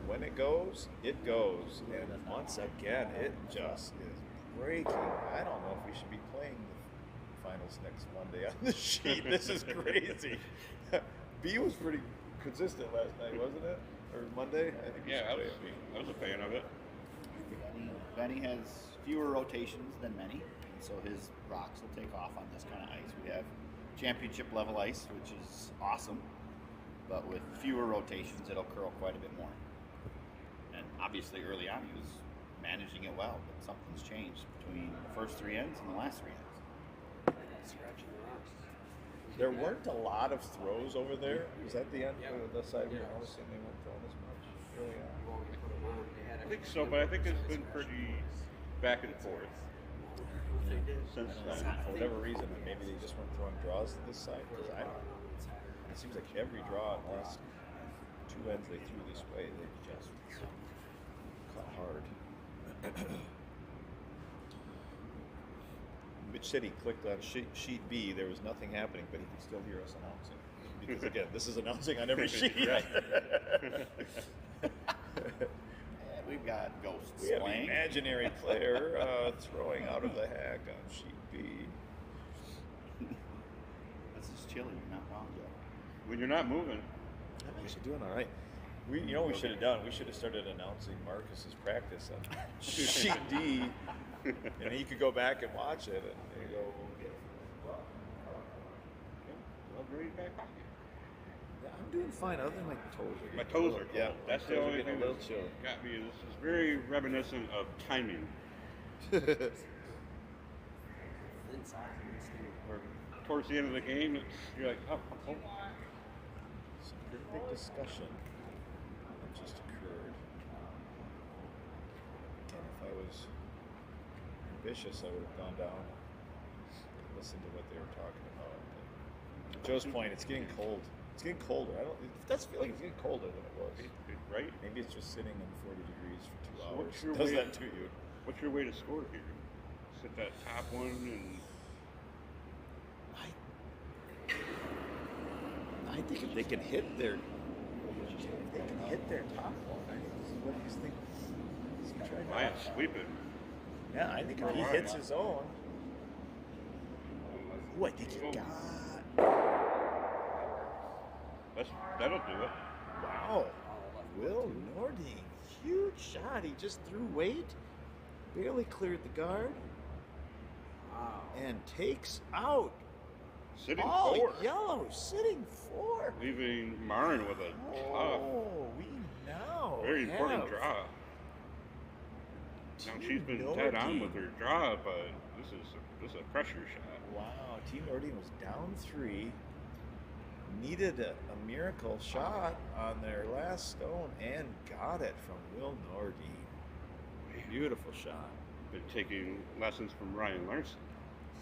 When it goes, it goes. And once again, it just is breaking. I don't know if we should be playing the finals next Monday on the sheet. This is crazy. B was pretty consistent last night, wasn't it? Or Monday? I think we Yeah, should I play was a fan of it. Benny has fewer rotations than many, and so his rocks will take off on this kind of ice. We have championship level ice, which is awesome, but with fewer rotations, it'll curl quite a bit more. And obviously, early on, he was managing it well, but something's changed between the first 3 ends and the last 3 ends. Scratching the rocks. There weren't a lot of throws over there. Was that the end? Yeah. The side we Yeah. were noticing they weren't throwing as much early on. You won't put them on. They had I think so, but I think it's been pretty back and forth They did. since For then. whatever reason, maybe they just weren't throwing draws to this side. Because I don't know. It seems like every draw in the last 2 ends they threw this way, they just caught hard. Mitch said he clicked on sheet B. There was nothing happening, but he could still hear us announcing. Because again, this is announcing on every sheet. Right. We've got ghosts We have an playing. imaginary player throwing out of the hack on sheet B. This is chilly. You're not wrong, Joe. When you're not moving, I'm actually doing all right. We should have done? We should have started announcing Marcus's practice on sheet D And you could go back and watch it, and you go, Well, great back pocket. yeah, I'm doing fine. Other than my toes are My getting toes a are little- cold. Yeah, That's my the toes are only getting thing a little that's chill. got me. This is very reminiscent of timing. Inside, Or towards the end of the game, you're like, oh. Some pretty big discussion that just occurred. And if I was ambitious, I would have gone down and listened to what they were talking about. But to Joe's point, it's getting cold. It's getting colder. It does feel like it's getting colder than it was. Right? Maybe it's just sitting in 40 degrees for 2 So hours. what's your Does way- that to you? What's your way to score here? Sit that top one and I think if they can hit their, top one, I think this is what he's thinking. He's trying to- Ryan sweeping. Yeah, I think if he hits his own. Ooh, I think he got. That'll do it. Wow. Will Nording, huge shot. He just threw weight, barely cleared the guard, and takes out Sitting all four. yellow, sitting 4. Leaving Marin with a tough, Oh, we now very important have draw. Now she's been Team dead on Nording. with her draw, but this is a pressure shot. Wow, Team Nording was down 3, needed a miracle shot on their last stone, and got it from Will Nording. Beautiful shot. Been taking lessons from Ryan Larson.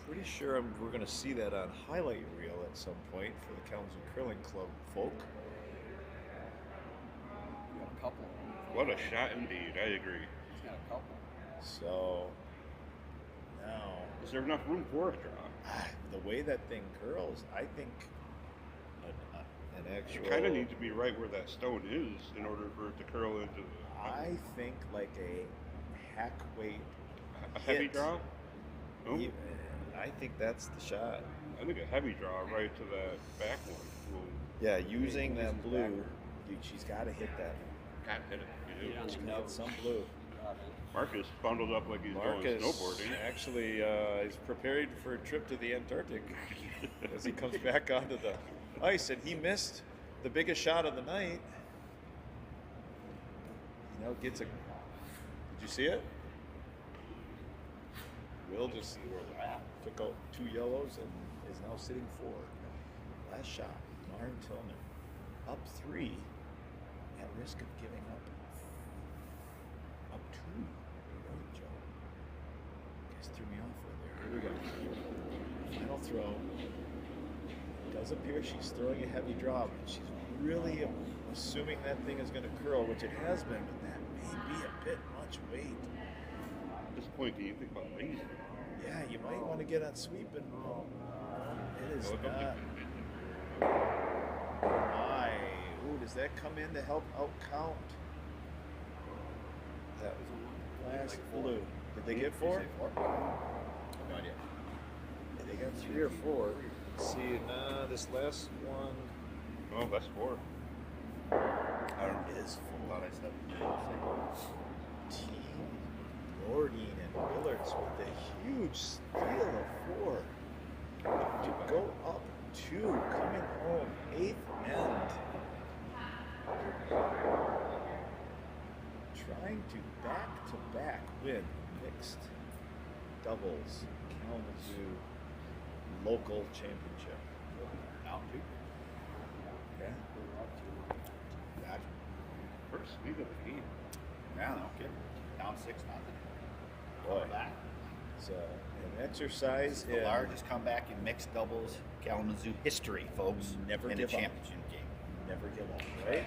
Pretty sure we're going to see that on highlight reel at some point for the Kalamazoo Curling Club folk. He's got a couple. What a shot indeed, I agree. He's got a couple. So now, Is there enough room for a draw? the way that thing curls, I think an actual. You kind of need to be right where that stone is in order for it to curl into the, I think like a hack weight. a heavy hit. draw. Oh, I think that's the shot. I think a heavy draw right to that back one. Will Yeah, using that blue, she's got to hit that. God hit it. You do. Yeah. She's got some blue. Marcus bundled up like he's going Marcus snowboarding. actually is preparing for a trip to the Antarctic as he comes back onto the ice, and he missed the biggest shot of the night. You know, gets a. Did you see it? Will just took out 2 yellows and is now sitting 4. Last shot, Maren Tillman up 3, at risk of giving up 2. Right, Joe. You guys threw me off right there. Here we go. Final throw. It does appear she's throwing a heavy draw, but she's really assuming that thing is going to curl, which it has been, but that may be a bit much weight. At this point, do you think about lazy? Yeah, you might want to get on sweep and it is Look up not. the- My, ooh, does that come in to help out count? That was last blue. Did they get 4? No idea. They got 3 or 4. Let's see, this last one Oh, that's 4. is 4. Team Nordine and Willards with a huge steal of 4 to go up 2, coming home 8th end. Trying to back-to-back win mixed doubles Kalamazoo local championship. Down 2. Yeah. Gotcha. First lead of the game. Yeah, no kidding. Down 6-0. Boy, That. it's an exercise The in largest comeback in mixed doubles Kalamazoo history, folks. Never in give a up. championship game. never give up, right?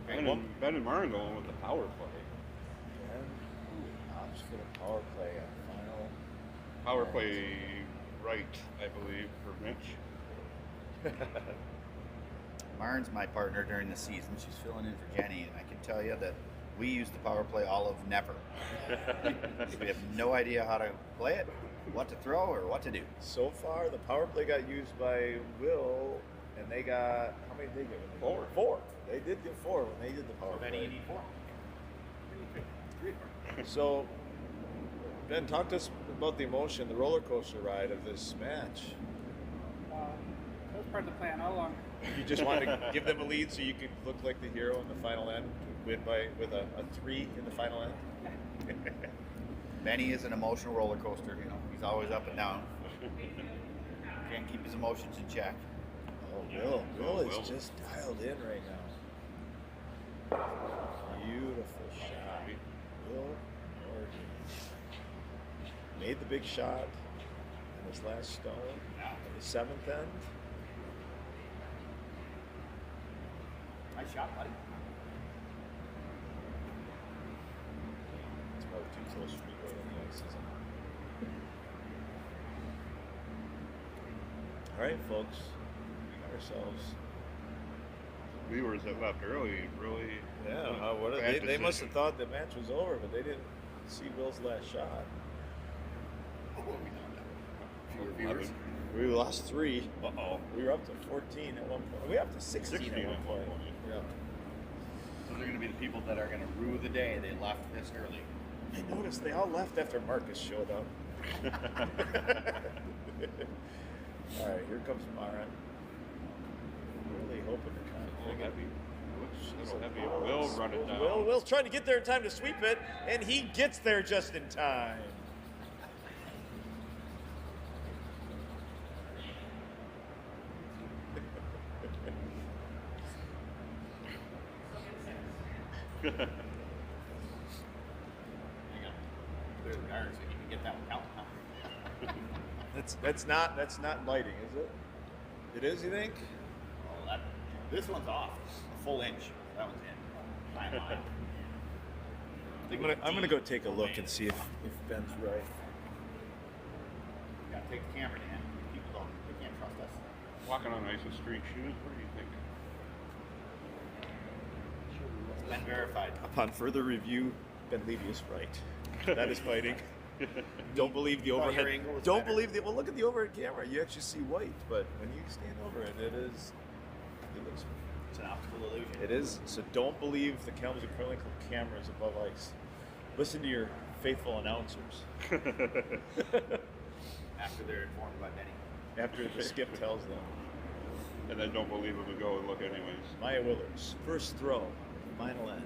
Ben and Marin going with the power play. And opts for the power play on final. Power play right, I believe, for Mitch. Marin's my partner during the season. She's filling in for Jenny, and I can tell you that we use the power play all of never. We have no idea how to play it, what to throw, or what to do. So far, the power play got used by Will, and they got, how many did they get? When they 4. 4. They did get 4 when they did the power Benny, you play. need 4. So Ben, talk to us about the emotion, the roller coaster ride of this match. That was part of the plan all along. You just wanted to give them a lead so you could look like the hero in the final end, win with a 3 in the final end. Benny is an emotional roller coaster. You know, he's always up and down. Can't keep his emotions in check. Oh, Will is just dialed in right now. Beautiful shot. Will Morgan made the big shot in his last stone of the 7th end. Nice shot, buddy. It's probably too close for me to go on the ice, isn't it? All right, folks. We got ourselves. Viewers that left early really. Yeah, what are they must have thought the match was over, but they didn't see Will's last shot. Fewer viewers. We lost 3. Uh-oh. We were up to 14 at one point. We were up to 16 at one point. Yeah. So they're going to be the people that are going to rue the day they left this early. I noticed they all left after Marcus showed up. All right, here comes Mara. Really hoping to kind of Little heavy. Looks a little heavy. Will run it down. Will's trying to get there in time to sweep it, and he gets there just in time. Clear the guard so you can get that one counting. That's not lighting, is it? It is, you think? Oh, this one's off. A full inch. That one's in. Timeline. I'm gonna go take a look and see if Ben's right. You gotta take the camera, Dan. People they can't trust us. Walking on ice with street shoes. What do you think? It's been verified. Upon further review, Ben Levy is right. That is fighting. Don't believe the Thought overhead. your angle was Don't better. believe the. Well, look at the overhead camera. You actually see white, but when you stand over it, it looks. It's an optical illusion. It is. So don't believe the Kalamazoo Curling Club cameras above ice. Listen to your faithful announcers. After they're informed by Benny. After the skip tells them. And then don't believe it, but go and look anyways. Maya Willards, first throw, final end.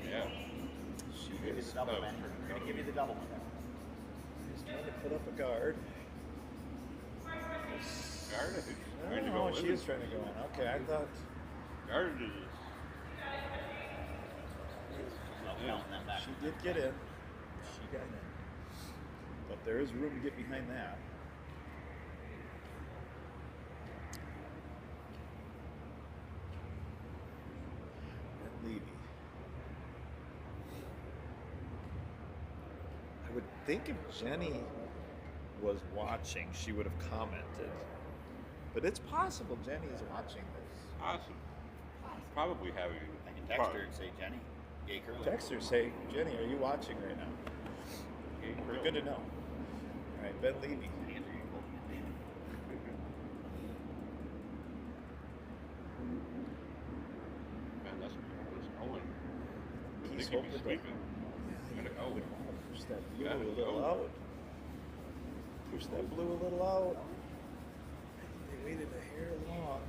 Yeah. She Give you is the double, man. We're gonna give you the double. She's trying to put up a guard. Guard, I think. Trying to Oh, go she in. is trying to go in. Okay, I thought. Guard is. Counting that back. She did get in. She got in. But there is room to get behind that. Ben Levy. I would think if Jenny was watching, she would have commented. But it's possible Jenny is watching this. Awesome. Probably having. I can text her and say, Jenny, gay curling. Text her, say, Jenny, are you watching right now? We're good to know. All right, Ben Levy. Man, that's going. I He's think he'd hoping be to- sweeping. Gonna I would go. want to push that blue Gotta a little go. out. Push that blue a little out. I think they waited a hair long.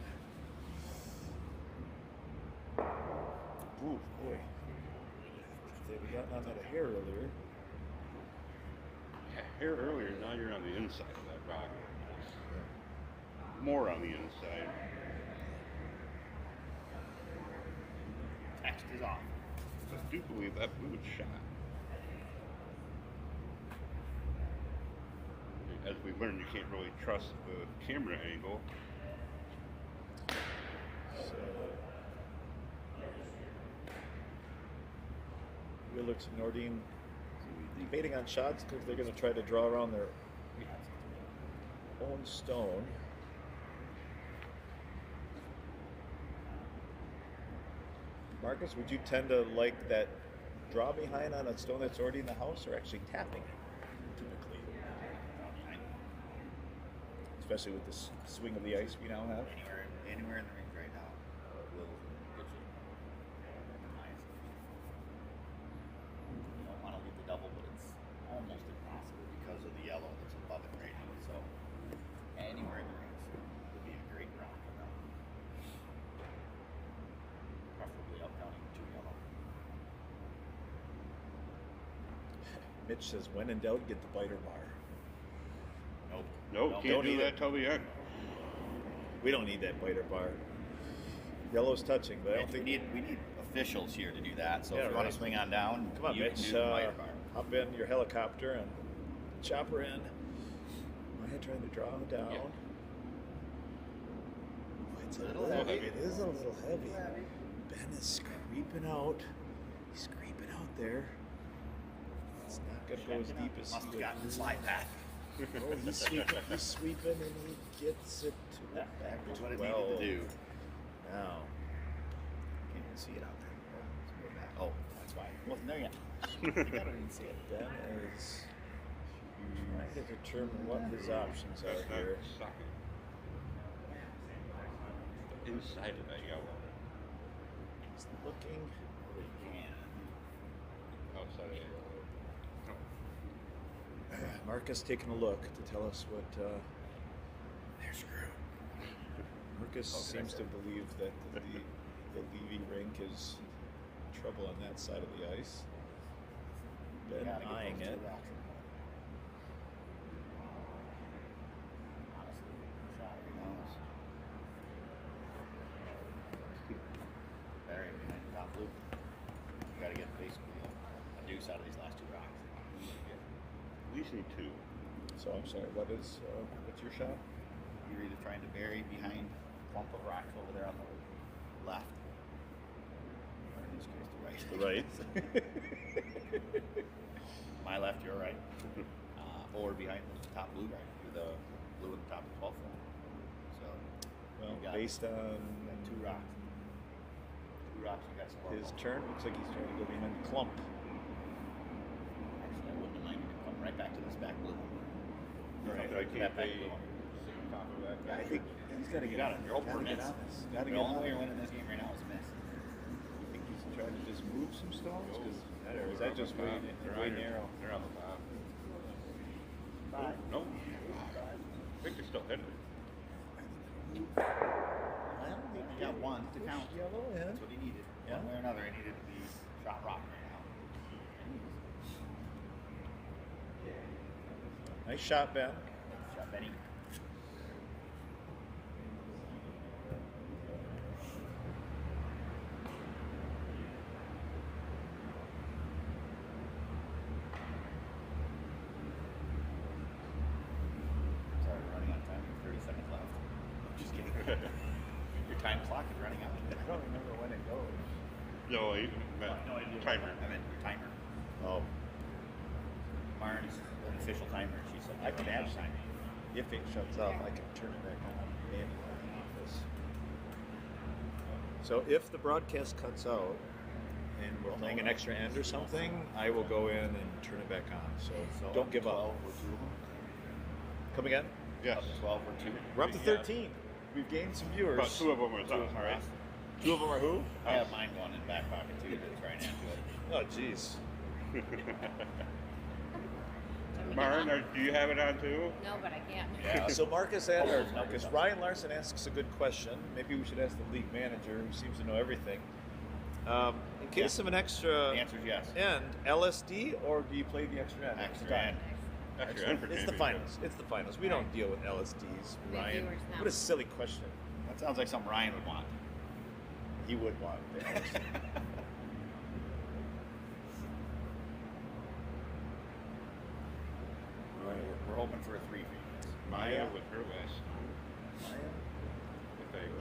Ooh, boy. If they'd have gotten on that a hair earlier. Yeah, here earlier, now you're on the inside of that rock. More on the inside. Text is off. I do believe that blue was shot. As we learned, you can't really trust the camera angle. So. Willards and Nordine debating on shots because they're going to try to draw around their own stone. Marcus, would you tend to like that draw behind on a stone that's already in the house, or actually tapping it typically? Especially with the swing of the ice we now have. Anywhere in the range right now. Will gets you. Mitch says, when in doubt, get the biter bar. Nope. Nope, Don't can't do need that it. till the end. We don't need that biter bar. Yellow's touching, but I don't We think. need officials here to do that. So Yeah, if you want right. to swing on down, Come on, you Mitch. can do the biter bar. Hop in your helicopter and chop her in. Maya trying to draw her down. Yeah. Oh, it's a Little little heavy. heavy. It is a little heavy. Ben is creeping out. He's creeping out there. It's not going to go as deep as Must he have would. gotten the slide path. Oh, he's sweeping. He's sweeping, and he gets it to the back. That's what it 12. needed to do. Now, Can't even see it out there. Let's go back. Oh, that's why. It wasn't there yet. I don't even see it. Ben is trying to determine what his options are That's not here. sucking. The inside of that yellow. He's looking. Outside of the yellow. Marcus taking a look to tell us what. They're screwed. Marcus seems to believe that the Levy rink is trouble on that side of the ice. Ben Gotta get eyeing those it. two rocks in there. Honestly, shot who knows. Barry behind the top loop. You gotta get basically a deuce out of these last two rocks. At least need two. So I'm sorry. What's your shot? You're either trying to bury behind a clump of rocks over there on the left, or in this case, the right. The right. My left, your right. Or behind the top blue right, the blue at the top of the 12th line. So, Well, you got, based on you got two rocks. Two rocks you got to score. his turn, looks like he's trying to go behind the clump. Actually, I wouldn't have minded to come right back to this back blue one. Right. Right, I that can't back pay blue one. top of that. I think he's got to You get got on it. You're open for Gotta get miss. on this. Gotta The get only on way you're it. winning this game right now is a miss. You think he's trying to just move some stones? Or is that just way narrow? They're on the top. No. I think they're still hitting. Well, he got one to count. Yellow in. That's what he needed. Yeah. One way or another, he needed to be shot rock right now. Nice shot, Ben. Shot Benny. Sorry, we're running out of time. We have 30 seconds left. Just kidding. Your time clock is running out. I don't remember when it goes. No, timer. I meant your timer. Oh, Marn's an official timer. She said I can add time. if it shuts off, I can turn it back on manually in the office. So if the broadcast cuts out and we're playing an extra end or something, I will go in and turn it back on. So don't give up. We're two of them. Come again? Yes. Up to 12, we're two. We're up to 13. We've gained some viewers. But two of them are us, right? Two of them are who? I have mine going in the back pocket too to try and answer it. Oh, jeez. Maren, do you have it on too? No, but I can't. Yeah. So Ryan Larson asks a good question. Maybe we should ask the league manager, who seems to know everything. In case of an extra The answer is yes. end, LSD, or do you play the extra end? Extra end. Extra end for It's the championship. finals. It's the finals. We don't deal with LSDs, The Ryan. viewers know. What a silly question. That sounds like something Ryan would want. He would want the LSD. We're hoping for a 3 for you. Maya with her last.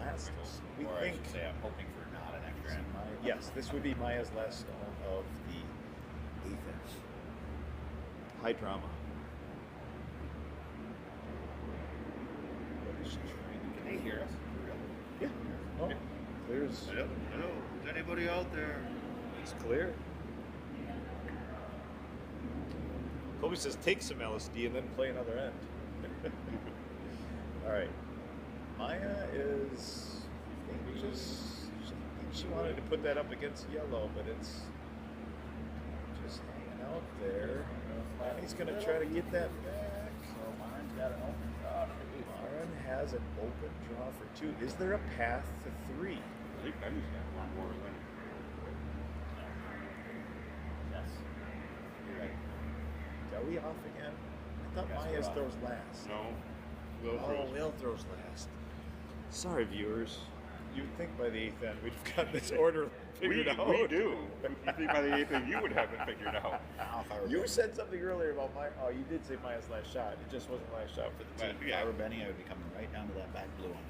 Last. We Or I think. should say I'm hoping for not an extra end. Yes, this would be Maya's last stone of the eighth end. High drama. Can they hear us? Yeah. No. Clear's. Hello? Is anybody out there? It's clear. Kobe says take some LSD and then play another end. All right. Maya is anxious. I think she wanted to put that up against yellow, but it's just hanging out there. He's going to try to get that back. So Maren's got an open draw. Maren has an open draw for 2. Is there a path to 3? I think Benny's got one more than. Yes. You're right. Are we off again? I thought Yes, we're Myers off. throws last. No. Will Oh, throws. Will throws last. Sorry, viewers. You'd think by the 8th end we'd have gotten this order figured out. We do. You think by the 8th inning you would have it figured out. You said something earlier about Oh, you did say Maya's last shot. It just wasn't last shot for the team. If I were Benny, I would be coming right down to that back blue one.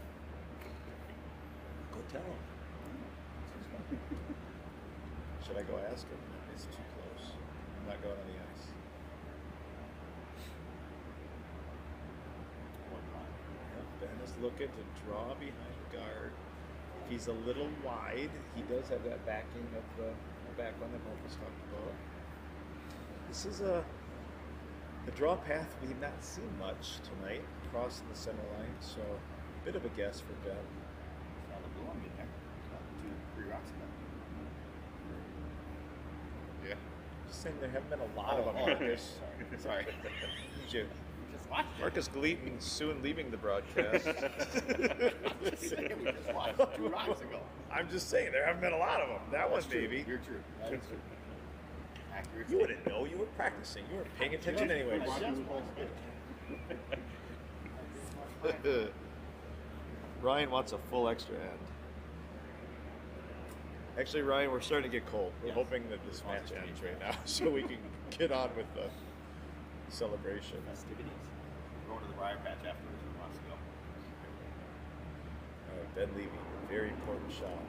Go tell him. Should I go ask him? It's too close. I'm not going on the ice. Ben is looking to draw behind the guard. If he's a little wide, he does have that backing of the back one that Marcus talked about. This is a draw path we've not seen much tonight, crossing the center line, so a bit of a guess for Ben. Saw the blue one get there. 3 rocks ago. Yeah. Just saying there haven't been a lot of them, Marcus. Sorry. Did you? Just watched it. Marcus Gleaton soon leaving the broadcast. We just watched 2 rocks ago. I'm just saying there haven't been a lot of them. That one, maybe. You're true. That is true. Accurate. You wouldn't know. You were practicing. You weren't paying attention anyway. Ryan wants a full extra end. Actually, Ryan, we're starting to get cold. We're hoping that this match ends right now so we can get on with the celebration. Festivities. We're going to the Briar Patch afterwards if he wants to go. All right, Ben Levy, very important shot.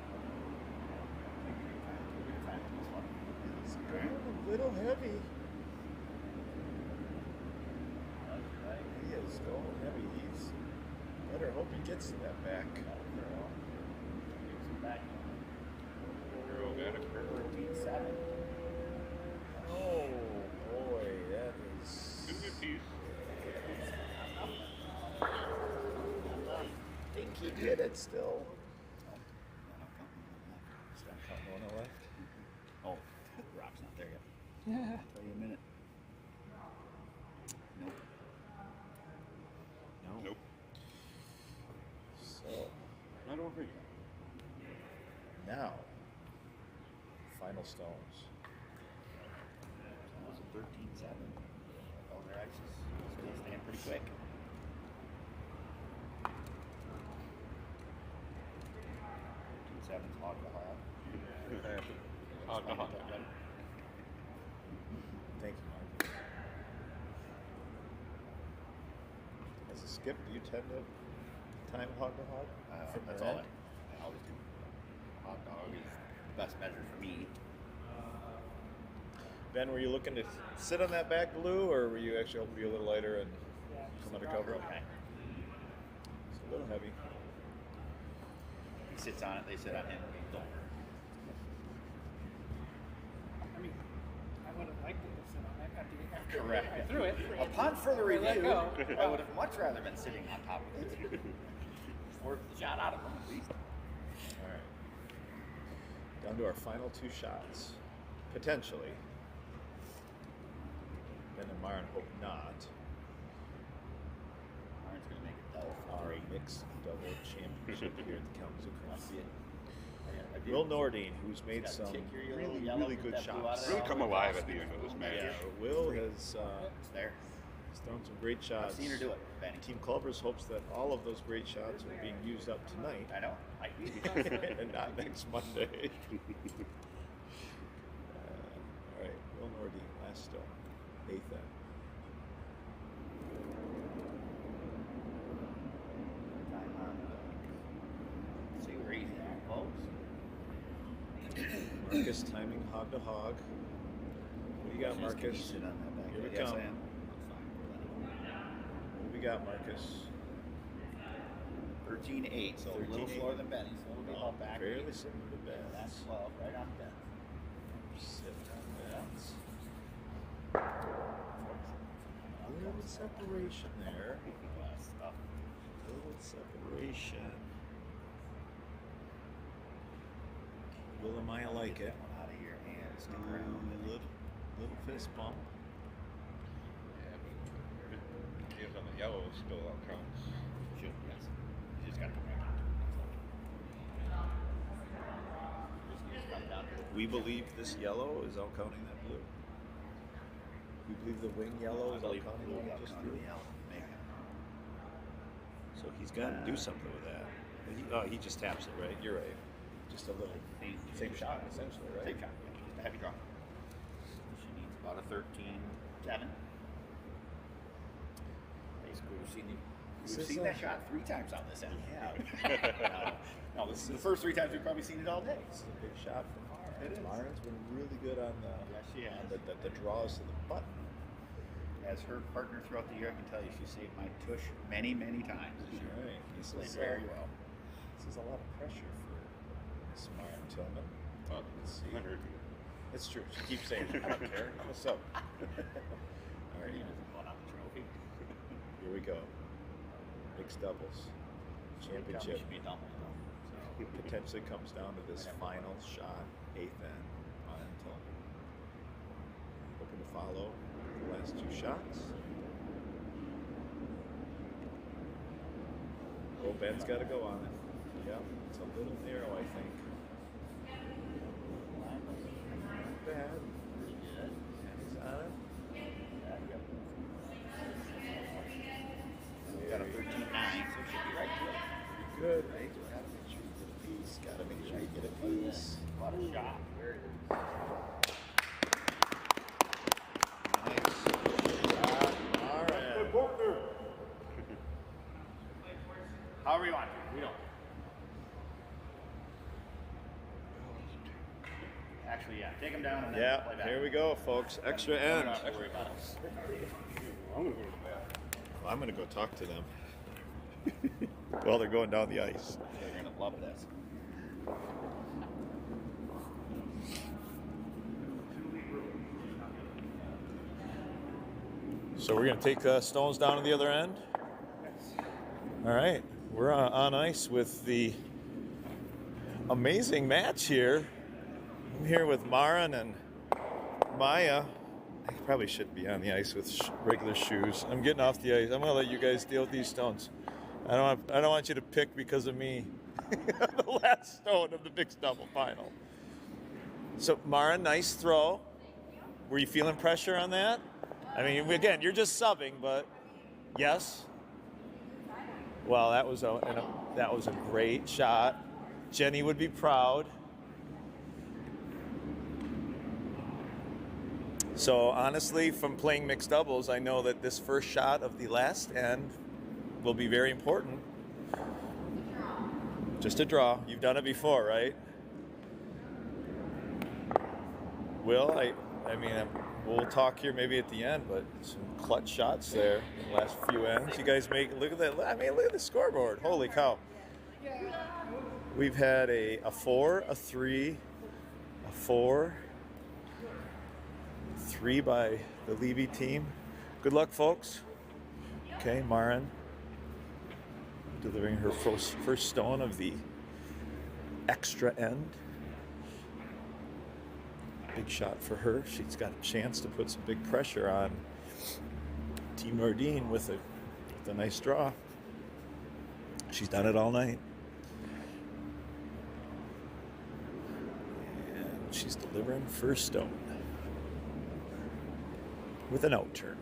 He's going a little heavy. He is going heavy. He's better hope he gets to that back. Girl got a curve. 13-7. Oh boy, that is. 250s. I think he did it still. He's not counting one on left. Oh, the rock's not there yet. Yeah. Tell you in a minute. Nope. No. Nope. So I don't think. now, final stones. That was a 13-7. Oh, their ice is still staying pretty quick. Seven's hog to hog. Thank you, Mark. As a skip, do you tend to time hog to hog? From That's the all end? I always do. Hog dog is the best measure for me. Ben, were you looking to sit on that back blue, or were you actually hoping to be a little lighter and come under cover? Okay. It's a little heavy. He sits on it, they sit on him. Don't. I mean, I would have liked it to sit on it after Correct. I threw it. Upon further Let review, go. I would have much rather been sitting on top of it. Or the shot out of him, at least. All right. Down to our final 2 shots. Potentially. Ben and Myron hope not. Aaron's going to make it double for Our 3. mixed double championship here at the Kalamazoo Must be Crown. it. Will Nordine, who's made Got some tick your really, little yellow really with good that blue out shots. of Really come alive at the end of this match. Yeah, Will has It's there. thrown some great shots. I've seen her do it, Benny. Team Culver's hopes that all of those great shots are being used up tonight I know. I and not next Monday. All right, Will Nordine, last stone, 8th end. See where he's at, folks. Marcus timing hog to hog. What do you got, Marcus? Sit on that back. Here we Yes, come. I am. What do we got, Marcus? 13-8, so a little 13-8. slower than Benny. So it'll be about back. Fairly similar to Ben. That's 12, right on Ben. Sit on Ben's. A little separation there. Stuff. A little separation. Will and Maya like Get it. that one out of your hand. Stick Ooh, around. little fist bump. Yeah, but he is on the yellow, still out counts. Should, yes. You just got to come back. Just come down to We believe this yellow is out counting that blue. You believe the wing yellow is all county line just County through? yellow. Maybe. So he's got to do something with that. He just taps it, right? You're right. Just a little same shot, essentially, right? Same shot. Yeah, just a heavy draw. She needs about a 13-7. Basically, we've seen that shot 3 times on this end. Yeah. No, this is the first 3 times we've probably seen it all day. This is a big shot from Mara. It is. Mara's been really good on the she on has. the draws to the button. As her partner throughout the year, I can tell you she saved my tush many, many times. She Right. This played is very well. This is a lot of pressure for Miss Mara Tillman. Oh, Let's see. I heard you. It's true. She keeps saying, "I don't care. What's up?" All right. Going on the trophy. Here we go. Mixed doubles championship. Should be double though. It potentially comes down to this final shot, 8th end, on Tillman. Hoping to follow the last 2 shots. Oh, Ben's got to go on it. Yep, it's a little narrow, I think. Not bad. He's on it. We got a 13-9, so it should be right to it. Good, right? Gotta make sure you get a piece. Gotta make sure you get a piece. What a shot. There it is. Nice. All right. Partner. However you want to. We don't. Actually, yeah. Take them down and then Yeah, play back. here we go, folks. Extra We end. don't have to worry about it. I'm gonna go to the bathroom. I'm gonna go talk to them. Well, they're going down the ice. They're gonna love this. So we're gonna take stones down to the other end. All right, we're on ice with the amazing match here. I'm here with Marin and Maya. I probably shouldn't be on the ice with regular shoes. I'm getting off the ice. I'm gonna let you guys deal with these stones. I don't want you to pick because of me. The last stone of the mixed double final. So Mara, nice throw. Were you feeling pressure on that? I mean, again, you're just subbing, but yes. Well, that was a great shot. Jenny would be proud. So honestly, from playing mixed doubles, I know that this first shot of the last end will be very important. Just a draw. You've done it before, right? Will, I mean, we'll talk here maybe at the end, but some clutch shots there in the last few ends. You guys look at that. I mean, look at the scoreboard. Holy cow. We've had a 4, a 3, a 4, 3 by the Levy team. Good luck, folks. Okay, Marin delivering her first stone of the extra end. Big shot for her. She's got a chance to put some big pressure on Team Nordine with a nice draw. She's done it all night. And she's delivering first stone with an out turn.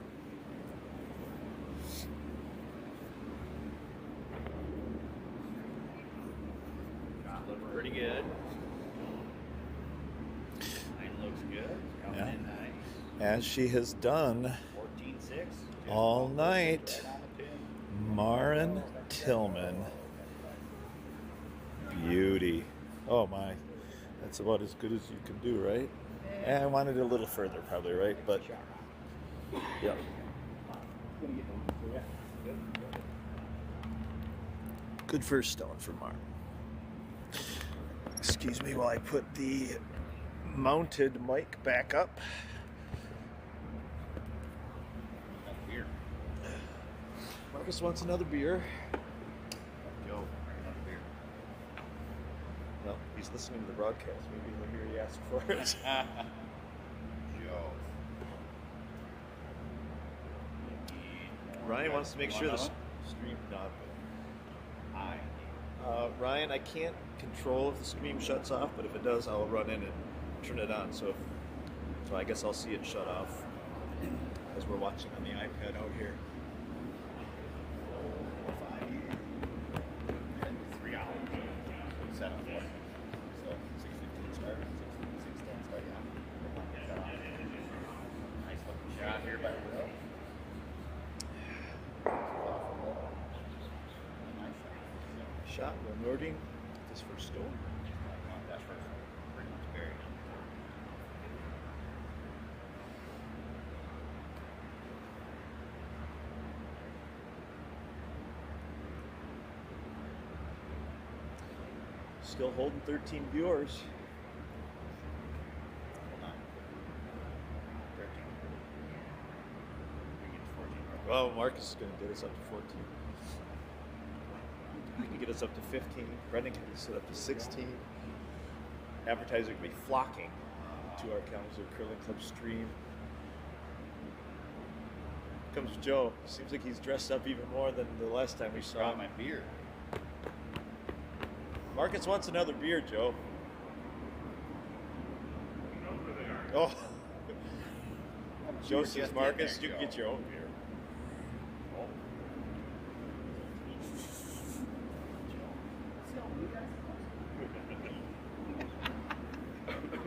Looking pretty good. Mine looks good. Coming Yeah. in nice. As she has done 14-6. all night. Right on the pin. Marin Tillman. Beauty. Oh my. That's about as good as you can do, right? I wanted it a little further probably, right? But yeah. Good first stone for Marin. Excuse me while I put the mounted mic back up. Beer. Marcus wants another beer. Joe, another beer. No, he's listening to the broadcast. Maybe he'll hear you ask for it. Joe. Ryan wants to make sure the stream not. Hi. Ryan, I can't control if the stream shuts off, but if it does, I'll run in and turn it on. So I guess I'll see it shut off. as we're watching on the iPad out here. 3 hours. 7:40. So 6:15 start. 6:10 start. Yeah. Nice looking shot here by Will. Nice Shot, Will Nording, his first goal. That first pretty much buried. Still holding 13 viewers. Hold on. 13. We get to 14. Well, Marcus is going to get us up to 14. He can get us up to 15. Brendan can get us up to 16. Advertisers are going to be flocking to our Kalamazoo Curling Club stream. Comes Joe. Seems like he's dressed up even more than the last time we saw Brought him. my beer. Marcus wants another beer, Joe. Oh. Joe says, Marcus, you can get your own beer.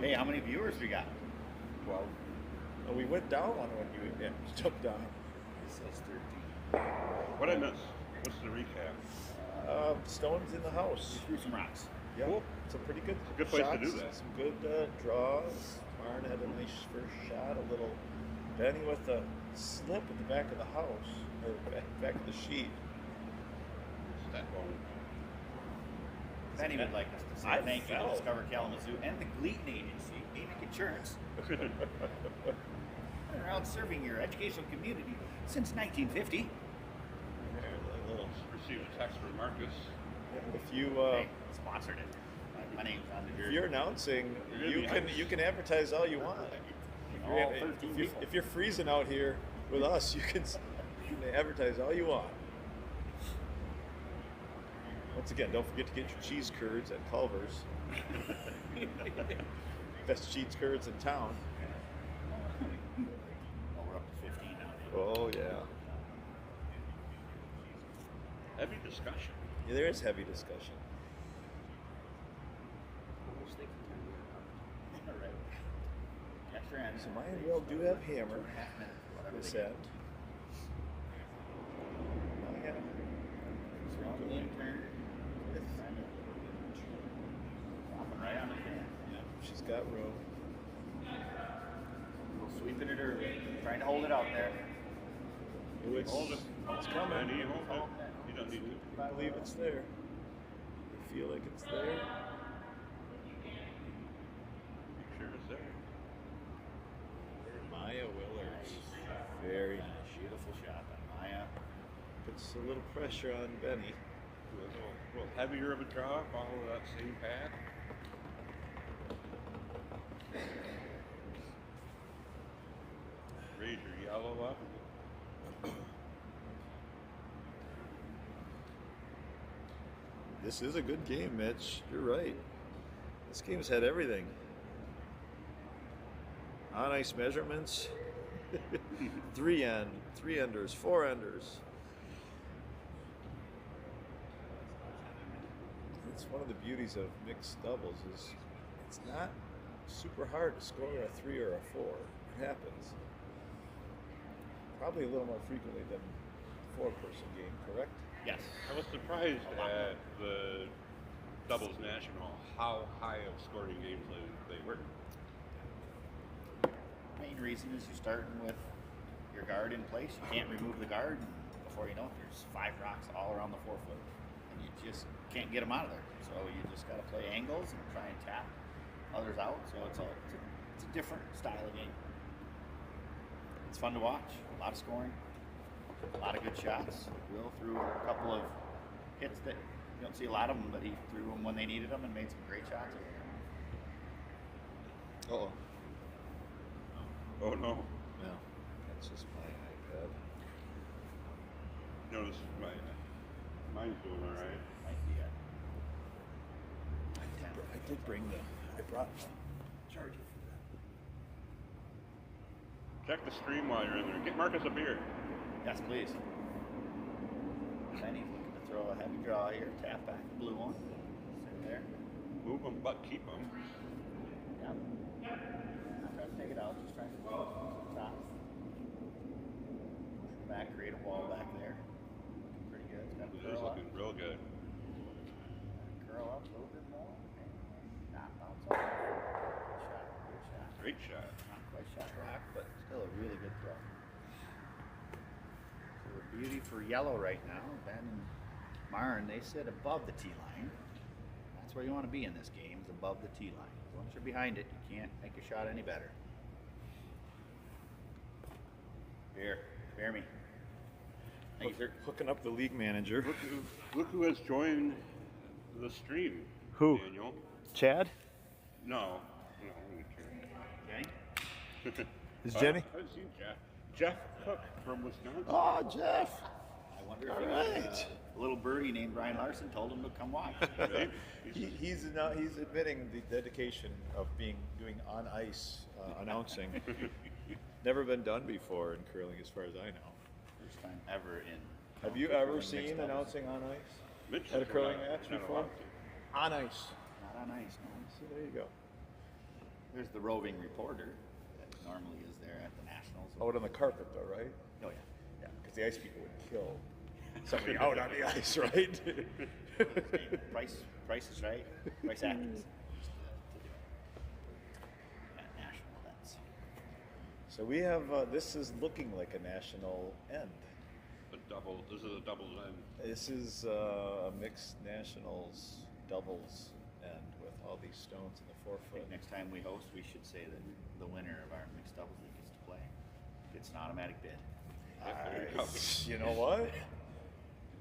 Hey, how many viewers we got? 12. Oh, we went down one when you jumped down. It says 13. What I missed? What's the recap? Stone's in the house. Threw some rocks. Yeah, Cool. some pretty good. It's a good place to shots, do that. Some good draws. Marn had a nice first shot. A little Benny with a slip at the back of the house, or back of the sheet. It's that bone. Benny would like us to say I thank you to fell. Discover Kalamazoo and the Gleaton Agency, Amic Insurance. Been around serving your educational community since 1950. A little. Received a text from Marcus. If you Hey, sponsored it. My name's on the if jersey. you're announcing, You're gonna be you can advertise all you want. All 13 people. If you're freezing out here with us, you can advertise all you want. Once again, don't forget to get your cheese curds at Culver's. Best cheese curds in town. Oh, we're up to 15 now. Oh yeah. Heavy discussion. Yeah, there is heavy discussion. All right. Extra ends. So Maya and Will do have hammer. 2.5 minutes. Whatever This they get. end. Maya. Swing the link turn. Dropping right on the fan. Yeah, she's got room. Sweeping it early. Trying to hold it out there. Oh, it's, Hold it. it's coming. And he hold it. You don't need to. I believe it's there. I feel like it's there. Make sure it's there. Maya Willards. Very nice. Beautiful shot by Maya. Puts a little pressure on Benny. A little heavier of a draw, follow that same path. Raise your yellow up. This is a good game, Mitch. You're right. This game's had everything. On ice measurements. 3 enders, 4 enders. It's one of the beauties of mixed doubles is it's not super hard to score a 3 or a 4. It happens. Probably a little more frequently than 4-person game, correct? Yes. I was surprised at the doubles national how high of scoring games they were. Main reason is you're starting with your guard in place. You can't remove the guard. And before you know it, there's 5 rocks all around the 4 foot, and you just can't get them out of there. So you just got to play angles and try and tap others out. So it's a different style of game. It's fun to watch. A lot of scoring, a lot of good shots. Will threw a couple of hits that you don't see a lot of them, but he threw them when they needed them and made some great shots. Uh-oh. Oh no. No. That's just my iPad. Notice mine's doing all right. Might be a I brought the charger for that. Check the stream while you're in there. Get Marcus a beer. Yes, please. Benny's looking to throw a heavy draw here. Tap back the blue one. Sit there. Move them, but keep them. Yep. Not trying to take it out, just trying to go to the top. Push back, create a wall back there. Pretty good. It's got It to is curl up. looking real good. Curl up a little bit more. Not bounce off. Good shot. Good shot. Great shot. Not quite shot rock, but still a really good throw. So the beauty for yellow right now, Ben and Myron, they sit above the tee line. That's where you want to be in this game, is above the tee line. Once you're behind it, you can't make your shot any better. Here, bear me. Thank you, sir. Hooking up the league manager. Look who has joined the stream. Who? Daniel. Chad? No. Jenny? Is Jenny? I've seen Jeff. Jeff Cook from Wisconsin. Oh, Jeff. I wonder if All he right. got, a little birdie named Brian Larson told him to come watch. Maybe. He's admitting the dedication of doing on ice announcing. Never been done before in curling, as far as I know. First time ever in. Have you ever seen announcing on ice Mitch at a is curling not- match not before? allowed to. On ice. Not on ice, no. So there you go. There's the roving reporter that normally is there at the Nationals. Out on the carpet, though, right? Oh, yeah. Yeah, because the ice people would kill somebody out on the ice, right? Price is right. Price actors. At national events. So we have, this is looking like a national end. This is a double end. This is a mixed nationals doubles end with all these stones in the I forefoot. think next time we host, we should say that the winner of our mixed doubles league gets to play. It's an automatic bid. There you go. You know what?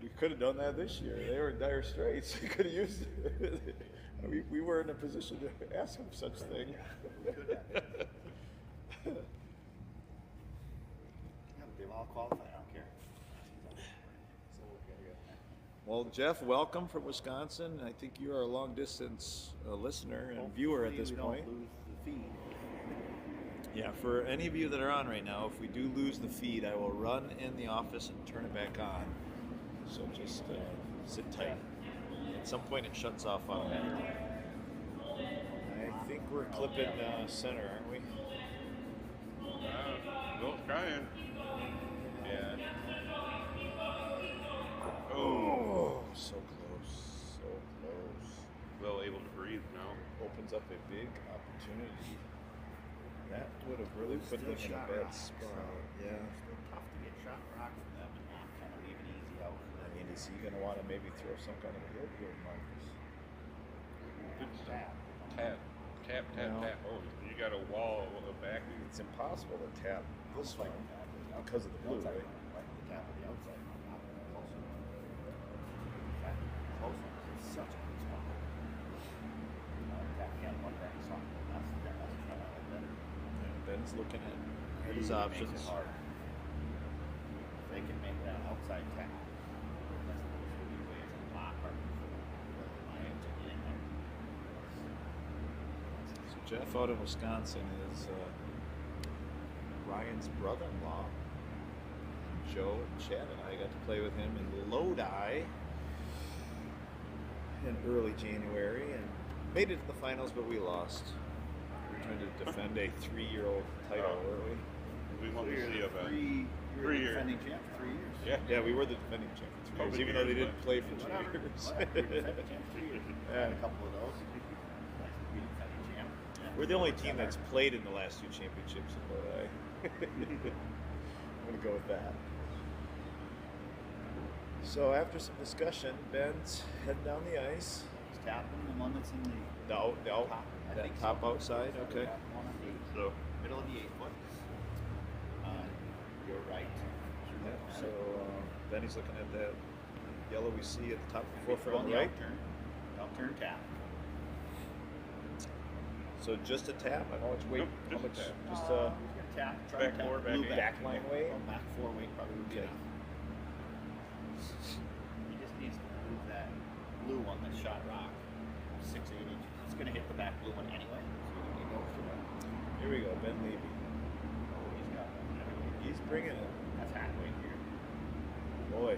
We could have done that this year. They were in dire straits. We could have used it. We were in a position to ask them such thing. Yeah, they've all qualified. I don't care. Well, Jeff, welcome from Wisconsin. I think you are a long distance listener and viewer at this Hopefully point. we don't lose the feed. Yeah, for any of you that are on right now, if we do lose the feed, I will run in the office and turn it back on. So just sit tight. At some point it shuts off automatically. I think we're clipping center, aren't we? Bill's trying. Yeah. Oh, so close, so close. Bill able to breathe now. Opens up a big opportunity. That would have really put them in a bad spot. Yeah. Still tough to get shot rock from them and not kind of leave an easy out. I mean, is he going to want to maybe throw some kind of a hit here, Marcus? Good stuff. Tap. No. Oh, you got a wall back. It's impossible to tap this one because of the blue, right? Right, the tap of the outside. Not close enough. Tap close enough. It's such a good spot. Tap again, one very soft. That's the shot I like better. Yeah, Ben's looking at his Makes it options. hard. If they can make that outside tap, that's the way it's a lot harder for the Lions to get in there. So Jeff out in Wisconsin is Ryan's brother-in-law. Joe and Chad and I got to play with him in Lodi in early January and made it to the finals, but we lost. We were trying to defend a 3-year-old title, weren't we? We want to see about You were 3 the years. defending champ for 3 years. Yeah. Yeah, we were the defending champ for 3 years, Couple even though they years, didn't play for 2 Whatever. years. Whatever. You were defending champ 3 years. Yeah. Had a couple of those. Be defending champ. Yeah. We're the only team that's played in the last 2 championships in Lodi. I'm going to go with that. So after some discussion, Ben's heading down the ice. He's tapping the one that's in the The out, top. I that think top so. outside, okay. That one on the So middle of the 8 foot. You're right. Yeah, so Benny's looking at that yellow we see at the top of the Before forefront on the the right. outturn tap. So just a tap? I know it's weight. Nope, How just much? a tap. Just He's gonna tap. Try Back to tap four, blue back eight. back. Back line weight? Well, back 4 weight probably would be Okay. enough. He just needs to move that blue one that shot rock 6-8 inches. It's gonna hit the back blue one anyway. So he goes to it. Here we go, Ben Levy. Oh, he's got that. He's bringing it. That's halfway here. Boy.